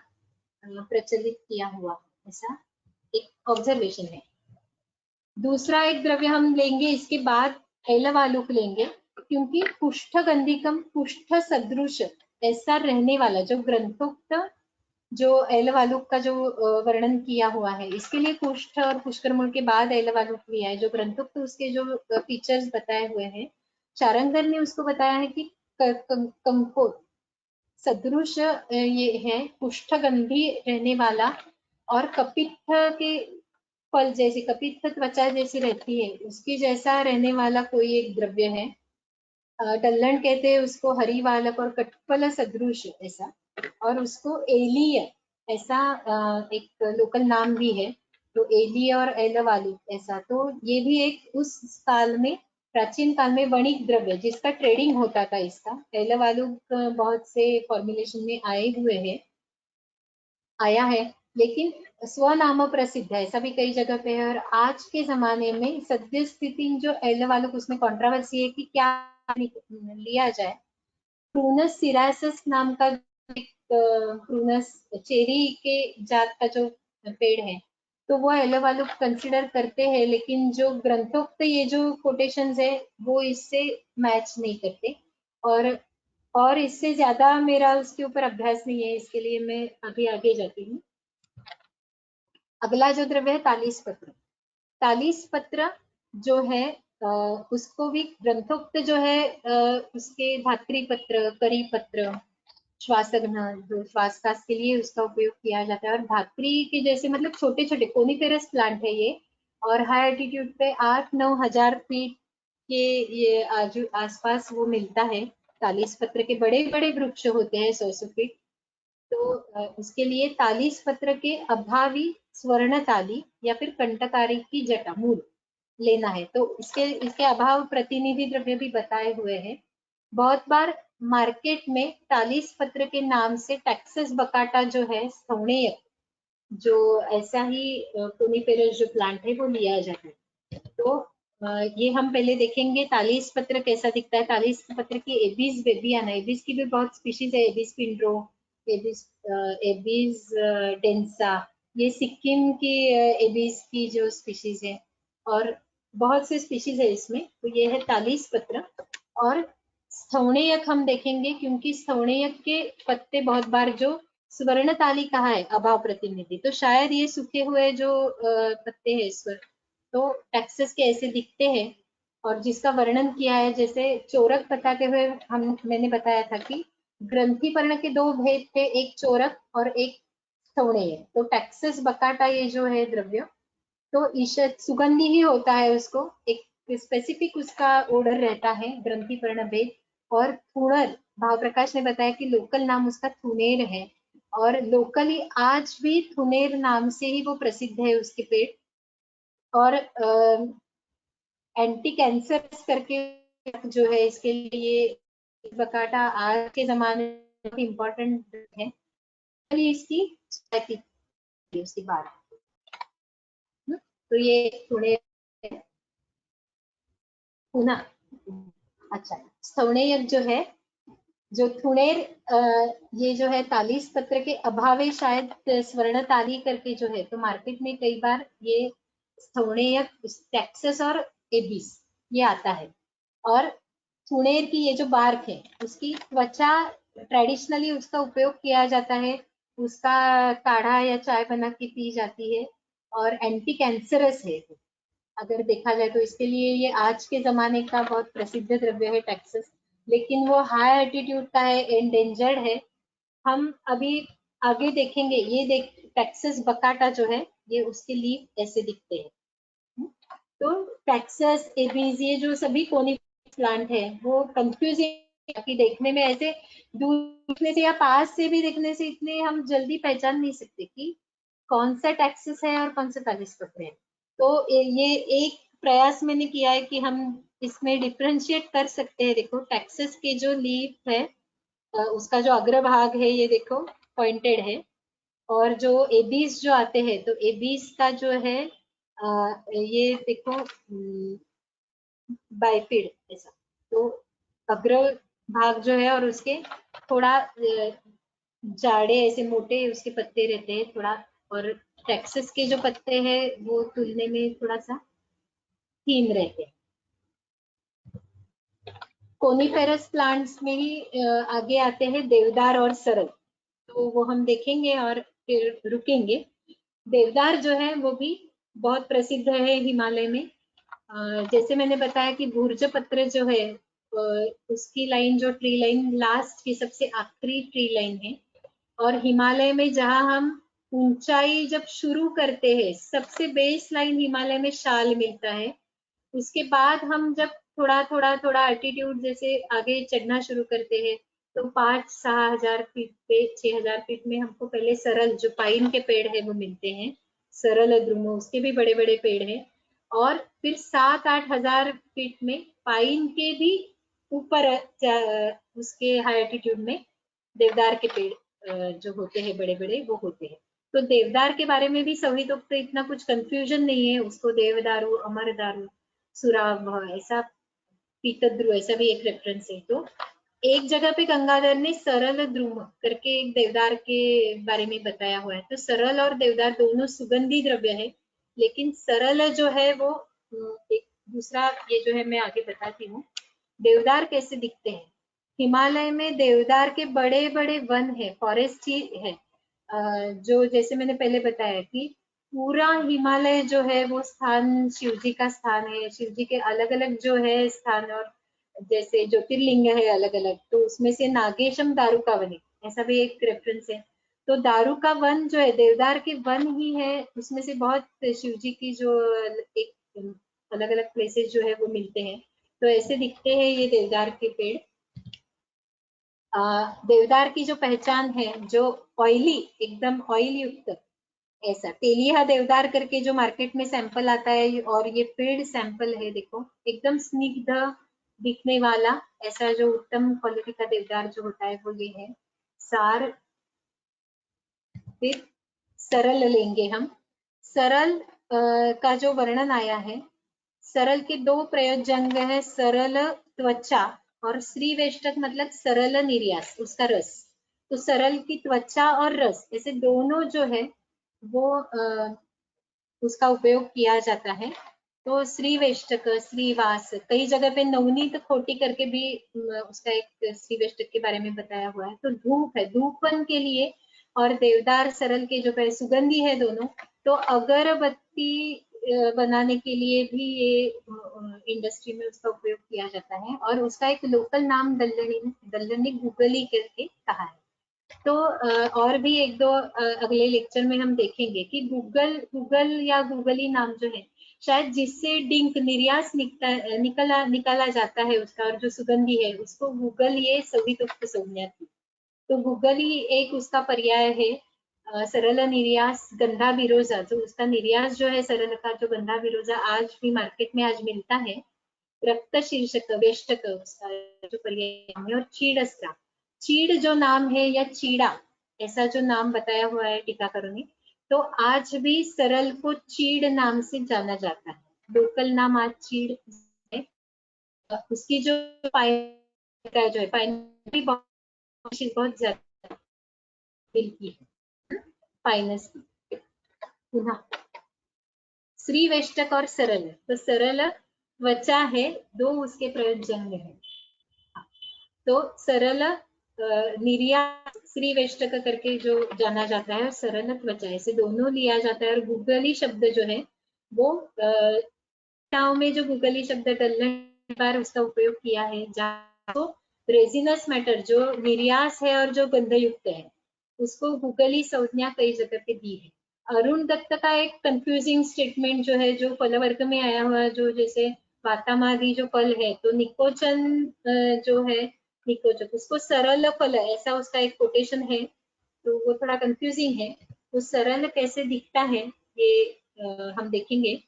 प्रचलित किया हुआ, ऐसा एक ऑब्जर्वेशन है। दूसरा एक द्रव्य हम लेंगे इसके बाद एलवालुक लेंगे क्योंकि कुष्ठ गंधिकम कुष्ठ सदृश ऐसा रहने वाला जो ग्रंथोक्त जो एलवालुक का जो वर्णन किया हुआ है, इसके लिए कुष्ठ और पुष्करमुल के बाद एलवालुक लिया है। जो ग्रंथोक्त उसके जो फीचर्स बताए हुए हैं, चारंगर ने उसको बताया है कि कंकोर सदृश ये है, कुष्ठगंधी रहने वाला और कपित्थ के फल जैसे, कपित्थ त्वचा जैसी रहती है उसकी जैसा रहने वाला कोई एक द्रव्य है। डल्लन कहते हैं उसको हरिवालक और कटफल सदृश ऐसा, और उसको एलीय ऐसा एक लोकल नाम भी है। तो एलीय और एलवालु ऐसा, तो ये भी एक उस काल में, प्राचीन काल में वणिक द्रव्य जिसका ट्रेडिंग होता था। इसका एलवालु बहुत से फॉर्मुलेशन में आए हुए हैं, आया है, लेकिन स्वनाम प्रसिद्ध है, ऐसा भी कई जगह पे है। और आज के जमाने में सद्य स्थिति जो एलवालुक, उसमें कंट्रोवर्सी है कि क्या लिया जाए। प्रूनस सिरासस नाम का एक प्रूनस चेरी के जात का जो पेड़ है, तो वो एलोवालुक कंसिडर करते हैं, लेकिन जो ग्रंथोक्त ये जो कोटेशंस है वो इससे मैच नहीं करते। और इससे ज्यादा मेरा उसके ऊपर अभ्यास नहीं है, इसके लिए मैं अभी आगे जाती हूँ। अगला जो द्रव्य है तालीस पत्र। तालीस पत्र जो है उसको भी ग्रंथोक्त जो है उसके धात्री पत्र, करी पत्र, श्वासघ्न जो श्वासकास के लिए उसका उपयोग किया जाता है। और धात्री के जैसे मतलब छोटे छोटे कोनिफेरस प्लांट है ये, और हाई एल्टीट्यूड पे 8-9 हजार फीट के ये आसपास वो मिलता है। तालीस पत्र के बड़े बड़े वृक्ष होते हैं 100 फीट। तो उसके लिए तालीस पत्र के अभावी स्वर्ण ताली या फिर कंटकारी की जटा मूल लेना है। तो इसके अभाव प्रतिनिधि द्रव्य भी बताए हुए हैं। बहुत बार मार्केट में तालीस पत्र के नाम से टेक्सास बकाटा जो है स्थौणेय, जो ऐसा ही कोनिफेरस जो प्लांट है वो लिया जाता है। तो ये हम पहले देखेंगे तालीस पत्र कैसा दिखता है। तालीस पत्र की एबीज बेबियाना, एबीज की भी बहुत स्पीशीज है, एबीज पिंड्रो, एबीज डेंसा, ये सिक्किम की एबीज की जो स्पीशीज है, और बहुत से स्पीशीज है इसमें। तो ये है तालीस पत्र। और स्थौणेयक हम देखेंगे, क्योंकि स्थौणेयक के पत्ते बहुत बार जो स्वर्ण ताली कहा है अभाव प्रतिनिधि, तो शायद ये सूखे हुए जो पत्ते हैं स्वर, तो टेक्सास के ऐसे दिखते हैं। और जिसका वर्णन किया है, जैसे चोरक बताते हुए मैंने बताया था कि ग्रंथि पर्ण के दो भेद थे, एक चोरक और एक स्थौणेय। तो टेक्सास बकाटा ये जो है द्रव्य, तो ईशद सुगंधी ही होता है, उसको एक स्पेसिफिक उसका ओडर रहता है, ग्रंथि पर्ण भेद। और थुणर, भाव प्रकाश ने बताया कि लोकल नाम उसका थुनेर है, और लोकली आज भी थुनेर नाम से ही वो प्रसिद्ध है उसके पेड़। और एंटी कैंसर करके जो है इसके लिए बकाटा आज के जमाने में इम्पोर्टेंट है। इसकी उसकी बात, तो ये थोड़े पुनः, अच्छा स्थौणेयक जो है, जो थुनेर ये जो है तालीस पत्र के अभावे शायद स्वर्ण ताली करके जो है, तो मार्केट में कई बार ये स्थौणेयक टेक्सास और एबीस ये आता है। और थुनेर की ये जो बार्क है उसकी त्वचा ट्रेडिशनली उसका उपयोग किया जाता है, उसका काढ़ा या चाय बना के पी जाती है, और एंटी कैंसरस है अगर देखा जाए तो। इसके लिए ये आज के जमाने का बहुत प्रसिद्ध द्रव्य है टेक्सास, लेकिन वो हाई एल्टीट्यूड का है, एंडेंजर्ड है। हम अभी आगे देखेंगे, ये देख टेक्सास बकाटा जो है, ये उसके लीफ ऐसे दिखते हैं। तो टेक्सास एबीज ये जो सभी कोनिफेरस प्लांट है वो कंफ्यूजिंग कि देखने में ऐसे दूर देखने से या पास से भी देखने से इतने हम जल्दी पहचान नहीं सकते कि कौन सा टेक्सास है और कौन सा तालीस पत्र है। तो ये एक प्रयास मैंने किया है कि हम इसमें डिफ्रेंशिएट कर सकते हैं। देखो टेक्सास के जो लीफ है उसका जो अग्रभाग है ये देखो पॉइंटेड है, और जो एबीज जो आते हैं तो एबीज का जो है ये देखो बाइफिड ऐसा, तो अग्र भाग जो है और उसके थोड़ा जाड़े ऐसे मोटे उसके पत्ते रहते हैं थोड़ा, और टेक्सास के जो पत्ते हैं वो तुलने में थोड़ा सा थीन रहते हैं। कोनिफेरस प्लांट्स में ही आगे आते हैं देवदार और सरल। तो वो हम देखेंगे और फिर रुकेंगे। देवदार जो है वो भी बहुत प्रसिद्ध है हिमालय में। जैसे मैंने बताया कि भूर्ज पत्र जो है उसकी लाइन, जो ट्री लाइन लास्ट की सबसे आखिरी ट्री लाइन है, और हिमालय में जहां हम ऊंचाई जब शुरू करते हैं, सबसे बेस लाइन हिमालय में शाल मिलता है। उसके बाद हम जब थोड़ा थोड़ा थोड़ा अल्टीट्यूड जैसे आगे चढ़ना शुरू करते हैं, तो 5-6 हजार फीट पे, 6 हजार फीट में हमको पहले सरल जो पाइन के पेड़ है वो मिलते हैं, सरल द्रुमो, उसके भी बड़े बड़े पेड़ हैं। और फिर 7-8 हजार फीट में पाइन के भी ऊपर उसके हाई एल्टीट्यूड में देवदार के पेड़ जो होते हैं बड़े बड़े वो होते हैं। तो देवदार के बारे में भी संहितोक्त इतना कुछ कंफ्यूजन नहीं है, उसको देवदारू, अमरदारू, सुराभ, ऐसा पीतद्रु, ऐसा भी एक रेफरेंस है। तो एक जगह पे गंगाधर ने सरल द्रुम करके एक देवदार के बारे में बताया हुआ है। तो सरल और देवदार दोनों सुगंधी द्रव्य है, लेकिन सरल जो है वो एक दूसरा, ये जो है मैं आगे बताती हूँ। देवदार कैसे दिखते हैं? हिमालय में देवदार के बड़े बड़े वन है, फॉरेस्ट ही है। जो जैसे मैंने पहले बताया कि पूरा हिमालय जो है वो स्थान शिव जी का स्थान है, शिव जी के अलग अलग जो है स्थान, और जैसे ज्योतिर्लिंग है अलग अलग, तो उसमें से नागेशम दारू का वन है, ऐसा भी एक रेफरेंस है। तो दारू का वन जो है देवदार के वन ही है, उसमें से बहुत शिव जी की जो एक अलग अलग प्लेसेस जो है वो मिलते हैं। तो ऐसे दिखते हैं ये देवदार के पेड़। देवदार की जो पहचान है, जो ऑयली, एकदम ऑयल युक्त, ऐसा तेलिया देवदार करके जो मार्केट में सैंपल आता है, और ये पेड़ सैंपल है, देखो एकदम स्निग्ध दिखने वाला, ऐसा जो उत्तम क्वालिटी का देवदार जो होता है वो ये है। सार, फिर सरल लेंगे हम। सरल का जो वर्णन आया है, सरल के दो प्रयोजन है, सरल त्वचा और श्रीवेष्टक, मतलब सरल निर्यास, उसका रस। तो सरल की त्वचा और रस, ऐसे दोनों जो है वो उसका उपयोग किया जाता है। तो श्रीवेष्टक, श्रीवास, कई जगह पे नवनीत खोटी करके भी उसका एक श्रीवेष्टक के बारे में बताया हुआ है। तो धूप है, धूपन के लिए, और देवदार सरल के जो है सुगंधी है दोनों। तो अगरबत्ती बनाने के लिए भी ये इंडस्ट्री में उसका उपयोग किया जाता है, और उसका एक लोकल नाम दल्लनी गुगली करके कहा है। तो और भी एक दो अगले लेक्चर में हम देखेंगे कि गूगल या गूगली नाम जो है, शायद जिससे डिंक निर्यास निकाला जाता है उसका, और जो सुगंधी है उसको गूगल, ये संहितोक्त संज्ञा थी। तो गूगली एक उसका पर्याय है। सरल निर्यास, गंधा बिरोजा, जो उसका निर्यास जो है सरल का, जो गंधा बिरोजा आज भी मार्केट में आज मिलता है। रक्त शीर्षक, वेष्टक उसका जो पर्याय है। और चीड़स्त्रा, चीड़ जो नाम है, या चीड़ा, ऐसा जो नाम बताया हुआ है टीकाकारों ने, तो आज भी सरल को चीड़ नाम से जाना जाता है। लोकल नाम आज चीड़ है। उसकी जो पाइन जो है, पाइन भी बहुत ज्यादा मिलती है, पाइनस की। पुनः श्रीवेष्टक और सरल, तो सरल त्वचा है, दो उसके प्रयोजन है। तो सरल निर्यात श्रीवेष्टक करके जो जाना जाता है, और सरल त्वचा, ऐसे दोनों लिया जाता है। और गूगली शब्द जो है वो में जो गूगली शब्द डलने बार उसका उपयोग किया है, जहाँ तो रेजिनस मैटर जो निर्यास है और जो गंधयुक्त है, उसको गूगली संज्ञा कई जगह पे दी है। अरुण दत्त का एक कंफ्यूजिंग स्टेटमेंट जो है, जो फल वर्ग में आया हुआ, जो जैसे वातामादी जो फल है, तो निकोचन जो है, निकोचक, उसको सरल फल, ऐसा उसका एक कोटेशन है। तो वो थोड़ा कंफ्यूजिंग है। तो सरल कैसे दिखता है ये हम देखेंगे।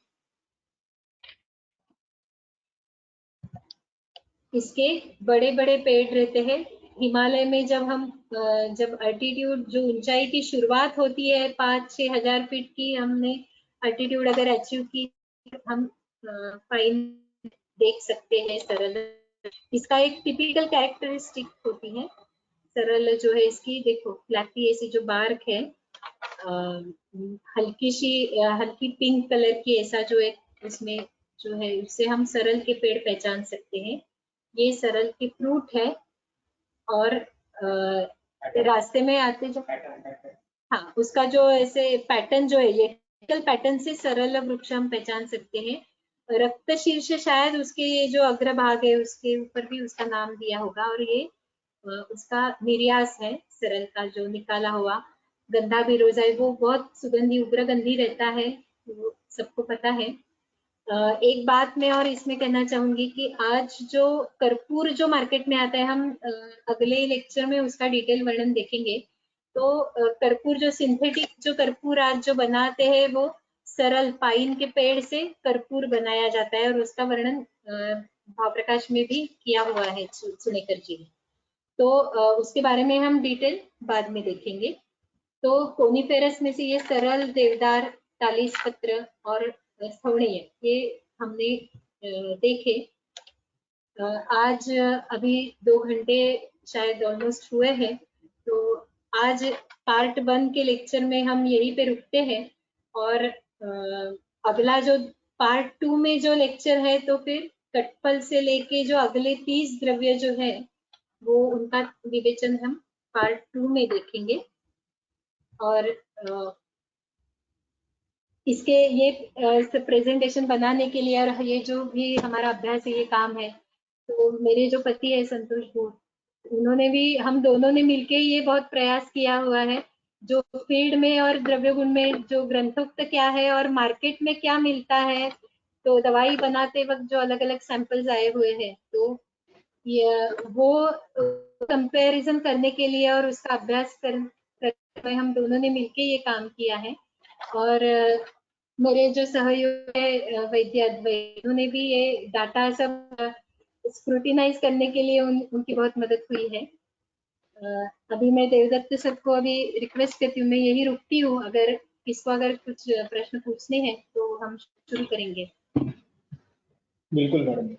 इसके बड़े बड़े पेड़ रहते हैं हिमालय में। जब हम जब अल्टीट्यूड, जो ऊंचाई की शुरुआत होती है 5-6 हजार फीट की, हमने अल्टीट्यूड अगर अचीव की, हम पाइन देख सकते हैं सरल। इसका एक टिपिकल कैरेक्टरिस्टिक होती है सरल जो है, इसकी देखो फ्लैपी ऐसी जो बार्क है, हल्की सी हल्की पिंक कलर की, ऐसा जो एक उसमें जो है, उससे हम सरल के पेड़ पहचान सकते हैं। ये सरल की फ्रूट है। और रास्ते में आते जो हाँ, उसका जो ऐसे पैटर्न जो है, ये पैटर्न से सरल वृक्ष हम पहचान सकते हैं। रक्त शीर्ष शायद उसके ये जो अग्रभाग है उसके ऊपर भी उसका नाम दिया होगा, और ये उसका निर्यास है सरल का जो निकाला हुआ। गंधा बिरोजा है, वो बहुत सुगंधी उग्रगंधी रहता है, वो सबको पता है। एक बात मैं और इसमें कहना चाहूंगी कि आज जो कर्पूर जो मार्केट में आता है, हम अगले लेक्चर में उसका डिटेल वर्णन देखेंगे। तो कर्पूर जो सिंथेटिक जो कर्पूर आज जो बनाते हैं, वो सरल पाइन के पेड़ से कर्पूर बनाया जाता है, और उसका वर्णन भाव प्रकाश में भी किया हुआ है सुनेकर जी ने। तो उसके बारे में हम डिटेल बाद में देखेंगे। तो कोनिफेरस में से ये सरल, देवदार, तालिसपत्र और स्थौणीय ये हमने देखे। आज अभी 2 घंटे शायद ऑलमोस्ट हुए हैं, तो आज पार्ट 1 के लेक्चर में हम यहीं पे रुकते हैं, और अगला जो पार्ट 2 में जो लेक्चर है, तो फिर कटफल से लेके जो अगले 30 द्रव्य जो है, वो उनका विवेचन हम पार्ट 2 में देखेंगे। और इसके ये प्रेजेंटेशन बनाने के लिए, और ये जो भी हमारा अभ्यास है, ये काम है, तो मेरे जो पति है संतोष भूर, उन्होंने भी, हम दोनों ने मिलके ये बहुत प्रयास किया हुआ है, जो फील्ड में और द्रव्य गुण में जो ग्रंथोक्त क्या है और मार्केट में क्या मिलता है, तो दवाई बनाते वक्त जो अलग अलग सैंपल्स आए हुए हैं, तो ये वो कंपैरिजन करने के लिए और उसका अभ्यास करने हम दोनों ने मिलके ये काम किया है। और मेरे जो सहयोगी है वैद्य अद्वैत, उन्होंने भी ये डाटा सब स्क्रूटिनाइज करने के लिए उनकी बहुत मदद हुई है। अभी मैं देवदत्त सर को अभी रिक्वेस्ट करती हूँ, मैं यही रुकती हूँ, अगर किसको अगर कुछ प्रश्न पूछने हैं तो हम शुरू करेंगे। बिल्कुल मैडम,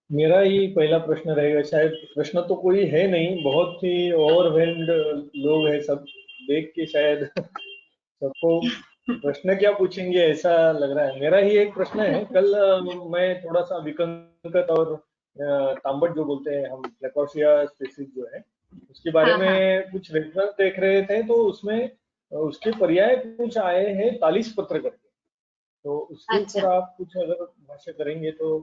मेरा ही पहला प्रश्न रहेगा। शायद प्रश्न तो कोई है नहीं, बहुत ही ओवरवेल्म्ड लोग हैं सब, देख के शायद सबको प्रश्न क्या पूछेंगे ऐसा लग रहा है। मेरा ही एक प्रश्न है। कल मैं थोड़ा सा विकंकत और तांबट जो बोलते हैं हम, प्लेकोर्सिया स्पीसीज जो है, उसके बारे में कुछ रेफरेंस देख रहे थे, तो उसमें उसके पर्याय कुछ आए हैं तालिस पत्र करके, तो उसके ऊपर आप कुछ अगर भाष्य करेंगे तो।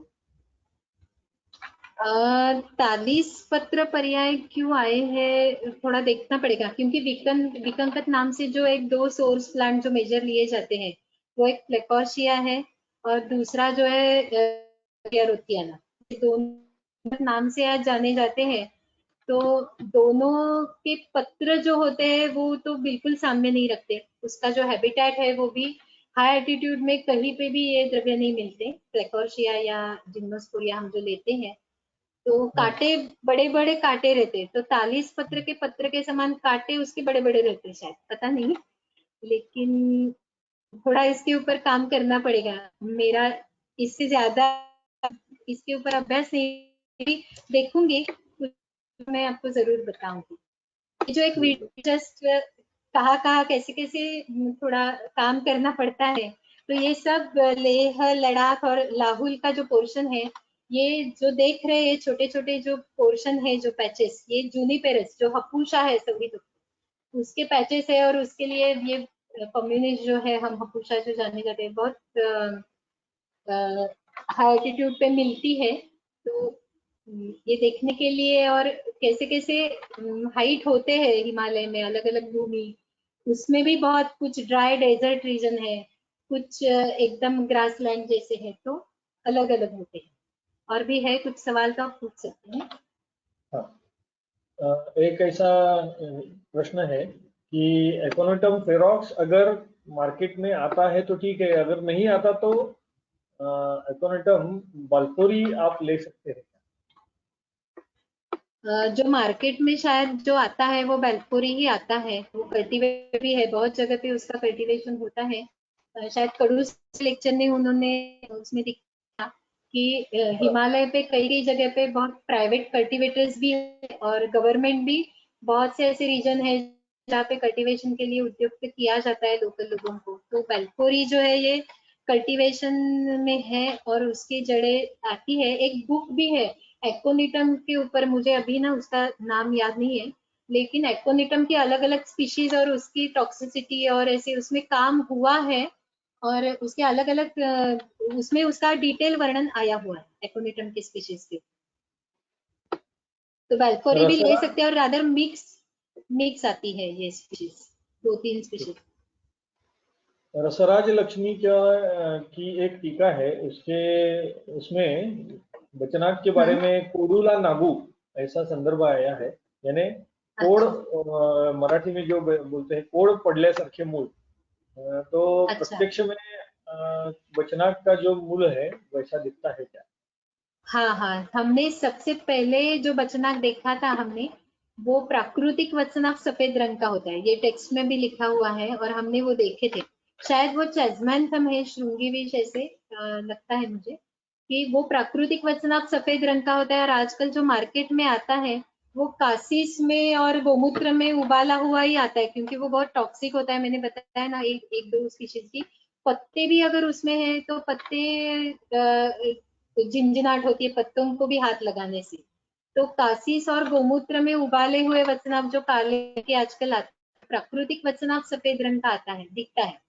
तालिस पत्र पर्याय क्यों आए हैं थोड़ा देखना पड़ेगा, क्योंकि विकंकत नाम से जो एक 2 सोर्स प्लांट जो मेजर लिए जाते हैं, वो एक प्लेकोर्सिया है और दूसरा जो है रोतियाना, दोनों नाम से आज जाने जाते हैं। तो दोनों के पत्र जो होते हैं वो तो बिल्कुल सामने नहीं रखते, उसका जो हैबिटेट है वो भी हाई एल्टीट्यूड में कहीं पे भी ये द्रव्य नहीं मिलते, प्लेकोर्सिया या जिम्नोस्पोरिया हम जो लेते हैं, तो कांटे बड़े बड़े कांटे रहते, तो तालिस पत्र के समान कांटे उसके बड़े बड़े रहते, शायद पता नहीं, लेकिन थोड़ा इसके ऊपर काम करना पड़ेगा। मेरा इससे ज्यादा इसके ऊपर अभ्यास नहीं, देखूंगी तो मैं आपको जरूर बताऊंगी। जो एक वीडियो जस्ट कहाँ कैसे कैसे थोड़ा काम करना पड़ता है, तो ये सब लेह लद्दाख और लाहुल का जो पोर्शन है, ये जो देख रहे हैं छोटे छोटे जो पोर्शन है, जो पैचेस, ये जूनिपेरस जो हपूषा है सभी तो उसके पैचेस है, और उसके लिए ये कम्युनिस्ट जो है, हम हपूषा जो जाने जाते हैं, बहुत हाई एल्टीट्यूड पे मिलती है। तो ये देखने के लिए, और कैसे कैसे हाइट होते हैं हिमालय में, अलग अलग भूमि, उसमें भी बहुत कुछ ड्राई डेजर्ट रीजन है, कुछ एकदम ग्रासलैंड जैसे है, तो अलग अलग होते हैं। और भी है कुछ सवाल तो आप पूछ सकते हैं। हाँ, एक ऐसा प्रश्न है कि एकोनोटम फेरोक्स अगर मार्केट में आता है तो ठीक है, अगर नहीं आता तो एकोनोटम बाल्फोरी आप ले सकते हैं। जो मार्केट में शायद जो आता है वो बेल्फोरी ही आता है, वो कल्टीवेट भी है, बहुत जगह पे उसका कल्टीवेशन होता है। शायद कड़ू लेक्चर में उन्होंने उसमें दिखा कि हिमालय पे कई कई जगह पे बहुत प्राइवेट कल्टीवेटर्स भी है, और गवर्नमेंट भी बहुत से ऐसे रीजन है जहाँ पे कल्टीवेशन के लिए उद्युक्त किया जाता है लोकल लोगों को। तो बेल्फोरी जो है ये कल्टीवेशन में है, और उसकी जड़ें आती है। एक बुक भी है एक्ोनिटम के ऊपर, मुझे अभी ना उसका नाम याद नहीं है, लेकिन एक्ोनिटम की अलग अलग स्पीशीज और उसकी टॉक्सिसिटी और ऐसे उसमें काम हुआ है, और उसके अलग अलग उसमें उसका डिटेल वर्णन आया हुआ है एक्ोनिटम की स्पीशीज के। तो बैल्फोरी भी ले रसरा सकते हैं, और रादर मिक्स आती है ये स्पीशीज, 2-3 स्पीशीज। रसराज लक्ष्मी की एक टीका है, उसमें बचनाक के बारे हम्म, में कोडुला नागू ऐसा संदर्भ आया है, यानी कोड अच्छा मराठी में जो बोलते हैं कोड पडल्यासारखे मूल। तो अच्छा। प्रत्यक्ष में बचनाक का जो मूल है वैसा दिखता है क्या? हाँ हाँ, हमने सबसे पहले जो वचनाक देखा था हमने, वो प्राकृतिक वचनाक सफेद रंग का होता है, ये टेक्स्ट में भी लिखा हुआ है और हमने वो देखे थे। शायद वो चैजमैंथम है, श्रृंगी विष ऐसे लगता है मुझे, कि वो प्राकृतिक वचनाक सफेद रंग का होता है। और आजकल जो मार्केट में आता है वो कासिस में और गोमूत्र में उबाला हुआ ही आता है, क्योंकि वो बहुत टॉक्सिक होता है। मैंने बताया ना, एक दो स्पीशीज की पत्ते भी अगर उसमें है तो पत्ते झिंझिनाहट होती है पत्तों को भी हाथ लगाने से। तो कासिस और गोमूत्र में उबाले हुए वचनाभ जो काले के आजकल आते, प्राकृतिक वचनाभ सफेद रंग का आता है, दिखता है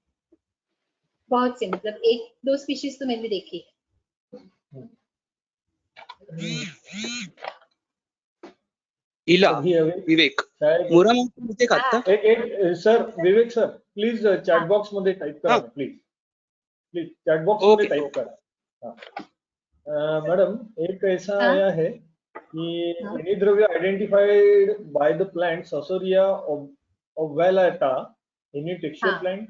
बहुत से, मतलब 1-2 स्पीशीज तो मैंने देखी है। इला अभी अभी विवेक शायद मुरामों ते हाँ खाता एक sir, Vivek sir please chat हाँ बॉक्स मध्ये टाइप करा हाँ ना, प्लीज प्लीज चॅट बॉक्स मध्ये ओके टाइप ओके करा। हाँ। मैडम, एक ऐसा हाँ आया है कि हाँ एनी द्रव्य identified by the plant Saussurea obvallata any texture हाँ। प्लांट।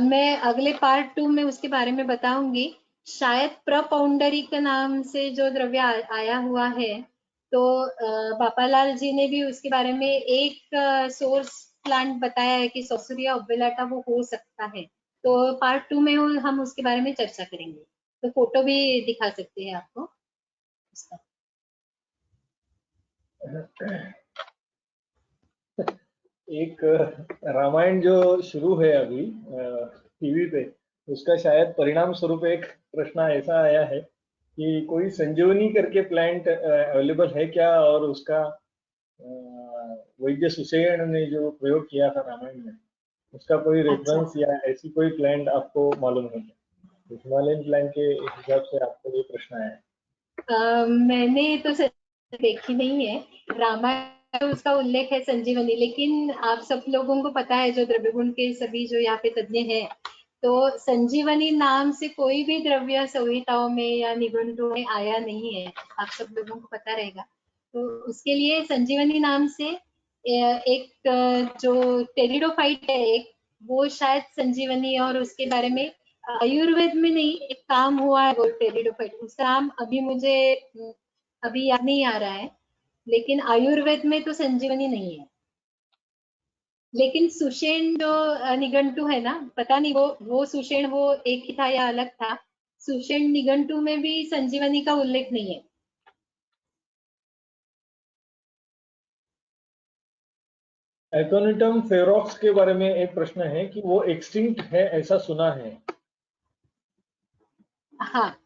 मैं अगले पार्ट 2 में उसके बारे में बताऊंगी। शायद प्रपौंडरी के नाम से जो द्रव्य आया हुआ है, तो बापालाल जी ने भी उसके बारे में एक सोर्स प्लांट बताया है कि सोसुरिया ओबेलाटा वो हो सकता है। तो पार्ट 2 में हम उसके बारे में चर्चा करेंगे, तो फोटो भी दिखा सकते हैं आपको उसका। एक रामायण जो शुरू है अभी टीवी पे, उसका शायद परिणाम स्वरूप एक प्रश्न ऐसा आया है कि कोई संजीवनी करके प्लांट अवेलेबल है क्या, और उसका वैद्य सुसेन ने जो प्रयोग किया था रामायण में, उसका कोई अच्छा, रेफरेंस या ऐसी कोई प्लांट आपको मालूम है क्या? हिमालयन प्लांट के हिसाब से आपको ये प्रश्न आया है। मैंने तो देखी नहीं है रामायण में, उसका उल्लेख है संजीवनी, लेकिन आप सब लोगों को पता है जो द्रव्यगुण के सभी जो यहाँ पे तज्ञ हैं, तो संजीवनी नाम से कोई भी द्रव्य संहिताओं में या निबंधों में आया नहीं है, आप सब लोगों को पता रहेगा। तो उसके लिए संजीवनी नाम से एक जो टेरिडोफाइट है एक, वो शायद संजीवनी, और उसके बारे में आयुर्वेद में नहीं एक काम हुआ है वो टेरिडोफाइट, उसका नाम अभी मुझे अभी याद नहीं आ रहा है, लेकिन आयुर्वेद में तो संजीवनी नहीं है। लेकिन सुषेण जो निघंटु है ना, पता नहीं वो सुषेण वो एक ही था या अलग था, सुषेण निघंटु में भी संजीवनी का उल्लेख नहीं है। एकोनिटम फेरोक्स के बारे में एक प्रश्न है कि वो एक्सटिंक्ट है ऐसा सुना है। हाँ,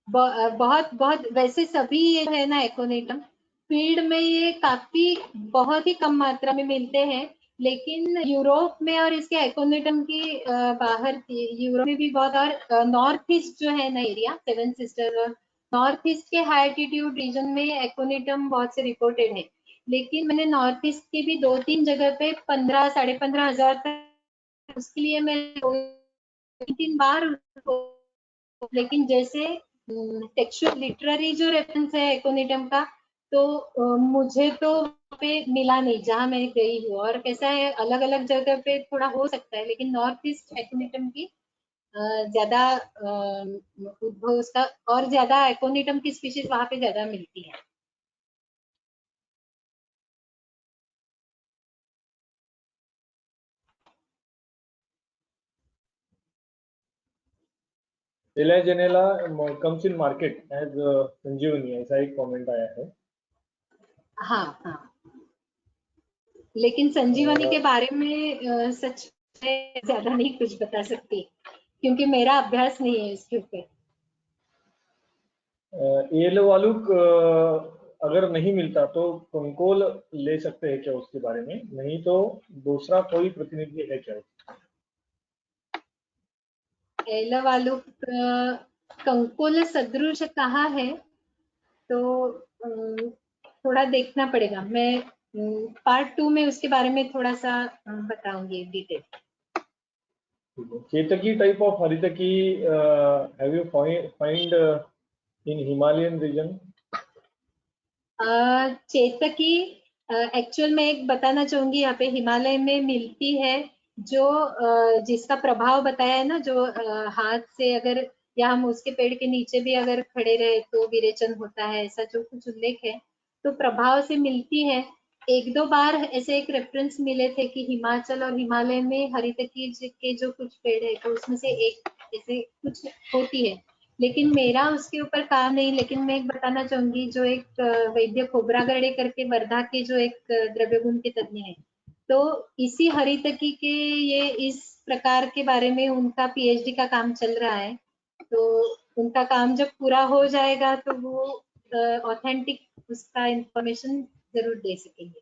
बहुत बहुत वैसे सभी ये है ना एकोनिटम फील्ड में ये काफी बहुत ही कम मात्रा में मिलते हैं, लेकिन यूरोप में और इसके एकोनिटम की बाहर यूरोप में भी बहुत, और नॉर्थ ईस्ट जो है ना एरिया, सेवन सिस्टर और नॉर्थ ईस्ट के हाई एल्टीट्यूड रीजन में एकोनिटम बहुत से रिपोर्टेड है। लेकिन मैंने नॉर्थ ईस्ट की भी 2-3 जगह पे 15-15,500 तक, उसके लिए मैं 2-3 बार, लेकिन जैसे टेक्सचुअल लिटरेरी जो रेफरेंस है एकोनिटम का, तो मुझे तो पे मिला नहीं जहां मैं गई हूँ। और कैसा है, अलग अलग जगह पे थोड़ा हो सकता है, लेकिन नॉर्थ ईस्ट एकोनिटम की ज्यादा उद्भव उसका, और ज्यादा एकोनिटम की स्पीशीज वहां पे ज्यादा मिलती है। एलाजेनेला कम्स इन मार्केट एज संजीवनी, ऐसा एक कमेंट आया है। हाँ हाँ, लेकिन संजीवनी के बारे में सच में ज्यादा नहीं कुछ बता सकती, क्योंकि मेरा अभ्यास नहीं है इसके ऊपर। एलवालुक अगर नहीं मिलता तो कंकोल ले सकते हैं क्या उसके बारे में? नहीं तो दूसरा कोई प्रतिनिधि है क्या? एलवालुक कंकोल सदृश कहा है तो थोड़ा देखना पड़ेगा। मैं पार्ट 2 में उसके बारे में थोड़ा सा बताऊंगी detail. Chetaki type of Haritaki have you find in Himalayan region? चेतकी एक्चुअल में एक बताना चाहूंगी, यहाँ पे हिमालय में मिलती है, जो जिसका प्रभाव बताया है ना, जो हाथ से अगर या हम उसके पेड़ के नीचे भी अगर खड़े रहे तो विरेचन होता है, ऐसा जो कुछ उल्लेख है तो प्रभाव से मिलती है। एक दो बार ऐसे एक रेफरेंस मिले थे कि हिमाचल और हिमालय में हरितकी के जो कुछ पेड़ है तो उसमें से एक ऐसे कुछ होती है, लेकिन मेरा उसके ऊपर काम नहीं। लेकिन मैं एक बताना चाहूंगी, जो एक वैद्य खोबरागड़े करके वर्धा के जो एक द्रव्य गुण के तज्ञ है, तो इसी हरितकी के ये इस प्रकार के बारे में उनका पीएचडी का काम चल रहा है। तो उनका काम जब पूरा हो जाएगा तो वो ऑथेंटिक उसका इंफॉर्मेशन जरूर दे सकेंगे।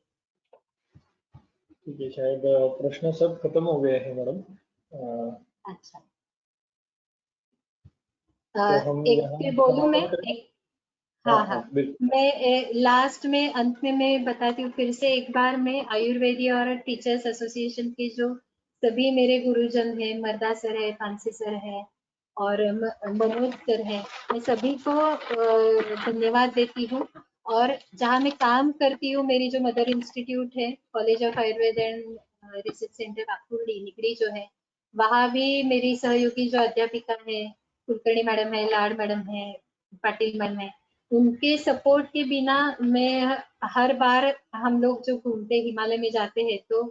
ठीक है, शायद प्रश्न सब खत्म हो गए हैं मैडम। अच्छा, तो हम एक यहाँ फिर बोलूं मैं समापन करें। एक, हाँ हाँ, बिल्कुल। मैं लास्ट में अंत में मैं बताती हूँ फिर से एक बार। मैं आयुर्वेदी और टीचर्स एसोसिएशन के जो सभी मेरे गुरुजन हैं, मरदा सर है, फांसी सर है और मनोज सर है, मैं सभी को धन्यवाद देती हूँ। और जहाँ मैं काम करती हूँ, मेरी जो मदर इंस्टीट्यूट है, college of Ayurveda and research centre Akurdi Nigdi जो है, वहाँ भी मेरी सहयोगी जो अध्यापिका है, कुलकर्णी मैडम है, लाड मैडम है, पाटिल मैम है, उनके सपोर्ट के बिना मैं हर बार, हम लोग जो घूमते हिमालय में जाते हैं तो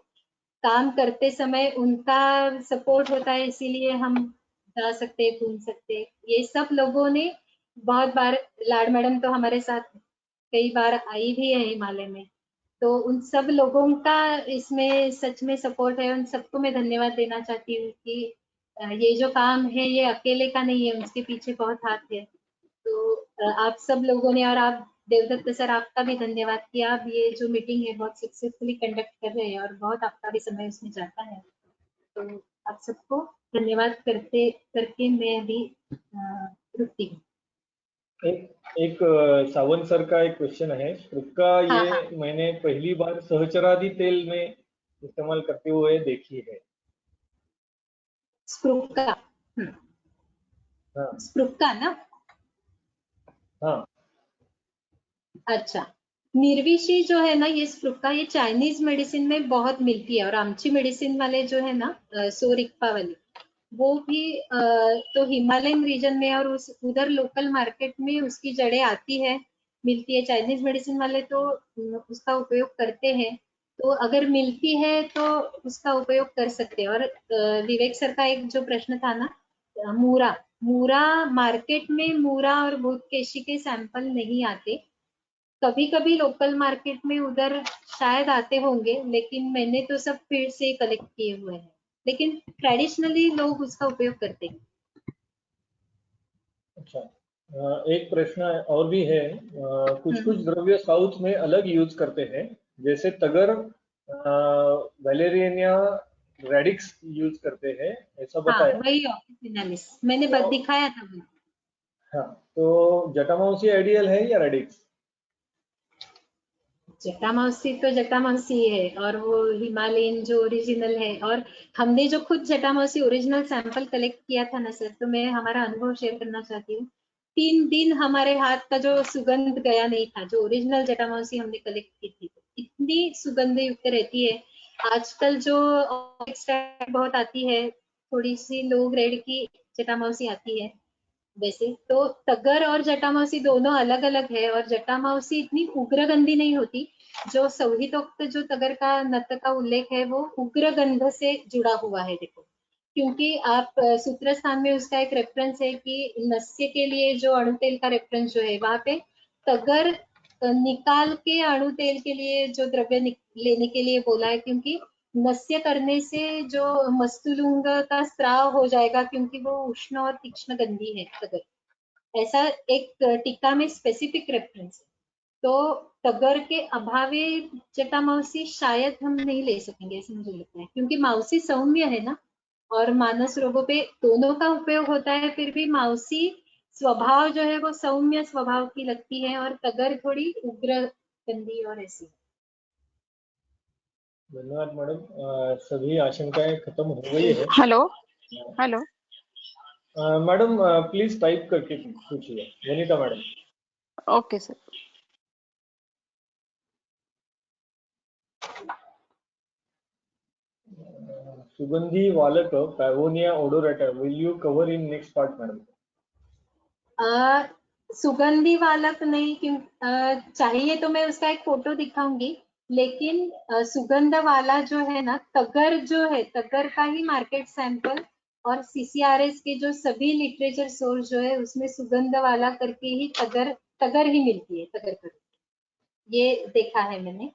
काम करते समय उनका सपोर्ट होता है, इसीलिए हम जा सकते, घूम सकते। ये सब लोगों ने बहुत बार, लाड मैडम तो हमारे साथ कई बार आई भी है हिमालय में, तो उन सब लोगों का इसमें सच में सपोर्ट है। उन सबको मैं धन्यवाद देना चाहती हूँ कि ये जो काम है ये अकेले का नहीं है, उसके पीछे बहुत हाथ है। तो आप सब लोगों ने, और आप देवदत्त सर, आपका भी धन्यवाद कि आप ये जो मीटिंग है बहुत सक्सेसफुली कंडक्ट कर रहे हैं और बहुत आपका भी समय उसमें जाता है। तो आप सबको धन्यवाद करते करके मैं अभी रुकती हूँ। एक सावंत सर का एक क्वेश्चन है। स्प्रुक्का हाँ ये हाँ, मैंने पहली बार सहचरादी तेल में इस्तेमाल करते हुए देखी है। स्प्रुक्का, हाँ स्प्रुक्का ना, हाँ। अच्छा। निर्विशी जो है ना, ये स्प्रुक्का, ये चाइनीज मेडिसिन में बहुत मिलती है, और आमची मेडिसिन वाले जो है ना, सोरिक्पा वाली, वो भी तो हिमालयन रीजन में और उस उधर लोकल मार्केट में उसकी जड़ें आती है, मिलती है। चाइनीज मेडिसिन वाले तो उसका उपयोग करते हैं, तो अगर मिलती है तो उसका उपयोग कर सकते हैं। और विवेक सर का एक जो प्रश्न था ना, मूरा, मूरा मार्केट में मूरा और भूतकेशी के सैंपल नहीं आते, कभी कभी लोकल मार्केट में उधर शायद आते होंगे, लेकिन मैंने तो सब फील्ड से कलेक्ट किए हुए हैं, लेकिन ट्रेडिशनली लोग उसका उपयोग करते हैं। अच्छा, एक प्रश्न और भी है। कुछ कुछ हम्म, द्रव्य साउथ में अलग यूज करते हैं, जैसे तगर वेलेरियनिया रेडिक्स यूज करते हैं, ऐसा हाँ बताया। वही ऑफिस मैंने तो दिखाया था वो। हाँ, तो जटामाउसी आइडियल है या रेडिक्स? जटामाउसी तो जटामाउसी है, और वो हिमालयन जो ओरिजिनल है, और हमने जो खुद जटामाउसी ओरिजिनल सैंपल कलेक्ट किया था ना सर, तो मैं हमारा अनुभव शेयर करना चाहती हूँ। 3 दिन हमारे हाथ का जो सुगंध गया नहीं था, जो ओरिजिनल जटामाउसी हमने कलेक्ट की थी, इतनी सुगंध युक्त रहती है। आजकल जो एक्सट्रैक्ट बहुत आती है, थोड़ी सी लो ग्रेड की जटामाउसी आती है, वैसे तो तगर और जटामाउसी दोनों अलग अलग है, और जटामाउसी इतनी उग्रगंधी नहीं होती। जो संहितोक्त जो तगर का नत का उल्लेख है वो उग्रगंध से जुड़ा हुआ है, देखो, क्योंकि आप सूत्र स्थान में उसका एक रेफरेंस है कि नस्य के लिए जो अणु तेल का रेफरेंस जो है, वहां पे तगर निकाल के अणु तेल के लिए जो द्रव्य लेने के लिए बोला है, क्योंकि नस्य करने से जो मस्तुलुंग का स्त्राव हो जाएगा, क्योंकि वो उष्ण और तीक्ष्ण गंधी है तगर, ऐसा एक टीका में स्पेसिफिक रेफरेंस है। तो तगर के अभावे जटा मावसी शायद हम नहीं ले सकेंगे, ऐसे मुझे लगता है, क्योंकि मावसी सौम्य है ना, और मानस रोगों पे दोनों का उपयोग होता है, फिर भी मावसी स्वभाव जो है वो सौम्य स्वभाव की लगती है और तगर थोड़ी उग्र गंदी और ऐसी। धन्यवाद मैडम, सभी आशंकाएं खत्म हो गई है। Hello hello madam please type करके पूछिए, वनिता मैडम। Okay sir. सुगंधी वालक Pavonia odorata, will you cover in next part madam? सुगंधी वालक नहीं, क्यों चाहिए तो मैं उसका एक फोटो दिखाऊंगी, लेकिन सुगंध वाला जो है ना, तगर जो है, तगर का ही मार्केट सैंपल और सीसीआरएस के जो सभी लिटरेचर सोर्स जो है उसमें सुगंध वाला करके ही तगर ही मिलती है, तगर कर, ये देखा है मैंने।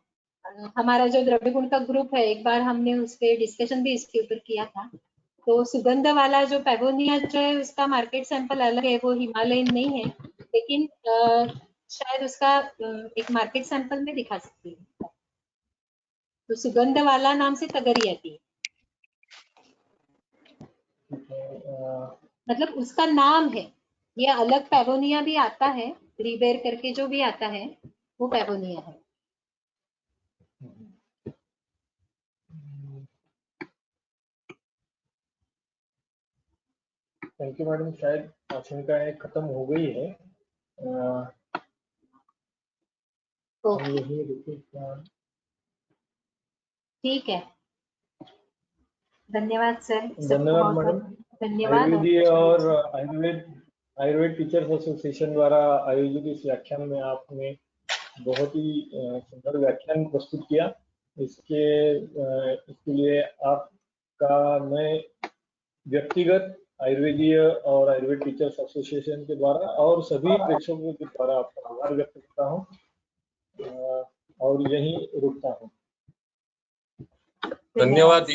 हमारा जो द्रव्य गुण का ग्रुप है, एक बार हमने उस पर डिस्कशन भी इसके ऊपर किया था। तो सुगंध वाला जो पैगोनिया जो है उसका मार्केट सैंपल अलग है, वो हिमालयन नहीं है, लेकिन शायद उसका एक मार्केट सैंपल में दिखा सकती हूँ। तो सुगंध वाला नाम से तगरी आती है, मतलब उसका नाम है। ये अलग पैगोनिया भी आता है, रिबेर करके जो भी आता है वो पैगोनिया है। थैंक यू मैडम, शायद आशंकाएं खत्म हो गई है। हम यही रुकें। ठीक है, धन्यवाद सर। धन्यवाद मैडम। धन्यवाद। आयुर्वेदीय और आयुर्वेद टीचर्स एसोसिएशन द्वारा आयोजित इस व्याख्यान में आपने बहुत ही सुंदर व्याख्यान प्रस्तुत किया। इसके लिए आपका मैं व्यक्तिगत आयुर्वेदीय और आयुर्वेद टीचर्स एसोसिएशन के द्वारा और सभी प्रेक्षकों के द्वारा आपका आभार व्यक्त करता हूँ और यहीं रुकता हूँ। धन्यवाद।